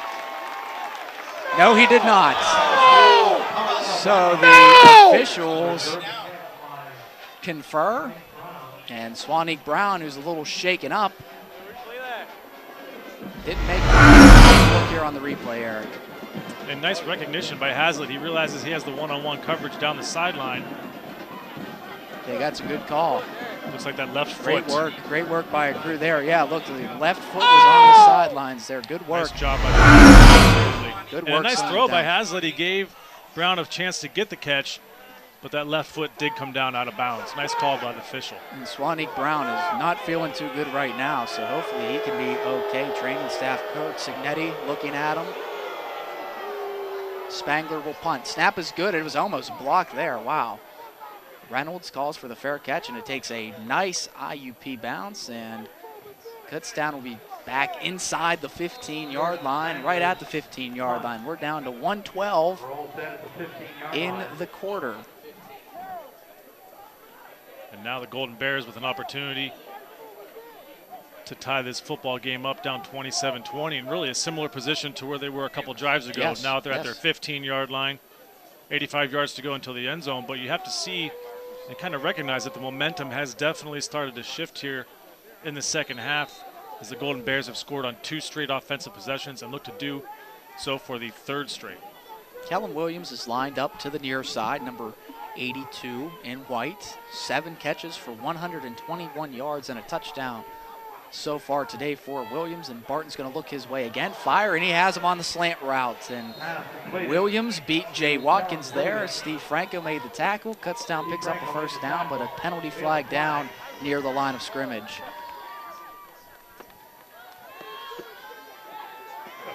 No, he did not. So the officials confer, and Swanik Brown, who's a little shaken up, didn't make the look here on the replay, Eric. And nice recognition by Hazlitt. He realizes he has the one-on-one coverage down the sideline. They got some good call. Looks like that left foot. Great work by a crew there. Yeah, look, the left foot was on the sidelines there. Good work. Nice job by Hazlitt. Good work. And a nice throw by Hazlitt. He gave Brown a chance to get the catch, but that left foot did come down out of bounds. Nice call by the official. And Swanik Brown is not feeling too good right now, so hopefully he can be okay. Training staff coach Signetti looking at him. Spangler will punt. Snap is good. It was almost blocked there. Wow. Reynolds calls for the fair catch, and it takes a nice IUP bounce, and Kutztown will be back inside the 15-yard line, right at the 15-yard line. We're down to 1:12 in the quarter. And now the Golden Bears with an opportunity to tie this football game up, down 27-20, and really a similar position to where they were a couple drives ago. Yes, now they're at their 15-yard line, 85 yards to go until the end zone, but you have to see and kind of recognize that the momentum has definitely started to shift here in the second half, as the Golden Bears have scored on 2 straight offensive possessions and look to do so for the 3rd straight. Kellen Williams is lined up to the near side, number 82 in white. 7 catches for 121 yards and a touchdown so far today for Williams, and Barton's going to look his way again. Fire, and he has him on the slant route. And Williams beat Jay Watkins there. Steve Franco made the tackle. Kutztown picks up a first down, but a penalty flag down near the line of scrimmage.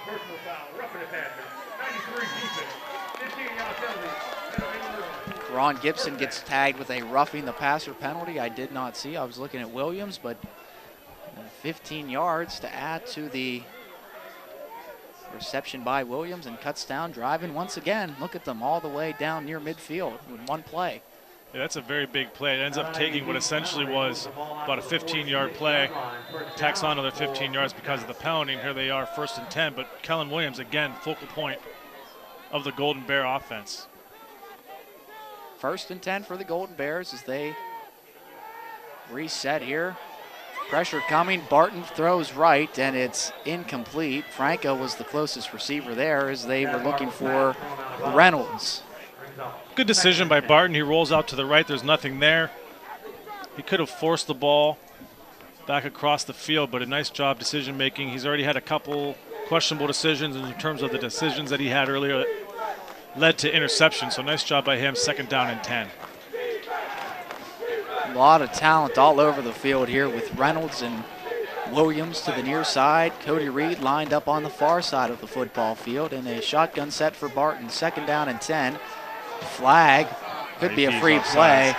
Personal foul, roughing the passer, 93 defense, 15-yard penalty. Ron Gibson gets tagged with a roughing the passer penalty. I did not see. I was looking at Williams, but 15 yards to add to the reception by Williams, and Kutztown driving once again. Look at them all the way down near midfield with one play. Yeah, that's a very big play. It ends up taking what essentially was about a 15-yard play, tacks on another 15 yards because of the penalty, and here they are, 1st and 10. But Kellen Williams, again, focal point of the Golden Bear offense. 1st and 10 for the Golden Bears as they reset here. Pressure coming. Barton throws right, and it's incomplete. Franco was the closest receiver there as they were looking for Reynolds. Good decision by Barton. He rolls out to the right. There's nothing there. He could have forced the ball back across the field, but a nice job decision making. He's already had a couple questionable decisions in terms of the decisions that he had earlier that led to interception, so nice job by him. 2nd down and 10. A lot of talent all over the field here with Reynolds and Williams to the near side. Cody Reed lined up on the far side of the football field, and a shotgun set for Barton. 2nd down and 10. Flag. Could be a free play.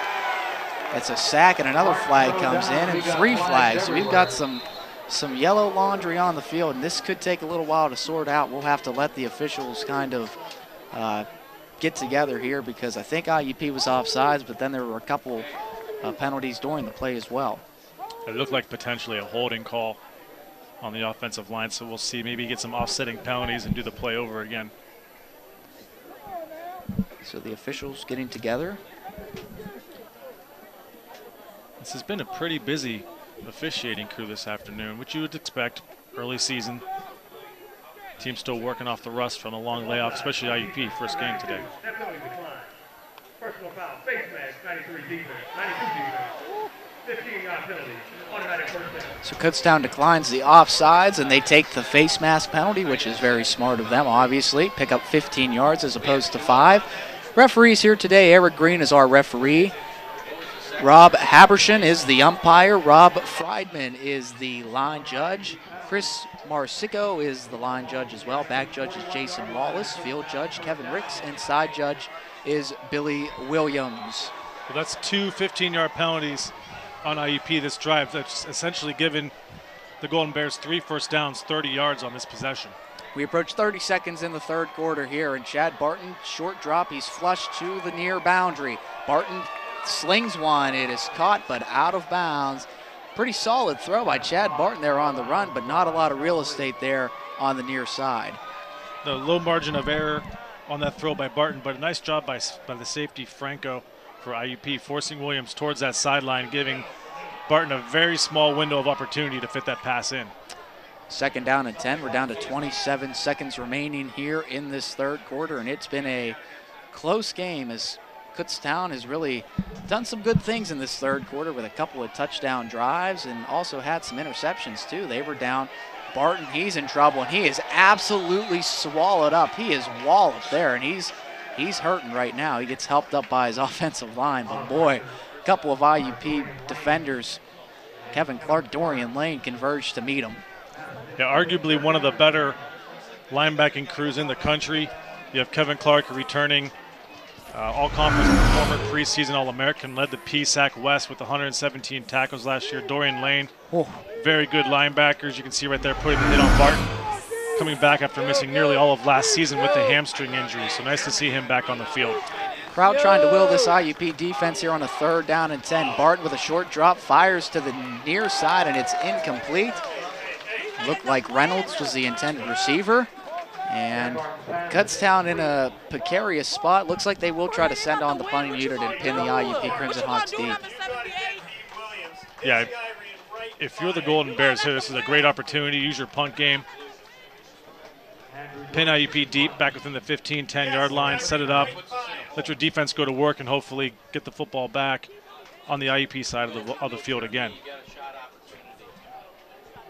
It's a sack, and another flag comes in, and 3 flags. So we've got some some yellow laundry on the field, and this could take a little while to sort out. We'll have to let the officials kind of get together here, because I think IUP was offsides, but then there were a couple penalties during the play as well. It looked like potentially a holding call on the offensive line, so we'll see. Maybe get some offsetting penalties and do the play over again. So the officials getting together. This has been a pretty busy officiating crew this afternoon, which you would expect early season. Team still working off the rust from a long layoff, especially IUP, first game today. Personal foul, face mask, 92 defense, 15-yard penalty, automatic first down. So Kutztown declines the offsides, and they take the face mask penalty, which is very smart of them, obviously. Pick up 15 yards as opposed to 5. Referees here today, Eric Green is our referee. Rob Habershon is the umpire. Rob Friedman is the line judge. Chris Marsico is the line judge as well. Back judge is Jason Wallace. Field judge Kevin Ricks. And side judge is Billy Williams. Well, that's 2 15-yard penalties on IUP this drive. That's essentially given the Golden Bears 3 first downs, 30 yards on this possession. We approach 30 seconds in the third quarter here, and Chad Barton, short drop. He's flushed to the near boundary. Barton slings one. It is caught, but out of bounds. Pretty solid throw by Chad Barton there on the run, but not a lot of real estate there on the near side. The low margin of error on that throw by Barton, but a nice job by the safety Franco for IUP, forcing Williams towards that sideline, giving Barton a very small window of opportunity to fit that pass in. Second down and 10. We're down to 27 seconds remaining here in this third quarter, and it's been a close game as Kutztown has really done some good things in this third quarter with a couple of touchdown drives and also had some interceptions too. They were down. Barton, he's in trouble, and he is absolutely swallowed up. He is walloped there, and he's hurting right now. He gets helped up by his offensive line, but boy, a couple of IUP defenders, Kevin Clark, Dorian Lane, converged to meet him. Yeah, arguably one of the better linebacking crews in the country. You have Kevin Clark returning all-conference performer, preseason All-American, led the PSAC West with 117 tackles last year. Dorian Lane, very good linebackers. You can see right there putting the hit on Barton, coming back after missing nearly all of last season with the hamstring injury. So nice to see him back on the field. Crowd trying to will this IUP defense here on a third down and 10. Barton with a short drop, fires to the near side, and it's incomplete. Looked like Reynolds was the intended receiver. And Kutztown in a precarious spot. Looks like they will try to send on the punting unit and pin the IUP Crimson Hawks deep. Yeah, if you're the Golden Bears here, this is a great opportunity. Use your punt game. Pin IUP deep, back within the 15, 10-yard line. Set it up. Let your defense go to work and hopefully get the football back on the IUP side of the field again.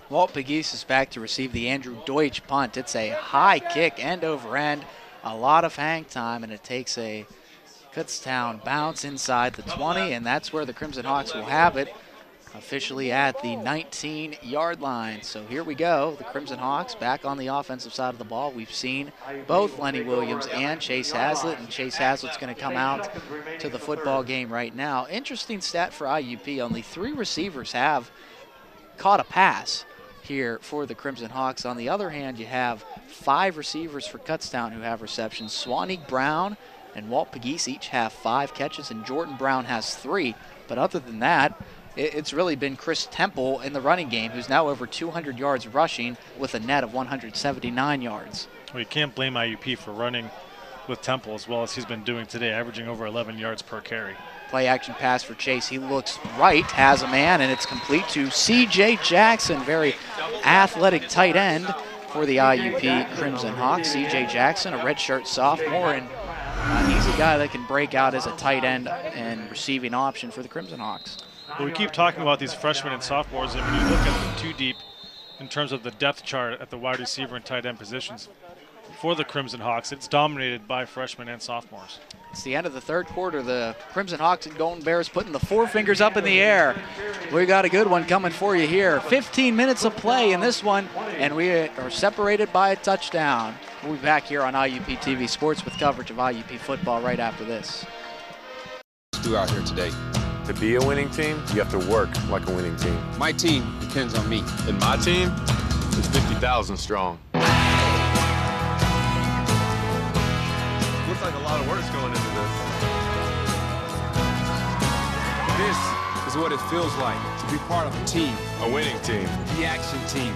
Walt Pegues is back to receive the Andrew Deutsch punt. It's a high kick, end over end, a lot of hang time, and it takes a Kutztown bounce inside the 20, and that's where the Crimson Hawks will have it, officially at the 19-yard line. So here we go, the Crimson Hawks back on the offensive side of the ball. We've seen both Lenny Williams and Chase Hazlitt, and Chase Hazlitt's going to come out to the football game right now. Interesting stat for IUP, only 3 receivers have caught a pass here for the Crimson Hawks. On the other hand, you have 5 receivers for Kutztown who have receptions. Swanee Brown and Walt Pegues each have 5 catches, and Jordan Brown has 3. But other than that, it's really been Chris Temple in the running game, who's now over 200 yards rushing with a net of 179 yards. Well, you can't blame IUP for running with Temple as well as he's been doing today, averaging over 11 yards per carry. Play action pass for Chase. He looks right, has a man, and it's complete to C.J. Jackson. Very athletic tight end for the IUP Crimson Hawks. C.J. Jackson, a redshirt sophomore, and he's a guy that can break out as a tight end and receiving option for the Crimson Hawks. Well, we keep talking about these freshmen and sophomores, and when you look at the 2 deep in terms of the depth chart at the wide receiver and tight end positions for the Crimson Hawks, it's dominated by freshmen and sophomores. It's the end of the third quarter. The Crimson Hawks and Golden Bears putting the 4 fingers up in the air. We got a good one coming for you here. 15 minutes of play in this one, and we are separated by a touchdown. We'll be back here on IUP TV Sports with coverage of IUP football right after this. Do out here today. To be a winning team, you have to work like a winning team. My team depends on me. And my team is 50,000 strong. Looks like a lot of work's going into this. This is what it feels like to be part of a team. A winning team. The Action Team.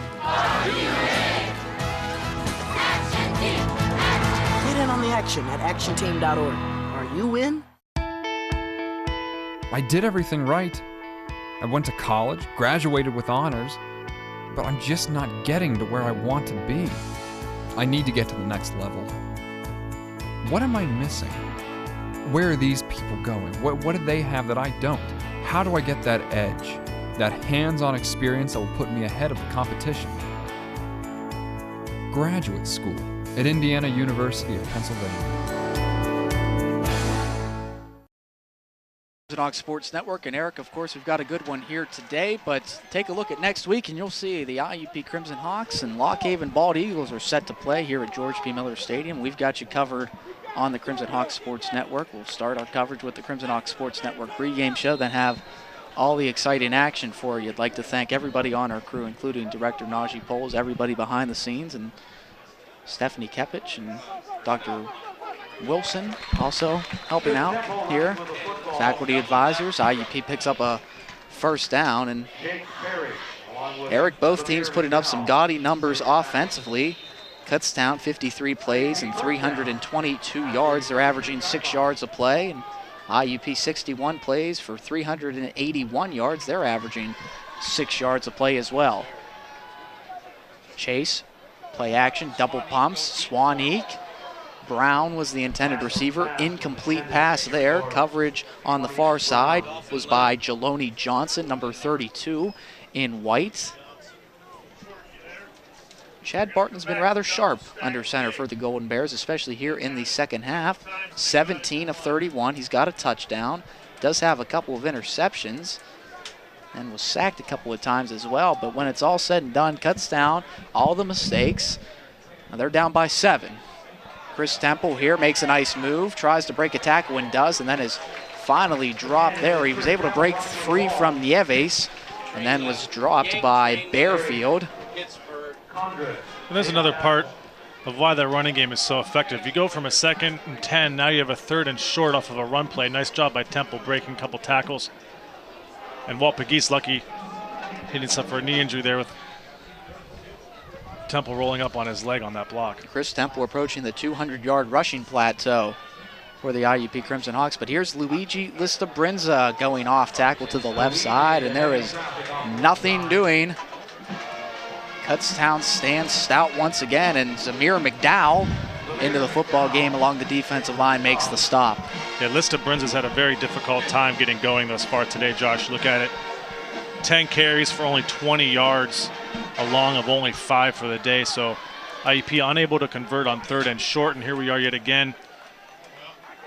Get in on the action at actionteam.org. Are you in? I did everything right. I went to college, graduated with honors, but I'm just not getting to where I want to be. I need to get to the next level. What am I missing? Where are these people going? What do they have that I don't? How do I get that edge, that hands-on experience that will put me ahead of the competition? Graduate school at Indiana University of Pennsylvania. Crimson Hawks Sports Network, and Eric, of course, we've got a good one here today, but take a look at next week and you'll see the IUP Crimson Hawks and Lock Haven Bald Eagles are set to play here at George P. Miller Stadium. We've got you covered on the Crimson Hawks Sports Network. We'll start our coverage with the Crimson Hawks Sports Network pregame show, then have all the exciting action for you. I'd like to thank everybody on our crew, including Director Najee Poles, everybody behind the scenes, and Stephanie Kepich and Dr. Wilson also helping out here. Faculty advisors. IUP picks up a first down, and Eric, both teams putting up some gaudy numbers offensively. Kutztown 53 plays and 322 yards. They're averaging 6 yards a play. And IUP 61 plays for 381 yards. They're averaging 6 yards a play as well. Chase, play action, double pumps, Swaneek. Brown was the intended receiver. Incomplete pass there. Coverage on the far side was by Jeloni Johnson, number 32 in white. Chad Barton's been rather sharp under center for the Golden Bears, especially here in the second half. 17 of 31. He's got a touchdown. Does have a couple of interceptions and was sacked a couple of times as well. But when it's all said and done, cuts down all the mistakes. Now they're down by 7. Chris Temple here makes a nice move, tries to break a tackle and does, and then is finally dropped there. He was able to break free from Nieves and then was dropped by Bearfield. And there's another part of why that running game is so effective. You go from a 2nd and 10, now you have a 3rd and short off of a run play. Nice job by Temple breaking a couple tackles. And Walt Pegues lucky he didn't suffer a knee injury there with Temple rolling up on his leg on that block. Chris Temple approaching the 200-yard rushing plateau for the IUP Crimson Hawks. But here's Luigi Listabrenza going off tackle to the left side, and there is nothing doing. Kutztown stands stout once again, and Zamir McDowell into the football game along the defensive line makes the stop. Yeah, Listabrenza's had a very difficult time getting going thus far today, Josh. Look at it. 10 carries for only 20 yards, a long of only 5 for the day. So IUP unable to convert on 3rd and short, and here we are yet again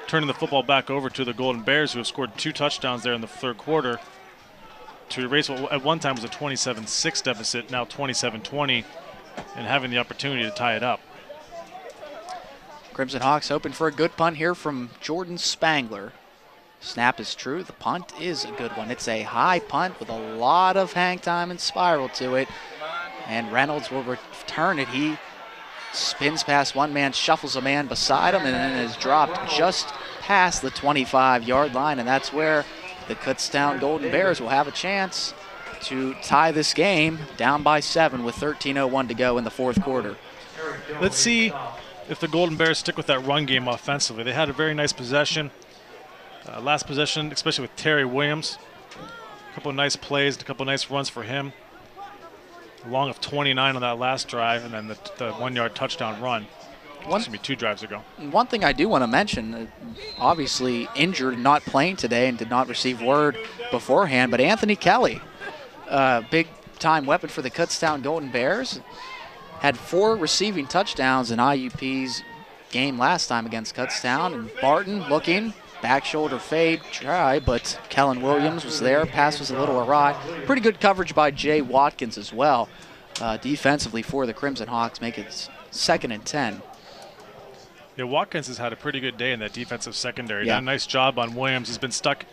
turning the football back over to the Golden Bears, who have scored 2 touchdowns there in the 3rd quarter to erase what at one time was a 27-6 deficit, now 27-20, and having the opportunity to tie it up. Crimson Hawks hoping for a good punt here from Jordan Spangler. Snap is true. The punt is a good one. It's a high punt with a lot of hang time and spiral to it. And Reynolds will return it. He spins past one man, shuffles a man beside him, and then is dropped just past the 25-yard line. And that's where the Kutztown Golden Bears will have a chance to tie this game down by 7 with 13:01 to go in the 4th quarter. Let's see if the Golden Bears stick with that run game offensively. They had a very nice possession. Last possession, especially with Terry Williams. A couple of nice plays, a couple of nice runs for him. A long of 29 on that last drive, and then the 1-yard touchdown run. Excuse me, 2 drives ago. One thing I do want to mention, obviously injured, not playing today, and did not receive word beforehand, but Anthony Kelly, big-time weapon for the Kutztown Golden Bears, had 4 receiving touchdowns in IUP's game last time against Kutztown, and Barton looking. Back shoulder fade try, but Kellen Williams was there. Pass was a little awry. Pretty good coverage by Jay Watkins as well. Defensively for the Crimson Hawks, make it 2nd and 10. Yeah, Watkins has had a pretty good day in that defensive secondary. Yeah. Done a nice job on Williams. He's been stuck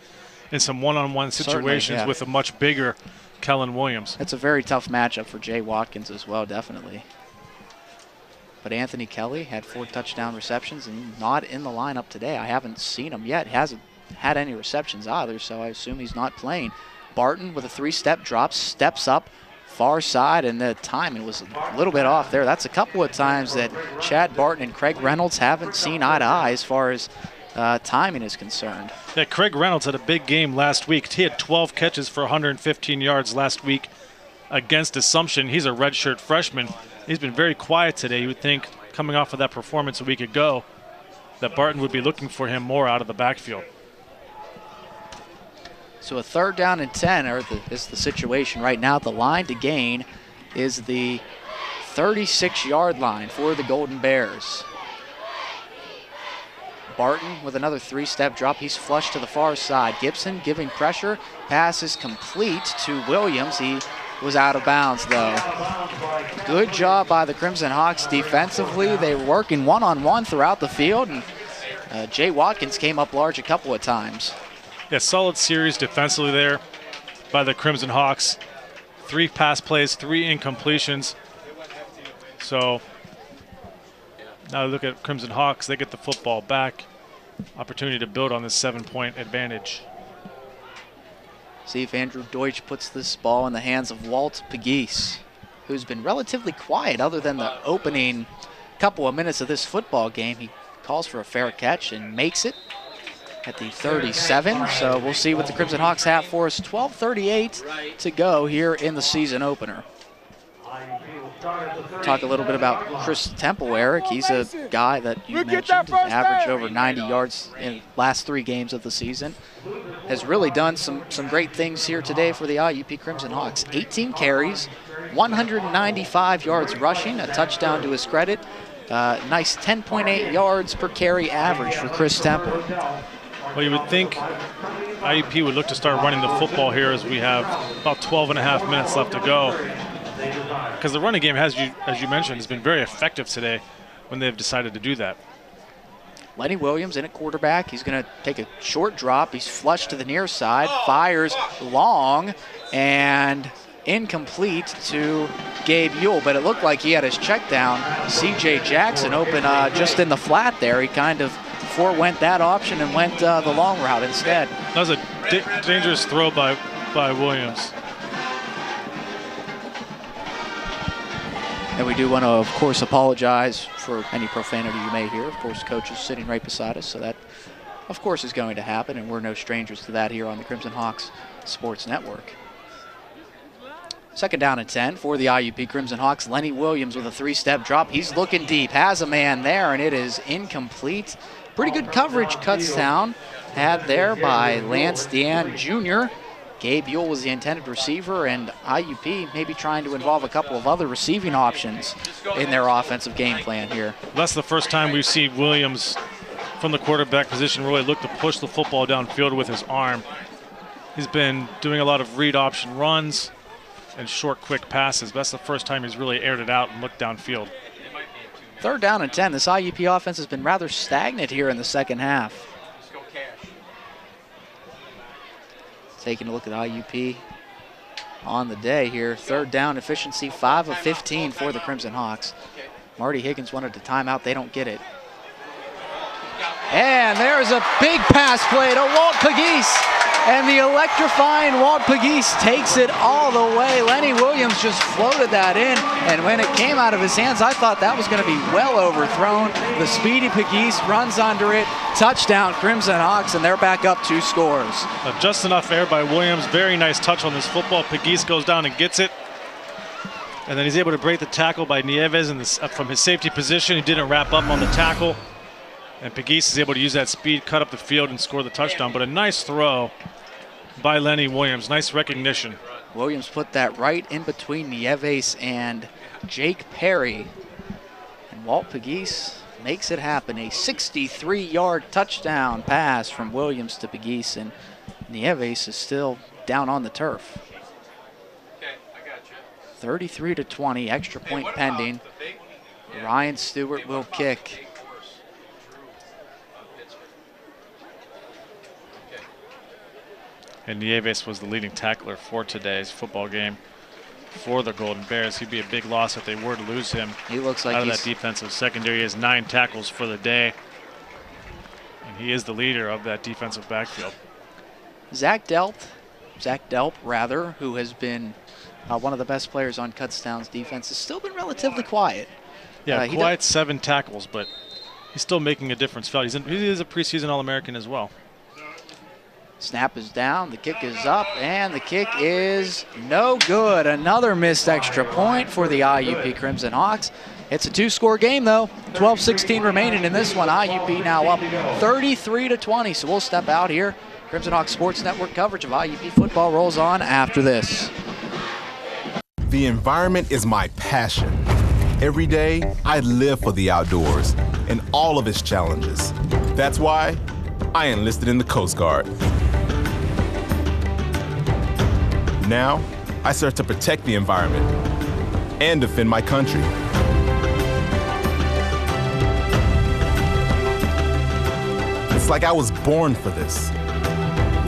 in some one-on-one situations with a much bigger Kellen Williams. That's a very tough matchup for Jay Watkins as well, definitely. But Anthony Kelly had 4 touchdown receptions and not in the lineup today. I haven't seen him yet. He hasn't had any receptions either, so I assume he's not playing. Barton with a 3-step drop, steps up far side, and the timing was a little bit off there. That's a couple of times that Chad Barton and Craig Reynolds haven't seen eye to eye as far as timing is concerned. Yeah, Craig Reynolds had a big game last week. He had 12 catches for 115 yards last week against Assumption. He's a redshirt freshman. He's been very quiet today. You would think, coming off of that performance a week ago, that Barton would be looking for him more out of the backfield. So a 3rd down and 10 is the situation right now. The line to gain is the 36-yard line for the Golden Bears. Barton with another 3-step drop. He's flushed to the far side. Gibson giving pressure. Pass is complete to Williams. He was out of bounds, though. Good job by the Crimson Hawks defensively. They were working one-on-one throughout the field, and Jay Watkins came up large a couple of times. Yeah, solid series defensively there by the Crimson Hawks. 3 pass plays, 3 incompletions. So now look at Crimson Hawks. They get the football back. Opportunity to build on this 7-point advantage. See if Andrew Deutsch puts this ball in the hands of Walt Pegues, who's been relatively quiet other than the opening couple of minutes of this football game. He calls for a fair catch and makes it at the 37. So we'll see what the Crimson Hawks have for us. 12:38 to go here in the season opener. Talk a little bit about Chris Temple, Eric. He's a guy that you mentioned, averaged over 90 yards in the last 3 games of the season. Has really done some great things here today for the IUP Crimson Hawks. 18 carries, 195 yards rushing, a touchdown to his credit. Nice 10.8 yards per carry average for Chris Temple. Well, you would think IUP would look to start running the football here as we have about 12.5 minutes left to go. Because the running game, as you mentioned, has been very effective today when they've decided to do that. Lenny Williams in at quarterback. He's going to take a short drop. He's flushed to the near side, fires long, and incomplete to Gabe Ewell. But it looked like he had his check down. C.J. Jackson open just in the flat there. He kind of forewent that option and went the long route instead. That was a dangerous throw by Williams. And we do want to, of course, apologize for any profanity you may hear. Of course, Coach is sitting right beside us, so that, of course, is going to happen, and we're no strangers to that here on the Crimson Hawks Sports Network. 2nd down and 10 for the IUP Crimson Hawks. Lenny Williams with a 3-step drop. He's looking deep, has a man there, and it is incomplete. Pretty good coverage Kutztown had there by Lance Deanne Jr. Gabe Ewell was the intended receiver, and IUP maybe trying to involve a couple of other receiving options in their offensive game plan here. That's the first time we've seen Williams from the quarterback position really look to push the football downfield with his arm. He's been doing a lot of read option runs and short, quick passes. That's the first time he's really aired it out and looked downfield. 3rd down and 10. This IUP offense has been rather stagnant here in the second half. Taking a look at IUP on the day here. 3rd down efficiency, 5 of 15 for the Crimson Hawks. Marty Higgins wanted to timeout. They don't get it. And there's a big pass play to Walt Pegues. And the electrifying Walt Pegues takes it all the way. Lenny Williams just floated that in. And when it came out of his hands, I thought that was going to be well overthrown. The speedy Pegues runs under it. Touchdown, Crimson Hawks, and they're back up 2 scores. Just enough air by Williams. Very nice touch on this football. Pegues goes down and gets it. And then he's able to break the tackle by Nieves from his safety position. He didn't wrap up on the tackle. And Pegues is able to use that speed, cut up the field, and score the touchdown. But a nice throw by Lenny Williams. Nice recognition. Williams put that right in between Nieves and Jake Perry. And Walt Pegues makes it happen. A 63-yard touchdown pass from Williams to Pegues, and Nieves is still down on the turf. 33-20, extra point pending. Ryan Stewart will kick. And Nieves was the leading tackler for today's football game for the Golden Bears. He'd be a big loss if they were to lose him. He looks like out of that defensive secondary. He has 9 tackles for the day. And he is the leader of that defensive backfield. Zach Delp, who has been one of the best players on Kutztown's defense, has still been relatively quiet. Yeah, quiet, 7 tackles, but he's still making a difference. He is a preseason All-American as well. Snap is down, the kick is up, and the kick is no good. Another missed extra point for the IUP Crimson Hawks. It's a 2-score game, though. 12-16 remaining in this one. IUP now up 33-20, so we'll step out here. Crimson Hawks Sports Network coverage of IUP football rolls on after this. The environment is my passion. Every day, I live for the outdoors and all of its challenges. That's why I enlisted in the Coast Guard. Now, I serve to protect the environment and defend my country. It's like I was born for this.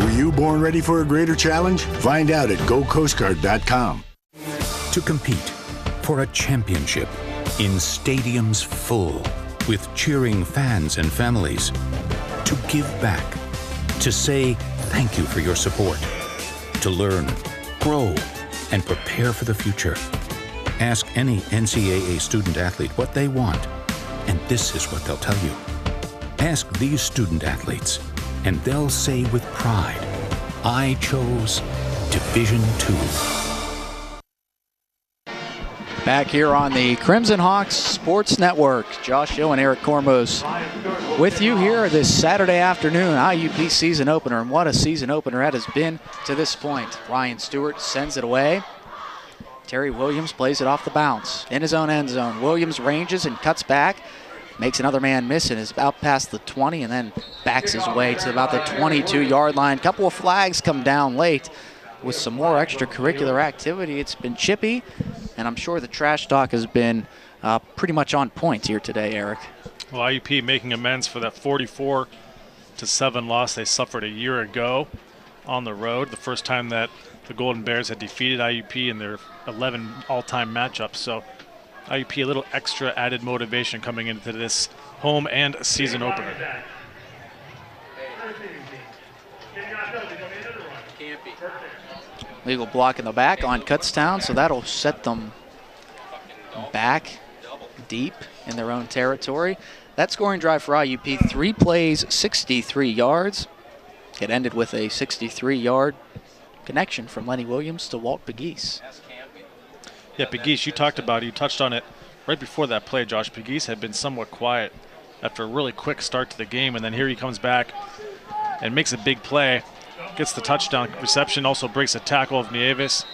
Were you born ready for a greater challenge? Find out at GoCoastGuard.com. To compete for a championship in stadiums full with cheering fans and families. To give back. To say thank you for your support. To learn, grow, and prepare for the future. Ask any NCAA student athlete what they want, and this is what they'll tell you. Ask these student athletes, and they'll say with pride, I chose Division II. Back here on the Crimson Hawks Sports Network, Josh Hill and Eric Kormos with you here this Saturday afternoon, IUP season opener, and what a season opener that has been to this point. Ryan Stewart sends it away. Terry Williams plays it off the bounce in his own end zone. Williams ranges and cuts back, makes another man miss and is out past the 20 and then backs his way to about the 22-yard line. Couple of flags come down late with some more extracurricular activity. It's been chippy, and I'm sure the trash talk has been pretty much on point here today, Eric. Well, IUP making amends for that 44-7 loss they suffered a year ago on the road, the first time that the Golden Bears had defeated IUP in their 11 all-time matchups. So IUP a little extra added motivation coming into this home and season opener. Legal block in the back on Kutztown, so that'll set them back deep in their own territory. That scoring drive for IUP, 3 plays, 63 yards. It ended with a 63-yard connection from Lenny Williams to Walt Pegues. Yeah, Pegues, you talked about it. You touched on it right before that play, Josh. Pegues had been somewhat quiet after a really quick start to the game, and then here he comes back and makes a big play. Gets the touchdown reception, also breaks a tackle of Nieves,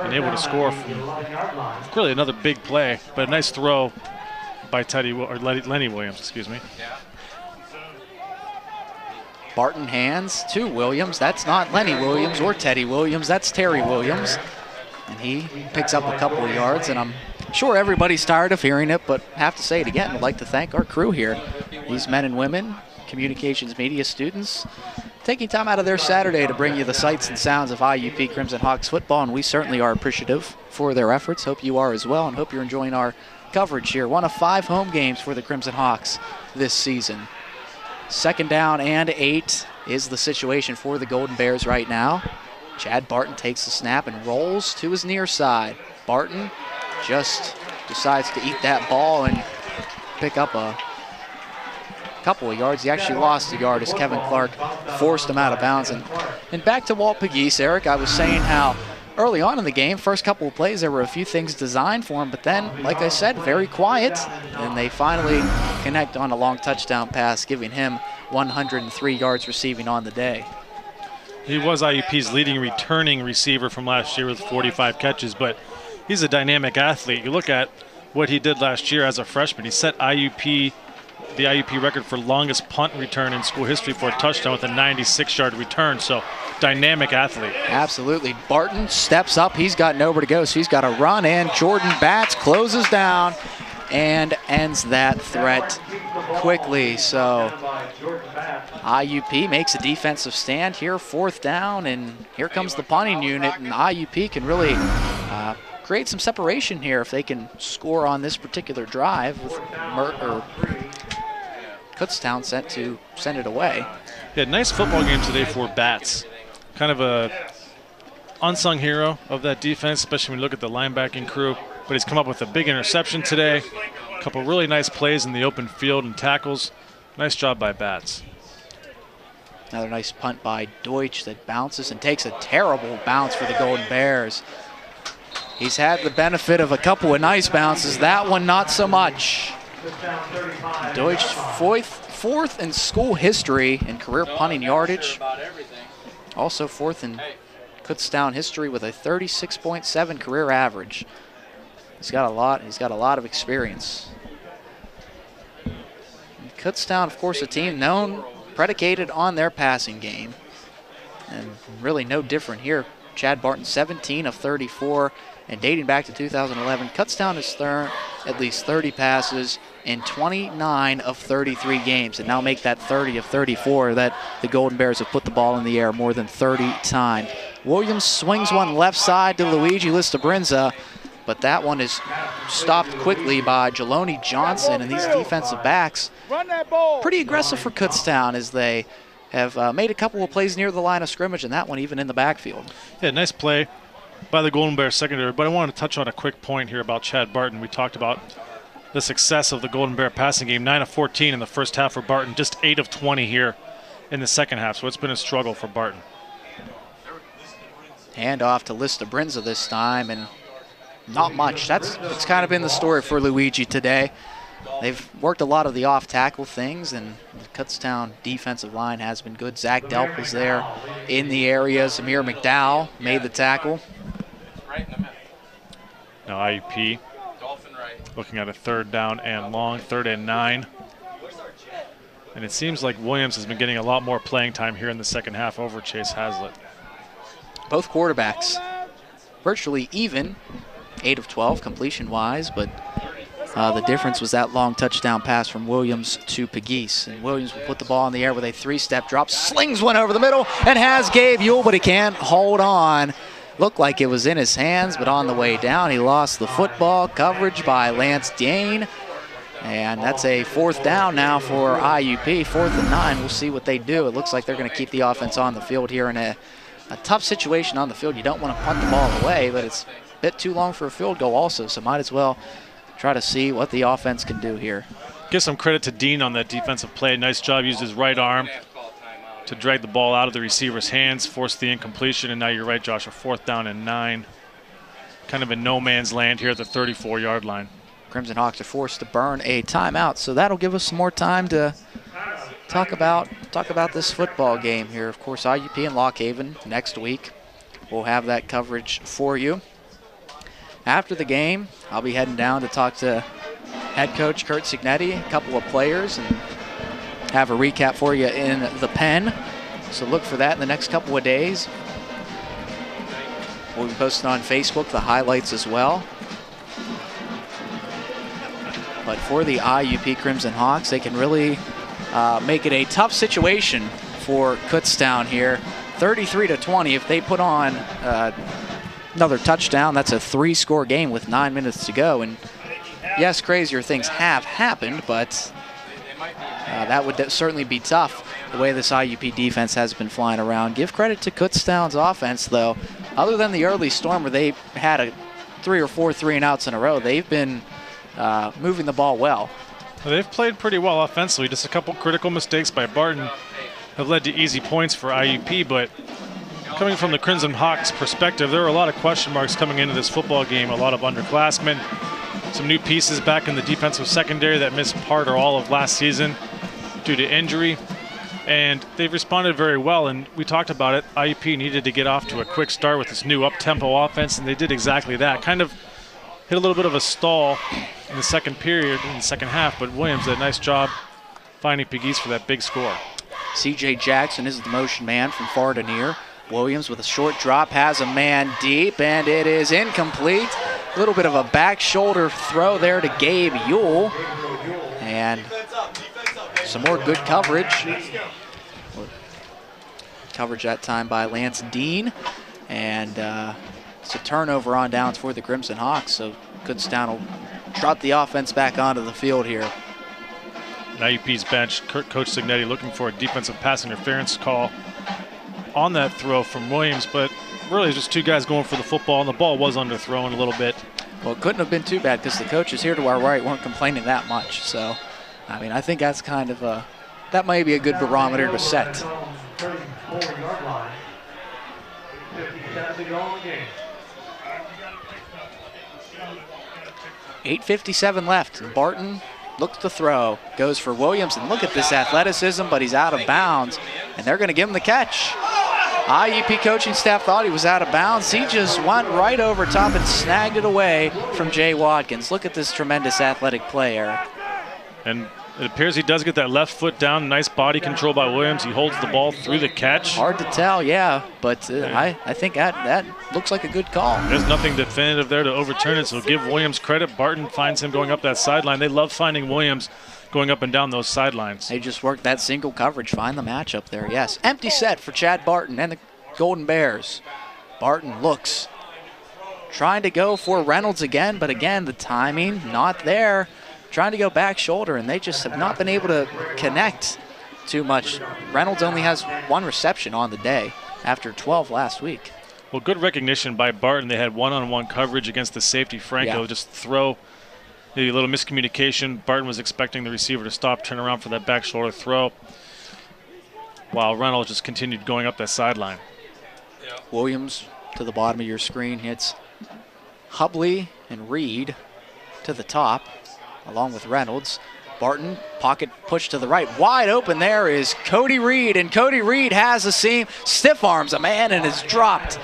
and able to score from really another big play, but a nice throw by Lenny Williams, excuse me. Barton hands to Williams. That's not Lenny Williams or Teddy Williams, that's Terry Williams. And he picks up a couple of yards, and I'm sure everybody's tired of hearing it, but have to say it again. I'd like to thank our crew here, these men and women, communications media students, taking time out of their Saturday to bring you the sights and sounds of IUP Crimson Hawks football, and we certainly are appreciative for their efforts. Hope you are as well, and hope you're enjoying our coverage here. One of 5 home games for the Crimson Hawks this season. 2nd down and 8 is the situation for the Golden Bears right now. Chad Barton takes the snap and rolls to his near side. Barton just decides to eat that ball and pick up a couple of yards. He actually lost a yard as Kevin Clark forced him out of bounds. And back to Walt Pegues, Eric, I was saying how early on in the game, first couple of plays, there were a few things designed for him, but then, like I said, very quiet. And they finally connect on a long touchdown pass, giving him 103 yards receiving on the day. He was IUP's leading returning receiver from last year with 45 catches, but he's a dynamic athlete. You look at what he did last year as a freshman. He set the IUP record for longest punt return in school history for a touchdown with a 96-yard return. So dynamic athlete. Absolutely. Barton steps up. He's got nowhere to go, so he's got to run in. Jordan Batts closes down and ends that threat quickly. So IUP makes a defensive stand here, 4th down, and here comes the punting unit, and IUP can really create some separation here if they can score on this particular drive with Kutztown set to send it away. Yeah, nice football game today for Bats. Kind of a unsung hero of that defense, especially when you look at the linebacking crew. But he's come up with a big interception today. A couple really nice plays in the open field and tackles. Nice job by Bats. Another nice punt by Deutsch that bounces and takes a terrible bounce for the Golden Bears. He's had the benefit of a couple of nice bounces. That one not so much. Deutsch fourth in school history in career punting yardage. Also 4th in Kutztown history with a 36.7 career average. He's got a lot of experience. And Kutztown, of course, a team predicated on their passing game. And really no different here. Chad Barton, 17 of 34, and dating back to 2011, Kutztown has thrown at least 30 passes in 29 of 33 games, and now make that 30 of 34 that the Golden Bears have put the ball in the air more than 30 times. Williams swings one left side to Luigi Listabrenza, but that one is stopped quickly by Jeloni Johnson, and these defensive backs pretty aggressive for Kutztown as they have made a couple of plays near the line of scrimmage, and that one even in the backfield. Yeah, nice play by the Golden Bears secondary, but I wanted to touch on a quick point here about Chad Barton. We talked about the success of the Golden Bear passing game, 9 of 14 in the first half for Barton, just 8 of 20 here in the second half, so it's been a struggle for Barton. Hand off to Listabrenza this time, and not much. It's kind of been the story for Luigi today. They've worked a lot of the off-tackle things, and the Kutztown defensive line has been good. Zach Delp was there in the area. Zamir McDowell made the tackle. Now IUP looking at a 3rd down and long, 3rd and 9. And it seems like Williams has been getting a lot more playing time here in the second half over Chase Hazlitt. Both quarterbacks virtually even, 8 of 12 completion-wise, but the difference was that long touchdown pass from Williams to Pegues. And Williams will put the ball in the air with a 3-step drop, slings one over the middle, and has Gabe Ewell, but he can't hold on. Looked like it was in his hands, but on the way down, he lost the football. Coverage by Lance Dane. And that's a 4th down now for IUP, 4th and 9. We'll see what they do. It looks like they're going to keep the offense on the field here in a tough situation on the field. You don't want to punt the ball away, but it's a bit too long for a field goal also, so might as well try to see what the offense can do here. Give some credit to Dean on that defensive play. Nice job, used his right arm to drag the ball out of the receiver's hands, force the incompletion, and now you're right, Josh, a 4th down and 9. Kind of in no man's land here at the 34-yard line. Crimson Hawks are forced to burn a timeout, so that'll give us some more time to talk about this football game here. Of course, IUP and Lock Haven next week. We'll have that coverage for you. After the game, I'll be heading down to talk to head coach Kurt Signetti, a couple of players, and have a recap for you in the pen. So look for that in the next couple of days. We'll be posting on Facebook the highlights as well. But for the IUP Crimson Hawks, they can really make it a tough situation for Kutztown here. 33-20. If they put on another touchdown, that's a 3-score game with 9 minutes to go. And yes, crazier things have happened, but that would certainly be tough the way this IUP defense has been flying around. Give credit to Kutztown's offense, though. Other than the early storm where they had 3 or 4 3-and-outs in a row, they've been moving the ball well. They've played pretty well offensively. Just a couple critical mistakes by Barton have led to easy points for IUP, but coming from the Crimson Hawks perspective, there were a lot of question marks coming into this football game, a lot of underclassmen, some new pieces back in the defensive secondary that missed part or all of last season due to injury, and they've responded very well, and we talked about it. IUP needed to get off to a quick start with this new up-tempo offense, and they did exactly that. Kind of hit a little bit of a stall in the second period, in the second half, but Williams did a nice job finding Pegues for that big score. C.J. Jackson is the motion man from far to near. Williams with a short drop has a man deep, and it is incomplete. A little bit of a back shoulder throw there to Gabe Ewell. And some more good coverage. Coverage that time by Lance Dean. And it's a turnover on downs for the Crimson Hawks. So Kutztown will trot the offense back onto the field here. IUP's bench, Coach Signetti looking for a defensive pass interference call on that throw from Williams, but really just two guys going for the football, and the ball was underthrown a little bit. Well, it couldn't have been too bad because the coaches here to our right weren't complaining that much. So, I mean, I think that's kind of that may be a good barometer to set. 34-yard line. 57 to go in the game. 8:57 left. Barton looks to throw, goes for Williams, and look at this athleticism, but he's out of bounds, and they're going to give him the catch. IUP coaching staff thought he was out of bounds. He just went right over top and snagged it away from Jay Watkins. Look at this tremendous athletic play, Eric. And it appears he does get that left foot down. Nice body control by Williams. He holds the ball through the catch. Hard to tell, yeah, but I think that looks like a good call. There's nothing definitive there to overturn it, so give Williams credit. Barton finds him going up that sideline. They love finding Williams going up and down those sidelines. They just work that single coverage, find the matchup there, yes. Empty set for Chad Barton and the Golden Bears. Barton looks, trying to go for Reynolds again, but again, the timing not there. Trying to go back shoulder, and they just have not been able to connect too much. Reynolds only has 1 reception on the day after 12 last week. Well, good recognition by Barton. They had one-on-one coverage against the safety, Franco. Yeah. Just throw, maybe a little miscommunication. Barton was expecting the receiver to stop, turn around for that back shoulder throw, while Reynolds just continued going up that sideline. Williams to the bottom of your screen hits Hubley and Reed to the top, along with Reynolds. Barton, pocket push to the right. Wide open there is Cody Reed, and Cody Reed has a seam, stiff arms a man, and is dropped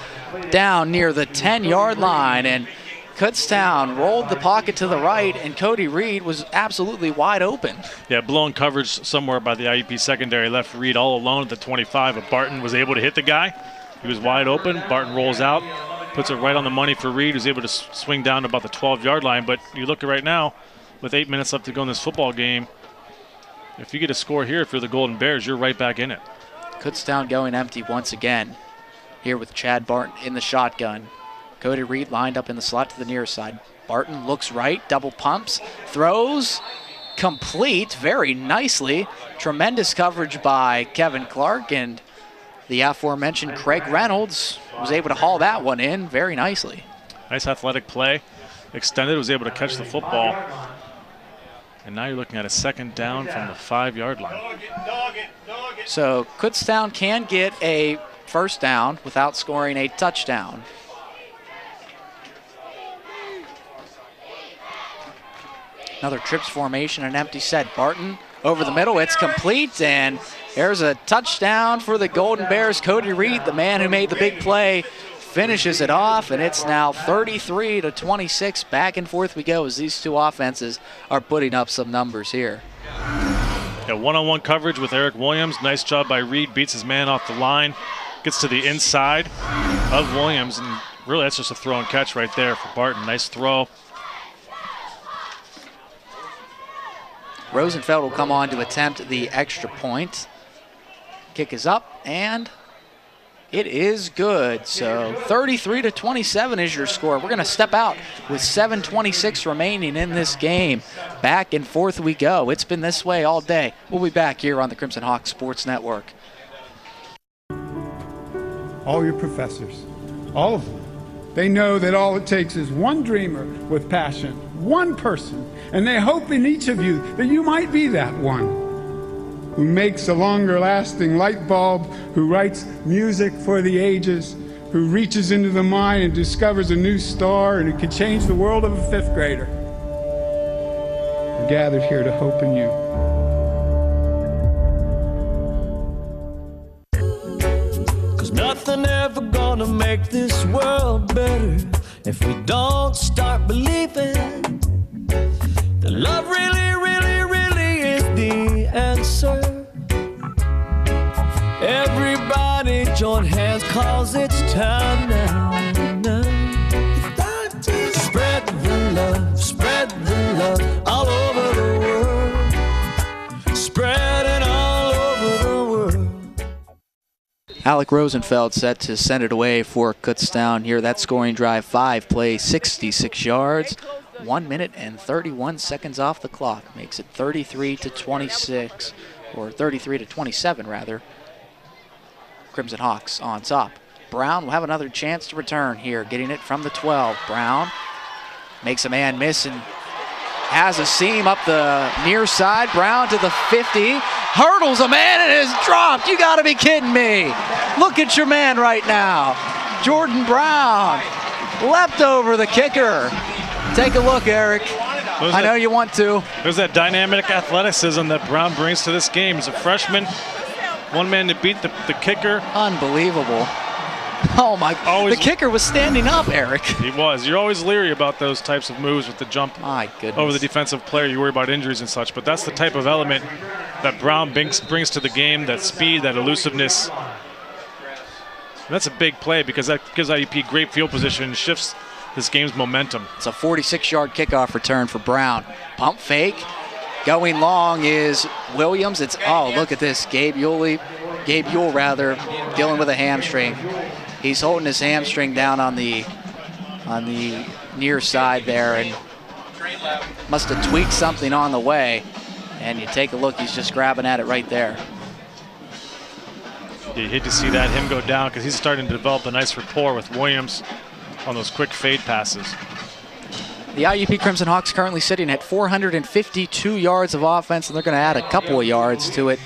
down near the 10-yard line. And Kutztown rolled the pocket to the right, and Cody Reed was absolutely wide open. Yeah, blown coverage somewhere by the IUP secondary. Left Reed all alone at the 25, but Barton was able to hit the guy. He was wide open. Barton rolls out, puts it right on the money for Reed, who's able to swing down to about the 12-yard line. But you look at right now, with 8 minutes left to go in this football game, if you get a score here, if you're the Golden Bears, you're right back in it. Kutztown going empty once again. Here with Chad Barton in the shotgun. Cody Reed lined up in the slot to the near side. Barton looks right, double pumps, throws, complete very nicely. Tremendous coverage by Kevin Clark, and the aforementioned Craig Reynolds was able to haul that one in very nicely. Nice athletic play. Extended, was able to catch the football. And now you're looking at a second down from the 5-yard line. So Kutztown can get a first down without scoring a touchdown. Another trips formation, an empty set. Barton over the middle, it's complete, and there's a touchdown for the Golden Bears. Cody Reed, the man who made the big play, finishes it off, and it's now 33-26. Back and forth we go as these two offenses are putting up some numbers here. Yeah, one-on-one coverage with Eric Williams. Nice job by Reed, beats his man off the line, gets to the inside of Williams, and really that's just a throw and catch right there for Barton. Nice throw. Rosenfeld will come on to attempt the extra point. Kick is up, and it is good. So 33-27 is your score. We're going to step out with 7:26 remaining in this game. Back and forth we go. It's been this way all day. We'll be back here on the Crimson Hawks Sports Network. All your professors, all of them, they know that all it takes is one dreamer with passion, one person, and they hope in each of you that you might be that one who makes a longer-lasting light bulb, who writes music for the ages, who reaches into the mind and discovers a new star, and who can change the world of a fifth grader. We're gathered here to hope in you. Nothing ever gonna make this world better if we don't start believing that love really, really, really is the answer. Everybody join hands, 'cause it's time now. Spread the love all over the world. Spread it all over the world. Alec Rosenfeld set to send it away for Kutztown here. That scoring drive, 5 plays, 66 yards, 1 minute and 31 seconds off the clock. Makes it 33-26, or 33-27 rather. Crimson Hawks on top. Brown will have another chance to return here, getting it from the 12. Brown makes a man miss and has a seam up the near side. Brown to the 50, hurdles a man and is dropped. You gotta be kidding me. Look at your man right now. Jordan Brown leapt over the kicker. Take a look, Eric. I know you want to. There's that dynamic athleticism that Brown brings to this game. He's a freshman, one man to beat the kicker. Unbelievable. Oh my, the kicker was standing up, Eric. He was. You're always leery about those types of moves with the jump over the defensive player. You worry about injuries and such, but that's the type of element that Brown brings to the game, that speed, that elusiveness. And that's a big play because that gives IUP great field position and shifts this game's momentum. It's a 46-yard kickoff return for Brown. Pump fake. Going long is Williams. It's, oh, look at this. Gabe Yule, dealing with a hamstring. He's holding his hamstring down on the near side there and must have tweaked something on the way. And you take a look, he's just grabbing at it right there. You hate to see him go down because he's starting to develop a nice rapport with Williams on those quick fade passes. The IUP Crimson Hawks currently sitting at 452 yards of offense, and they're going to add a couple of yards to it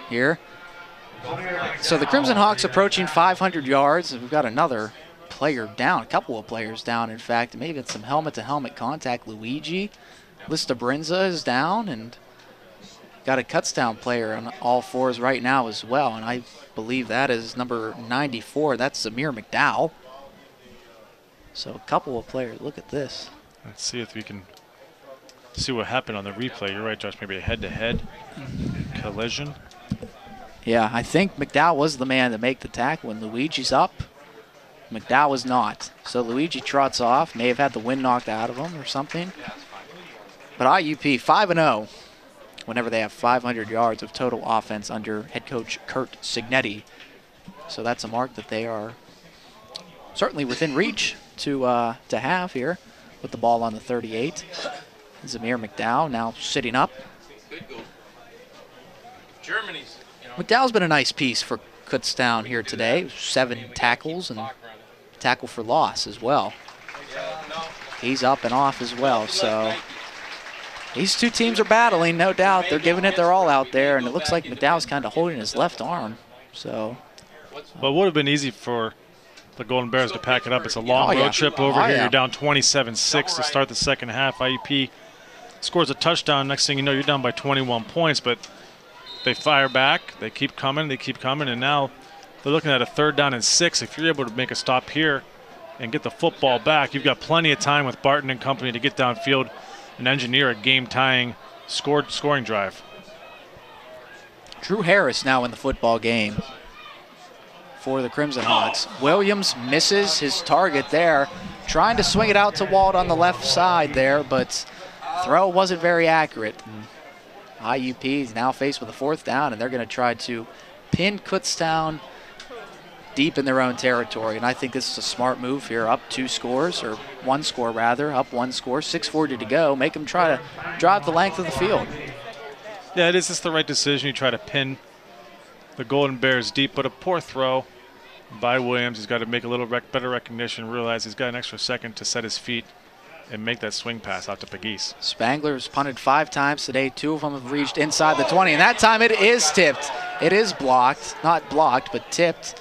here. So the Crimson Hawks approaching 500 yards. We've got another player down, a couple of players down, in fact. Maybe it's some helmet-to-helmet contact. Luigi Listabrinza is down, and got a Kutztown player on all fours right now as well, and I believe that is number 94. That's Zamir McDowell. So a couple of players. Look at this. Let's see if we can see what happened on the replay. You're right, Josh. Maybe a head-to-head collision. Yeah, I think McDowell was the man to make the tackle when Luigi's up. McDowell was not. So Luigi trots off. May have had the wind knocked out of him or something. But IUP 5-0 whenever they have 500 yards of total offense under head coach Kurt Signetti. So that's a mark that they are certainly within reach to have here with the ball on the 38. Zamir McDowell now sitting up. Germany's. McDowell's been a nice piece for Kutztown here today. 7 tackles and tackle for loss as well. He's up and off as well, so these two teams are battling, no doubt. They're giving it their all out there, and it looks like McDowell's kind of holding his left arm. So, but it would have been easy for the Golden Bears to pack it up. It's a long road trip over here. You're down 27-6 to start the second half. IUP scores a touchdown. Next thing you know, you're down by 21 points, but they fire back. They keep coming, and now they're looking at a 3rd down and 6. If you're able to make a stop here and get the football back, you've got plenty of time with Barton and company to get downfield and engineer a game-tying scoring drive. Drew Harris now in the football game for the Crimson Hawks. Williams misses his target there, trying to swing it out to Walt on the left side there, but throw wasn't very accurate. IUP is now faced with a 4th down, and they're going to try to pin Kutztown deep in their own territory. And I think this is a smart move here, up 2 scores, or 1 score rather, up 1 score, 6:40 to go. Make them try to drive the length of the field. Yeah, it is just the right decision. You try to pin the Golden Bears deep, but a poor throw by Williams. He's got to make a little better recognition, realize he's got an extra second to set his feet and make that swing pass out to Pegues. Spangler's punted 5 times today. 2 of them have reached inside the 20, and that time it is tipped. It is blocked, not blocked, but tipped.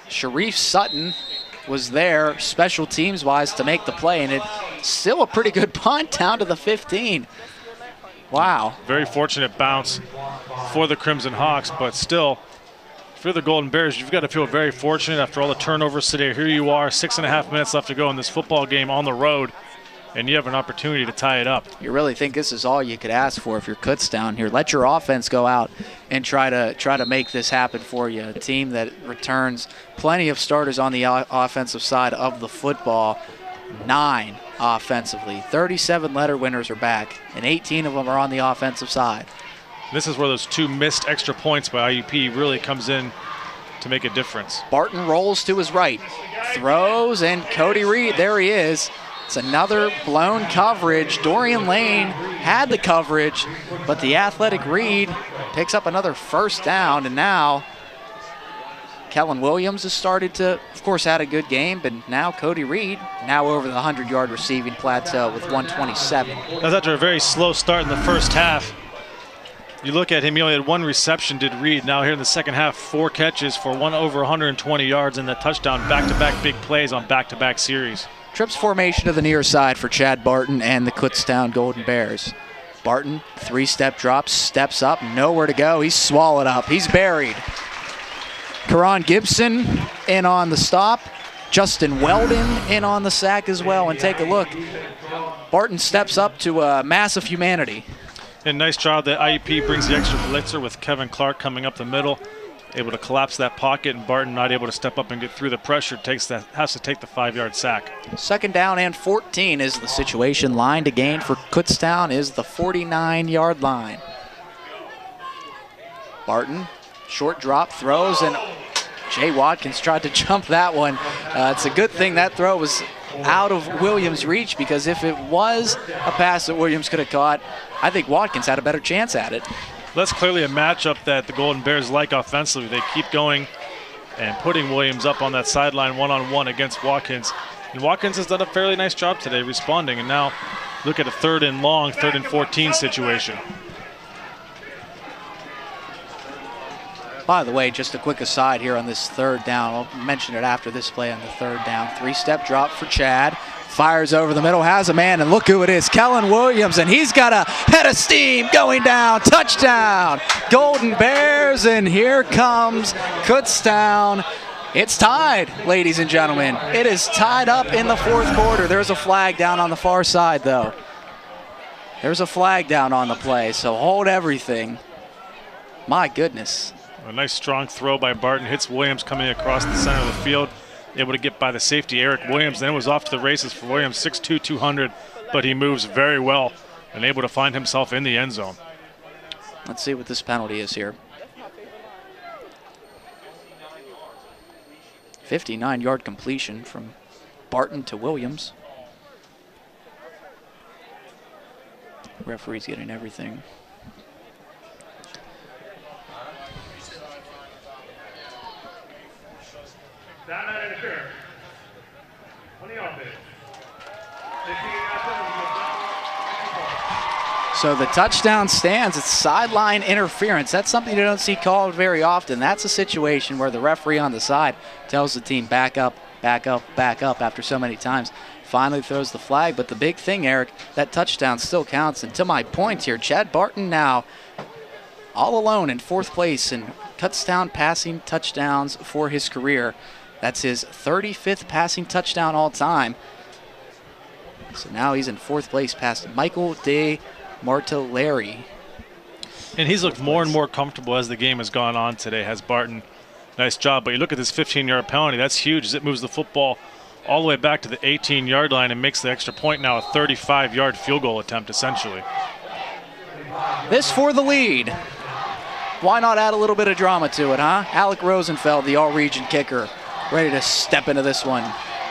Sharif Sutton was there special teams-wise to make the play, and it's still a pretty good punt down to the 15. Wow. Very fortunate bounce for the Crimson Hawks, but still, if you're the Golden Bears, you've got to feel very fortunate after all the turnovers today. Here you are, 6.5 minutes left to go in this football game on the road, and you have an opportunity to tie it up. You really think this is all you could ask for if you're Kutztown here. Let your offense go out and try to make this happen for you. A team that returns plenty of starters on the offensive side of the football. 9 offensively. 37 letter winners are back, and 18 of them are on the offensive side. This is where those 2 missed extra points by IUP really comes in to make a difference. Barton rolls to his right, throws, and Cody Reed, there he is. It's another blown coverage. Dorian Lane had the coverage, but the athletic Reed picks up another first down, and now Kellen Williams has started to, of course, had a good game, but now Cody Reed, now over the 100-yard receiving plateau with 127. That's after a very slow start in the first half. You look at him, he only had 1 reception, did Reed. Now here in the second half, 4 catches for over 120 yards and the touchdown, back-to-back big plays on back-to-back series. Trips formation to the near side for Chad Barton and the Kutztown Golden Bears. Barton, 3-step drop, steps up, nowhere to go. He's swallowed up, he's buried. Karan Gibson in on the stop. Justin Weldon in on the sack as well. And take a look, Barton steps up to a mass of humanity. And nice job that IUP brings the extra blitzer with Kevin Clark coming up the middle, able to collapse that pocket, and Barton not able to step up and get through the pressure, has to take the 5-yard sack. 2nd down and 14 is the situation. Line to gain for Kutztown is the 49-yard line. Barton, short drop, throws, and Jay Watkins tried to jump that one. It's a good thing that throw was out of Williams' reach, because if it was a pass that Williams could have caught, I think Watkins had a better chance at it. That's clearly a matchup that the Golden Bears like offensively. They keep going and putting Williams up on that sideline one-on-one against Watkins. And Watkins has done a fairly nice job today responding. And now look at a 3rd and long, 3rd and 14 situation. By the way, just a quick aside here on this 3rd down. I'll mention it after this play on the 3rd down. 3-step drop for Chad. Fires over the middle, has a man, and look who it is, Kellen Williams, and he's got a head of steam going down. Touchdown, Golden Bears, and here comes Kutztown. It's tied, ladies and gentlemen. It is tied up in the 4th quarter. There's a flag down on the far side, though. There's a flag down on the play, so hold everything. My goodness. A nice strong throw by Barton, hits Williams coming across the center of the field, able to get by the safety Eric Williams. Then it was off to the races for Williams, 6'2", 200, but he moves very well and able to find himself in the end zone. Let's see what this penalty is here. 59-yard completion from Barton to Williams. Referee's getting everything. Sideline interference on the offense. So the touchdown stands. It's sideline interference. That's something you don't see called very often. That's a situation where the referee on the side tells the team back up, back up, back up after so many times. Finally throws the flag, but the big thing, Eric, that touchdown still counts. And to my point here, Chad Barton now all alone in 4th place in Kutztown passing touchdowns for his career. That's his 35th passing touchdown all time. So now he's in 4th place past Michael De Martellari. And he's looked more and more comfortable as the game has gone on today, has Barton. Nice job. But you look at this 15-yard penalty. That's huge as it moves the football all the way back to the 18-yard line and makes the extra point now a 35-yard field goal attempt, essentially. This for the lead. Why not add a little bit of drama to it, huh? Alec Rosenfeld, the all-region kicker, ready to step into this one.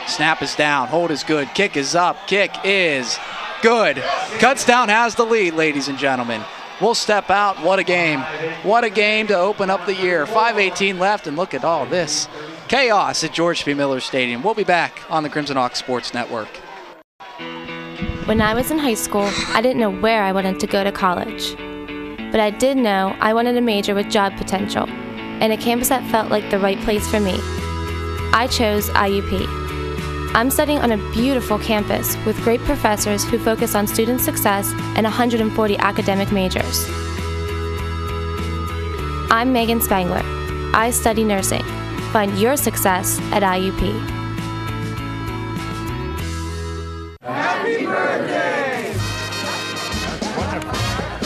Snap is down, hold is good, kick is up, kick is good. Kutztown has the lead, ladies and gentlemen. We'll step out. What a game. What a game to open up the year. 5:18 left, and look at all this chaos at George P. Miller Stadium. We'll be back on the Crimson Hawk Sports Network. When I was in high school, I didn't know where I wanted to go to college. But I did know I wanted a major with job potential, and a campus that felt like the right place for me. I chose IUP. I'm studying on a beautiful campus with great professors who focus on student success and 140 academic majors. I'm Megan Spangler. I study nursing. Find your success at IUP. Happy birthday!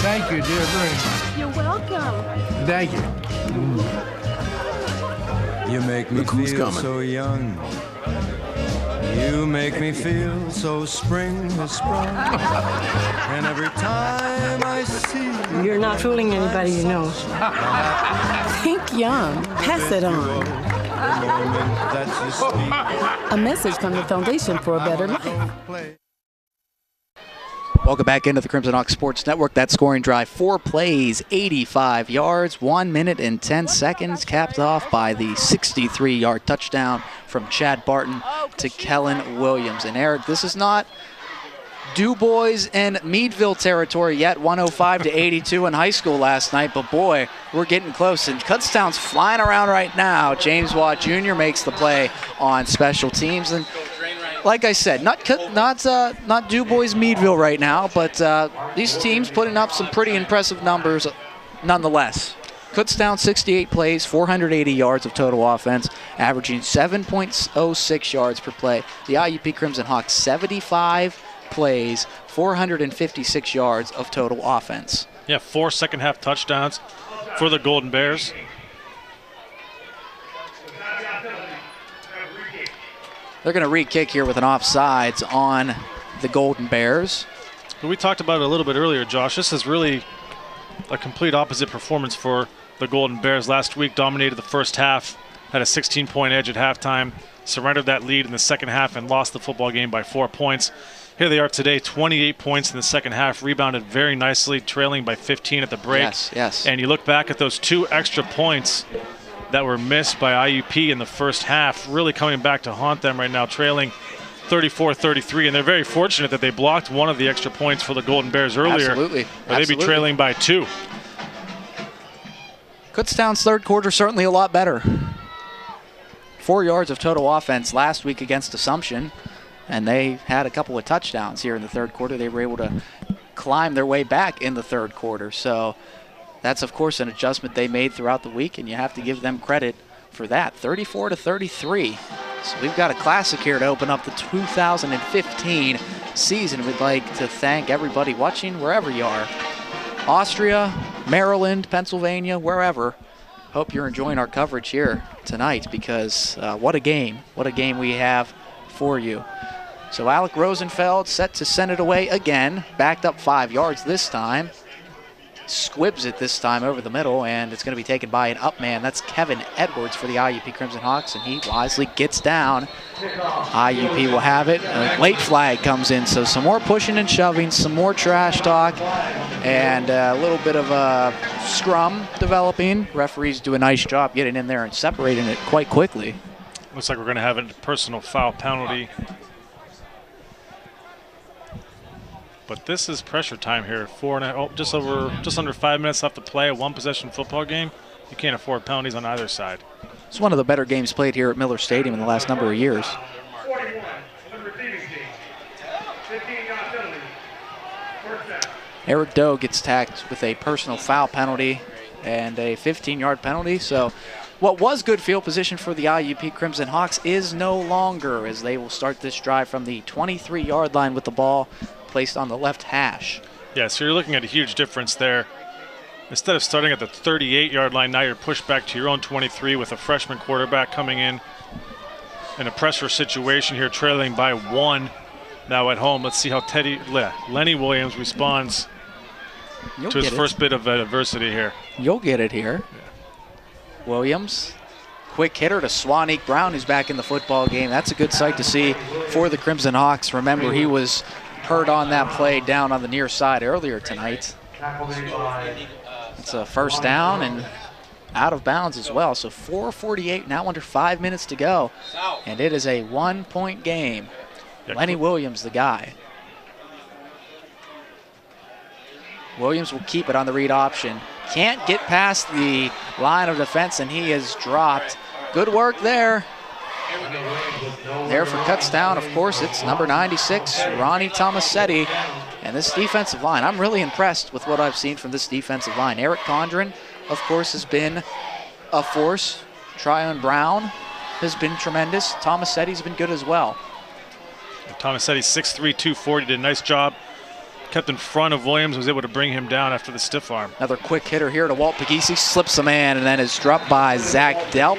Thank you, dear, very much. You're welcome. Thank you. You make me feel so young. You make me feel so spring has sprung. And every time I see you. You're not fooling anybody you know. Think young. Pass it on. A message from the Foundation for a Better Life. Welcome back into the Crimson Hawks Sports Network. That scoring drive, 4 plays, 85 yards, 1 minute and 10 seconds, capped off by the 63-yard touchdown from Chad Barton to Kellen Williams. And Eric, this is not Du Bois and Meadville territory yet, 105-82 in high school last night, but boy, we're getting close. And Kutztown's flying around right now. James Watt Jr. makes the play on special teams. And like I said, not Du Bois Meadville right now, but these teams putting up some pretty impressive numbers nonetheless. Kutztown 68 plays, 480 yards of total offense, averaging 7.06 yards per play. The IUP Crimson Hawks 75 plays, 456 yards of total offense. Yeah, 4 second-half touchdowns for the Golden Bears. They're going to re-kick here with an offsides on the Golden Bears. We talked about it a little bit earlier, Josh. This is really a complete opposite performance for the Golden Bears. Last week dominated the first half, had a 16-point edge at halftime, surrendered that lead in the second half and lost the football game by 4 points. Here they are today, 28 points in the second half, rebounded very nicely, trailing by 15 at the break. Yes. And you look back at those 2 extra points that were missed by IUP in the first half, really coming back to haunt them right now, trailing 34-33, and they're very fortunate that they blocked one of the extra points for the Golden Bears earlier. Absolutely. Or they'd be trailing by 2. Kutztown's third quarter certainly a lot better. 4 yards of total offense last week against Assumption, and they had a couple of touchdowns here in the third quarter. They were able to climb their way back in the third quarter. So that's, of course, an adjustment they made throughout the week, and you have to give them credit for that. 34-33. So we've got a classic here to open up the 2015 season. We'd like to thank everybody watching wherever you are. Austria, Maryland, Pennsylvania, wherever. Hope you're enjoying our coverage here tonight, because what a game we have for you. So Alec Rosenfeld set to send it away again, backed up 5 yards this time. Squibs it this time over the middle, and it's going to be taken by an up man. That's Kevin Edwards for the IUP Crimson Hawks, and he wisely gets down. IUP will have it. A late flag comes in, so some more pushing and shoving, some more trash talk, and a little bit of a scrum developing. Referees do a nice job getting in there and separating it quite quickly. Looks like we're going to have a personal foul penalty. But this is pressure time here. Just under 5 minutes left to play. A one-possession football game. You can't afford penalties on either side. It's one of the better games played here at Miller Stadium in the last number of years. 41 on the receiving team. 15-yard penalty. First down. Eric Doe gets tagged with a personal foul penalty and a 15-yard penalty. So what was good field position for the IUP Crimson Hawks is no longer, as they will start this drive from the 23-yard line with the ball placed on the left hash. Yeah, so you're looking at a huge difference there. Instead of starting at the 38-yard line, now you're pushed back to your own 23 with a freshman quarterback coming in a pressure situation here, trailing by 1 now at home. Let's see how Lenny Williams responds to his first bit of adversity here. You'll get it here. Yeah. Williams, quick hitter to Swaneek Brown, who's back in the football game. That's a good sight to see for the Crimson Hawks. Remember, he was hurt on that play down on the near side earlier tonight. It's a first down and out of bounds as well. So 4:48 now, under 5 minutes to go, and it is a 1-point game. Lenny Williams, the guy. Williams will keep it on the read option. Can't get past the line of defense, and he is dropped. Good work there. There for Kutztown, of course, it's number 96, Ronnie Tomasetti. And this defensive line, I'm really impressed with what I've seen from this defensive line. Eric Condren, of course, has been a force. Tryon Brown has been tremendous. Tomasetti's been good as well. Tomasetti, 6'3", 240, did a nice job. Kept in front of Williams, was able to bring him down after the stiff arm. Another quick hitter here to Walt Pagisi, slips a man, and then is dropped by Zach Delp.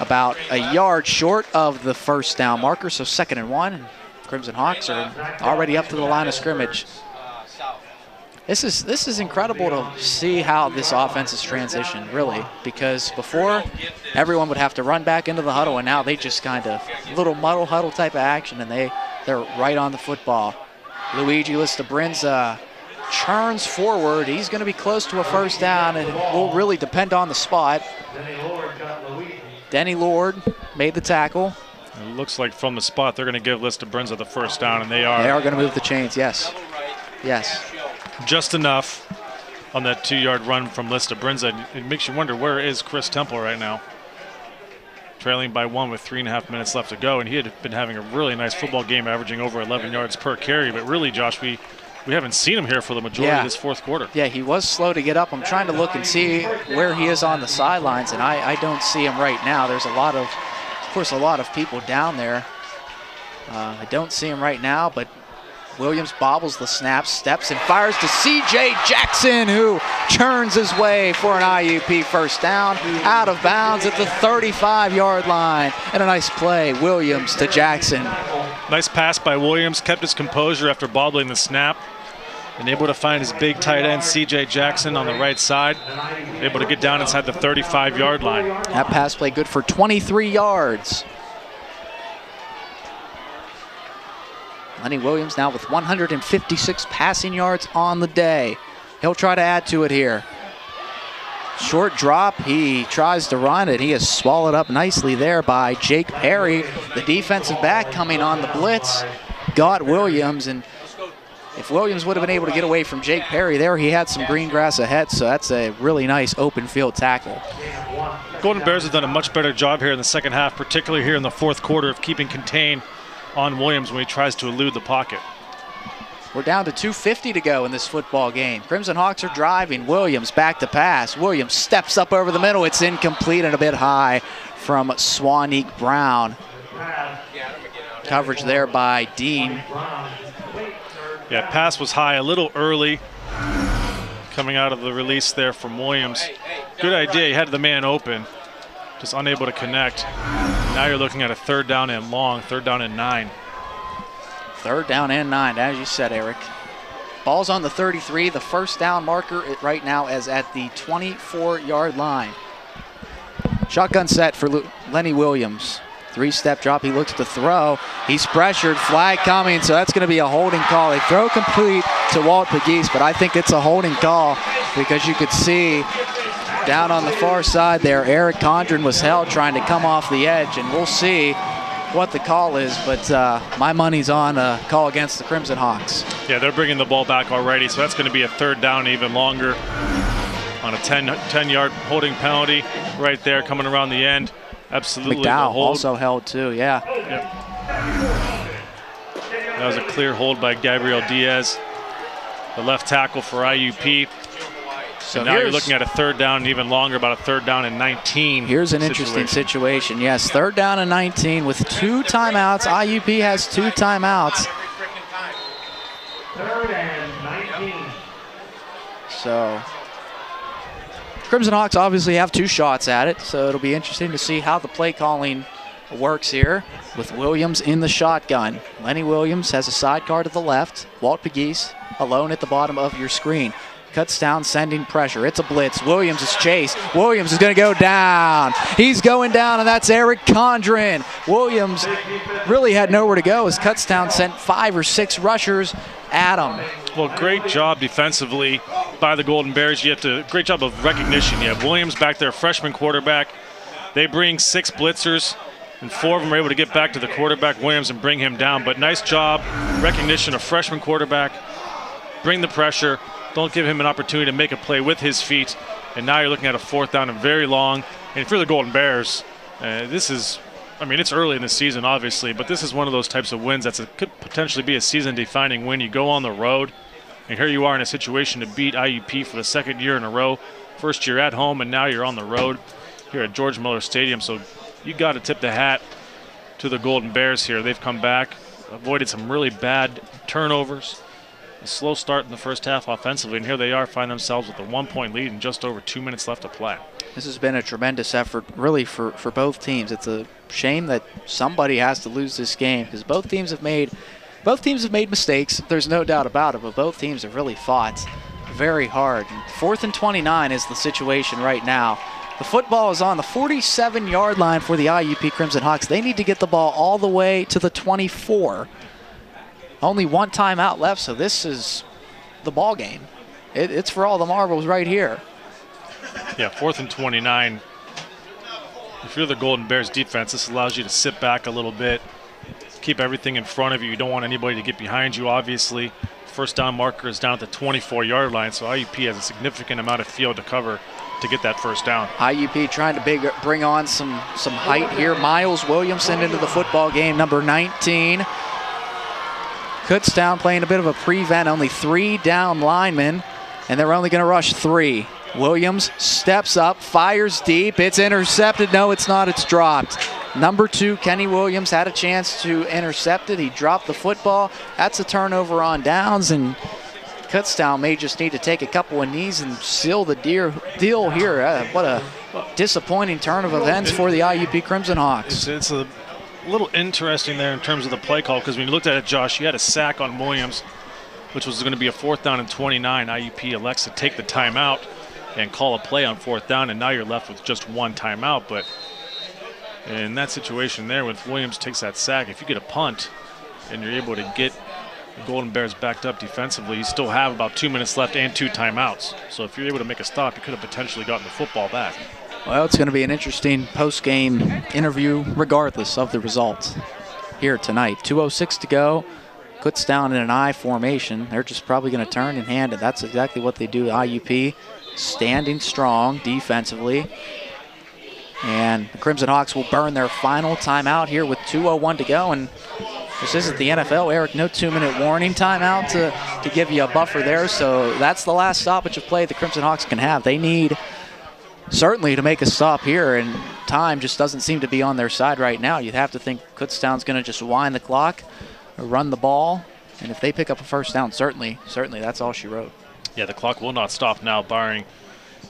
about a yard short of the first down marker, so 2nd and 1. And Crimson Hawks are already up to the line of scrimmage. This is incredible to see how this offense has transitioned, really, because before everyone would have to run back into the huddle, and now they just kind of little muddle huddle type of action, and they're right on the football. Luigi Listabrinza churns forward. He's going to be close to a first down, and it will really depend on the spot. Denny Lord made the tackle. It looks like from the spot they're going to give Listabrinza the first down, and they are. They are going to move the chains, yes. Yes. Just enough on that 2-yard run from Listabrinza. It makes you wonder, where is Chris Temple right now? Trailing by 1 with 3.5 minutes left to go, and he had been having a really nice football game, averaging over 11 yards per carry. But really, Josh, we haven't seen him here for the majority of this fourth quarter. Yeah, he was slow to get up. I'm trying to look and see where he is on the sidelines, and I don't see him right now. There's a lot of people down there. I don't see him right now, but Williams bobbles the snap, steps and fires to C.J. Jackson, who churns his way for an IUP first down, out of bounds at the 35-yard line. And a nice play, Williams to Jackson. Nice pass by Williams, kept his composure after bobbling the snap, and able to find his big tight end, C.J. Jackson, on the right side, able to get down inside the 35-yard line. That pass play good for 23 yards. Lenny Williams now with 156 passing yards on the day. He'll try to add to it here. Short drop, he tries to run it. He is swallowed up nicely there by Jake Perry, the defensive back coming on the blitz. Got Williams, and if Williams would have been able to get away from Jake Perry there, he had some green grass ahead, so that's a really nice open field tackle. Golden Bears have done a much better job here in the second half, particularly here in the fourth quarter, of keeping contained on Williams when he tries to elude the pocket. We're down to 2:50 to go in this football game. Crimson Hawks are driving. Williams back to pass. Williams steps up over the middle. It's incomplete and a bit high from Swanique Brown. Coverage there by Dean. Yeah, pass was high a little early coming out of the release there from Williams. Good idea. He had the man open, just unable to connect. Now you're looking at a 3rd down and long, 3rd down and 9. 3rd down and 9, as you said, Eric. Ball's on the 33. The first down marker right now is at the 24-yard line. Shotgun set for Lenny Williams. 3-step drop, he looks to throw. He's pressured, flag coming, so that's going to be a holding call. They throw complete to Walt Pegues, but I think it's a holding call because you could see down on the far side there, Eric Condren was held trying to come off the edge, and we'll see what the call is, but my money's on a call against the Crimson Hawks. Yeah, they're bringing the ball back already, so that's going to be a 3rd down even longer on a 10-yard holding penalty right there coming around the end. Absolutely. McDowell also held too, yeah. Yep. That was a clear hold by Gabriel Diaz, the left tackle for IUP. So now you're looking at a 3rd down and even longer, about a 3rd down and 19. Here's an interesting situation. Yes, 3rd down and 19 with 2 timeouts. IUP has 2 timeouts. 3rd and 19. So Crimson Hawks obviously have 2 shots at it, so it'll be interesting to see how the play calling works here with Williams in the shotgun. Lenny Williams has a sidecar to the left. Walt Pegues alone at the bottom of your screen. Kutztown sending pressure. It's a blitz. Williams is chased. Williams is going to go down. He's going down, and that's Eric Condren. Williams really had nowhere to go as Kutztown sent 5 or 6 rushers at him. Well, great job defensively by the Golden Bears. Great job of recognition. You have Williams back there, freshman quarterback. They bring 6 blitzers, and 4 of them are able to get back to the quarterback, Williams, and bring him down. But nice job, recognition of freshman quarterback. Bring the pressure. Don't give him an opportunity to make a play with his feet. And now you're looking at a 4th down and very long. And for the Golden Bears, it's early in the season, obviously, but this is one of those types of wins could potentially be a season-defining win. You go on the road, and here you are in a situation to beat IUP for the 2nd year in a row. First year at home, and now you're on the road here at George Miller Stadium. So you got to tip the hat to the Golden Bears here. They've come back, avoided some really bad turnovers. A slow start in the first half offensively, and here they are, find themselves with a 1-point lead and just over 2 minutes left to play. This has been a tremendous effort, really, for both teams. It's a shame that somebody has to lose this game because both teams have made mistakes. There's no doubt about it, but both teams have really fought very hard. 4th and 29 is the situation right now. The football is on the 47-yard line for the IUP Crimson Hawks. They need to get the ball all the way to the 24. Only one timeout left, so this is the ball game. It's for all the marbles right here. Yeah, 4th and 29. If you're the Golden Bears defense, this allows you to sit back a little bit, keep everything in front of you. You don't want anybody to get behind you, obviously. First down marker is down at the 24-yard line, so IUP has a significant amount of field to cover to get that first down. IUP trying to bring on some height here. Miles Williamson into the football game, number 19. Kutztown playing a bit of a prevent, only 3 down linemen, and they're only going to rush 3. Williams steps up, fires deep. It's intercepted. No, it's not. It's dropped. Number 2, Kenny Williams, had a chance to intercept it. He dropped the football. That's a turnover on downs, and Kutztown may just need to take a couple of knees and seal the deal here. What a disappointing turn of events for the IUP Crimson Hawks. It's a little interesting there in terms of the play call, because when you looked at it, Josh, you had a sack on Williams, which was going to be a 4th down and 29. IUP elects to take the timeout and call a play on 4th down, and now you're left with just 1 timeout. But in that situation there, when Williams takes that sack, if you get a punt and you're able to get the Golden Bears backed up defensively, you still have about 2 minutes left and 2 timeouts. So if you're able to make a stop, you could have potentially gotten the football back. Well, it's going to be an interesting post-game interview regardless of the results here tonight. 2:06 to go. Kutztown in an I formation. They're just probably going to turn and hand it. That's exactly what they do. IUP standing strong defensively. And the Crimson Hawks will burn their final timeout here with 2:01 to go. And this isn't the NFL, Eric. No 2-minute warning timeout to give you a buffer there. So that's the last stoppage of play the Crimson Hawks can have. They need certainly to make a stop here, and time just doesn't seem to be on their side right now. You'd have to think Kutztown's going to just wind the clock, run the ball, and if they pick up a first down, certainly that's all she wrote. Yeah, the clock will not stop now, barring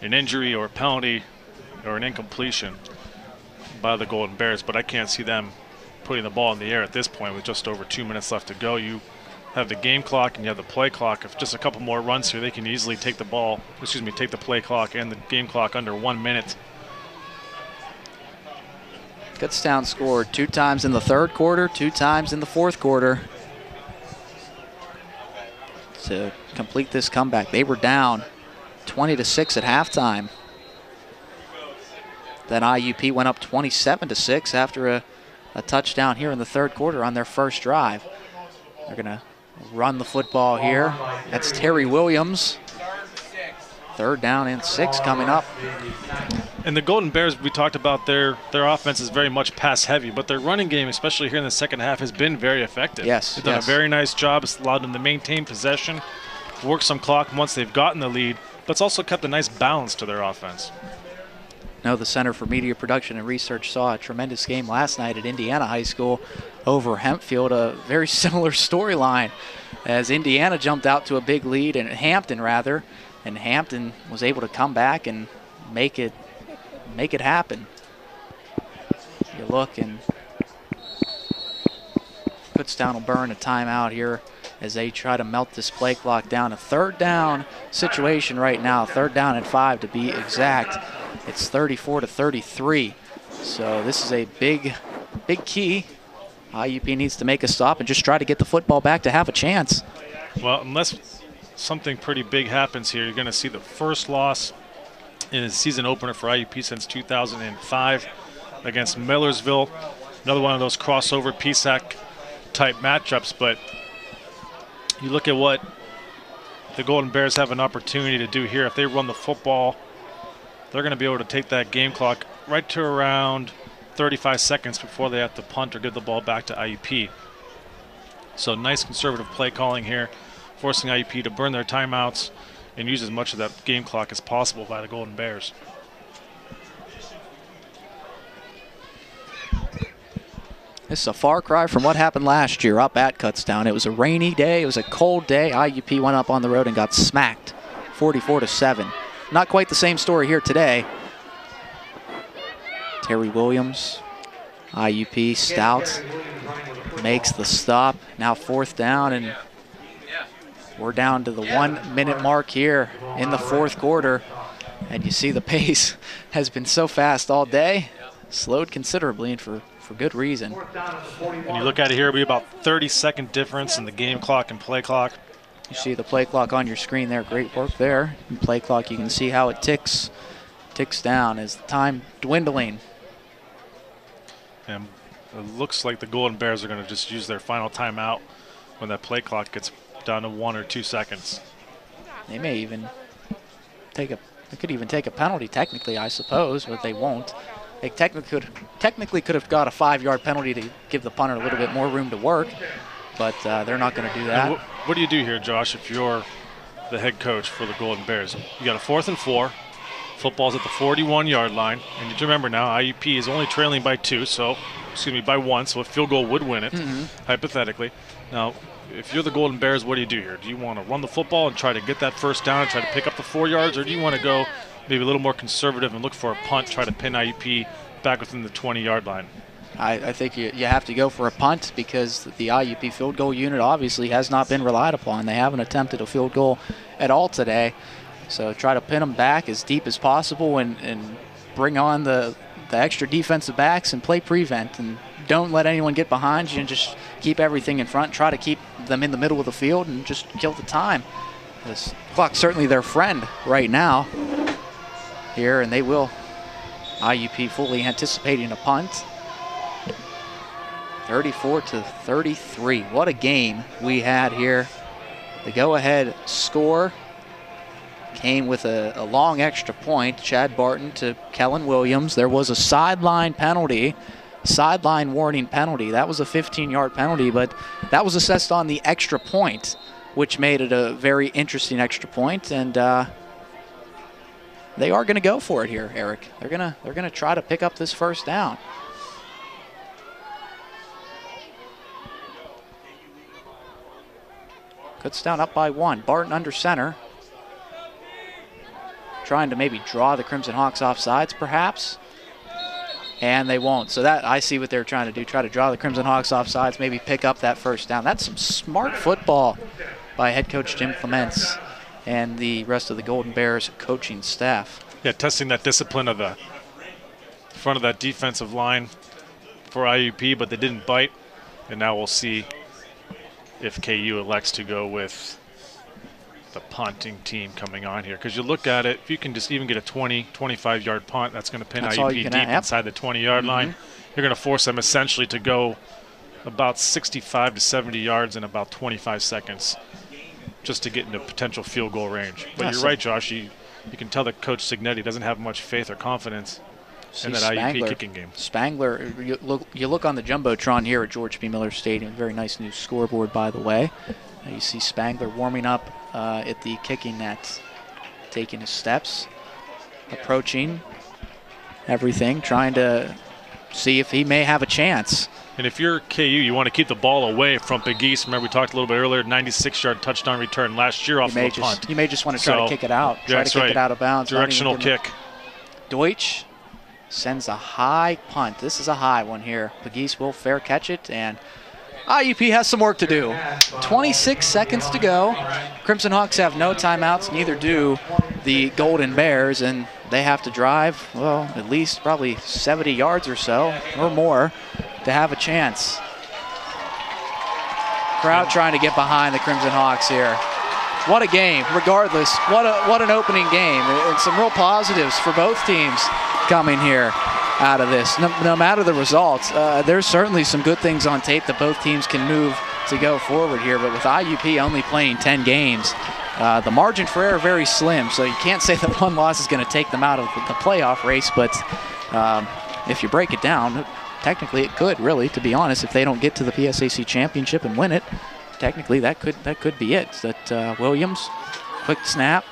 an injury or a penalty or an incompletion by the Golden Bears, but I can't see them putting the ball in the air at this point with just over 2 minutes left to go. You have the game clock and you have the play clock. If just a couple more runs here, they can easily take the play clock and the game clock under 1 minute. Kutztown scored 2 times in the 3rd quarter, 2 times in the 4th quarter to complete this comeback. They were down 20-6 at halftime. Then IUP went up 27-6 after a touchdown here in the 3rd quarter on their first drive. They're going to run the football here. That's Terry Williams. 3rd down and 6 coming up. And the Golden Bears, we talked about their offense is very much pass heavy, but their running game, especially here in the 2nd half, has been very effective. Yes. They've done a very nice job. It's allowed them to maintain possession, work some clock once they've gotten the lead, but it's also kept a nice balance to their offense. No, the Center for Media Production and Research saw a tremendous game last night at Indiana High School over Hempfield. A very similar storyline as Indiana jumped out to a big lead, and Hampton was able to come back and make it happen. You look, and Kutztown will burn a timeout here as they try to melt this play clock down. A 3rd down situation right now, 3rd down and 5 to be exact. It's 34-33. So this is a big key. IUP needs to make a stop and just try to get the football back to have a chance. Well, unless something pretty big happens here, you're going to see the first loss in the season opener for IUP since 2005 against Millersville. Another one of those crossover PSAC type matchups, but you look at what the Golden Bears have an opportunity to do here. If they run the football, they're going to be able to take that game clock right to around 35 seconds before they have to punt or give the ball back to IUP. So nice conservative play calling here, forcing IUP to burn their timeouts and use as much of that game clock as possible by the Golden Bears. This is a far cry from what happened last year up at Kutztown. It was a rainy day. It was a cold day. IUP went up on the road and got smacked 44-7. Not quite the same story here today. Terry Williams, IUP, stout, makes the stop. Now 4th down, and we're down to the 1 minute mark here in the 4th quarter. And you see the pace has been so fast all day, slowed considerably, and for good reason. And you look at it here, it'll be about 30-second difference in the game clock and play clock. You see the play clock on your screen there. Great work there. In play clock, you can see how it ticks down as the time dwindling. And it looks like the Golden Bears are going to just use their final timeout when that play clock gets down to 1 or 2 seconds. They may even they could even take a penalty technically, I suppose, but they won't. They technically could have got a 5-yard penalty to give the punter a little bit more room to work, but they're not going to do that. What do you do here, Josh, if you're the head coach for the Golden Bears? You got a 4th and 4. Football's at the 41-yard line, and you have to remember now IUP is only trailing by 1, so a field goal would win it, hypothetically. Now, if you're the Golden Bears, what do you do here? Do you want to run the football and try to get that 1st down and try to pick up the 4 yards, or do you want to go maybe a little more conservative and look for a punt, try to pin IUP back within the 20-yard line? I think you have to go for a punt because the IUP field goal unit obviously has not been relied upon. They haven't attempted a field goal at all today. So try to pin them back as deep as possible and bring on the extra defensive backs and play prevent. And don't let anyone get behind you and just keep everything in front. Try to keep them in the middle of the field and just kill the time. This clock's certainly their friend right now here, and they will. IUP fully anticipating a punt. 34-33. What a game we had here. The go-ahead score came with a long extra point. Chad Barton to Kellen Williams. There was a sideline penalty, sideline warning penalty. That was a 15-yard penalty, but that was assessed on the extra point, which made it a very interesting extra point. And they are going to go for it here, Eric. They're gonna try to pick up this 1st down. Kutztown up by 1. Barton under center. Trying to maybe draw the Crimson Hawks off sides, perhaps. And they won't. So that, I see what they're trying to do. Try to draw the Crimson Hawks off sides, maybe pick up that 1st down. That's some smart football by head coach Jim Clements and the rest of the Golden Bears coaching staff. Yeah, testing that discipline of the front of that defensive line for IUP, but they didn't bite. And now we'll see if KU elects to go with the punting team coming on here. Because you look at it, if you can just even get a 20, 25-yard punt, that's going to pin IUP deep inside the 20-yard line. You're going to force them essentially to go about 65 to 70 yards in about 25 seconds just to get into potential field goal range. But you're right, Josh. You can tell that Coach Signetti doesn't have much faith or confidence in that IUP kicking game. Spangler, you look on the Jumbotron here at George P. Miller Stadium. Very nice new scoreboard, by the way. You see Spangler warming up at the kicking net, taking his steps, approaching everything, trying to see if he may have a chance. And if you're KU, you want to keep the ball away from Big East. Remember, we talked a little bit earlier, 96-yard touchdown return last year off of a punt. You may just want to try to kick it out. Try to kick it out of bounds. Directional kick. Deutsch sends a high punt. This is a high one here. Big East will fair catch it, and IUP has some work to do. 26 seconds to go. Crimson Hawks have no timeouts, neither do the Golden Bears, and they have to drive, well, at least probably 70 yards or so, or more, to have a chance. Crowd trying to get behind the Crimson Hawks here. What a game, regardless. What an opening game. And some real positives for both teams coming here out of this. No matter the results, there's certainly some good things on tape that both teams can move to go forward here. But with IUP only playing 10 games, the margin for error very slim. So you can't say that one loss is going to take them out of the playoff race. But if you break it down, technically it could, really, to be honest. If they don't get to the PSAC championship and win it, technically that could be it. That Williams, quick snap,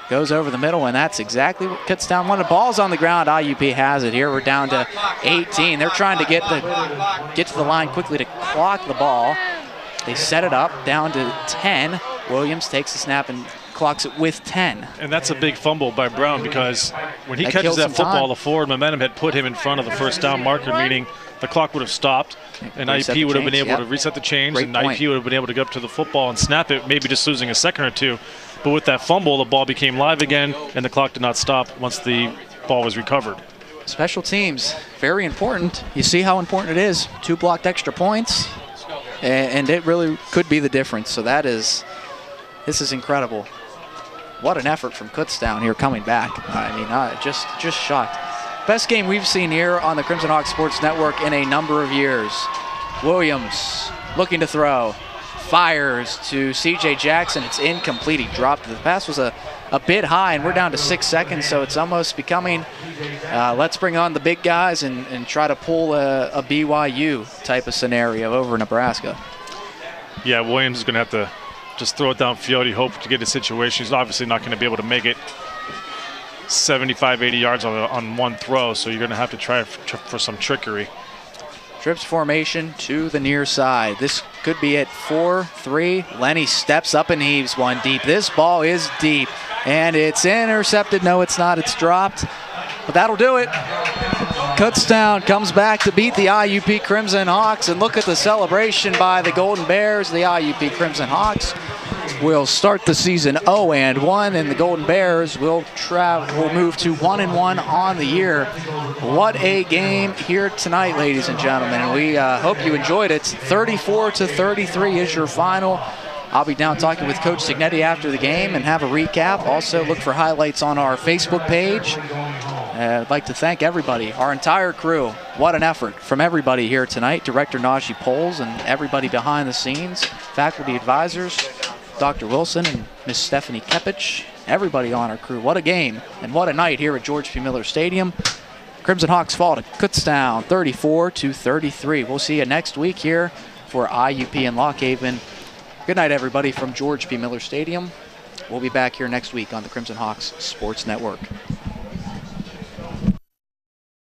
goes over the middle, and that's exactly what Kutztown wanted. Ball's on the ground. IUP has it here. We're down to 18. They're trying to get to the line quickly to clock the ball. They set it up down to 10. Williams takes the snap and clocks it with 10. And that's a big fumble by Brown, because when he That catches kills that some football, time. the forward momentum had put him in front of the first down marker, meaning the clock would have stopped, and Reset IUP the would have been chains, able yep. to reset the chains, Great and point. IUP would have been able to go up to the football and snap it, maybe just losing a second or two. But with that fumble, the ball became live again, and the clock did not stop once the ball was recovered. Special teams, very important. You see how important it is. 2 blocked extra points, and it really could be the difference. So this is incredible. What an effort from Kutztown here coming back. I mean, just shocked. Best game we've seen here on the Crimson Hawk Sports Network in a number of years. Williams looking to throw. Fires to C.J. Jackson. It's incomplete. He dropped it. The pass was a bit high, and we're down to 6 seconds, so it's almost becoming let's bring on the big guys and try to pull a BYU type of scenario over Nebraska. Yeah, Williams is going to have to just throw it downfield. He hoped to get a situation. He's obviously not going to be able to make it 75, 80 yards on one throw, so you're going to have to try for some trickery. Trips formation to the near side. This could be it. 4-3. Lenny steps up and heaves one deep. This ball is deep, and it's intercepted. No, it's not. It's dropped, but that'll do it. Kutztown comes back to beat the IUP Crimson Hawks, and look at the celebration by the Golden Bears. The IUP Crimson Hawks will start the season 0-1, and the Golden Bears will move to 1-1 on the year. What a game here tonight, ladies and gentlemen. And we hope you enjoyed it. 34-33 is your final. I'll be down talking with Coach Signetti after the game and have a recap. Also, look for highlights on our Facebook page. I'd like to thank everybody, our entire crew. What an effort from everybody here tonight. Director Najee Poles and everybody behind the scenes, faculty advisors, Dr. Wilson and Miss Stephanie Kepich, everybody on our crew. What a game and what a night here at George P. Miller Stadium. Crimson Hawks fall to Kutztown 34-33. We'll see you next week here for IUP in Lock Haven. Good night, everybody, from George P. Miller Stadium. We'll be back here next week on the Crimson Hawks Sports Network.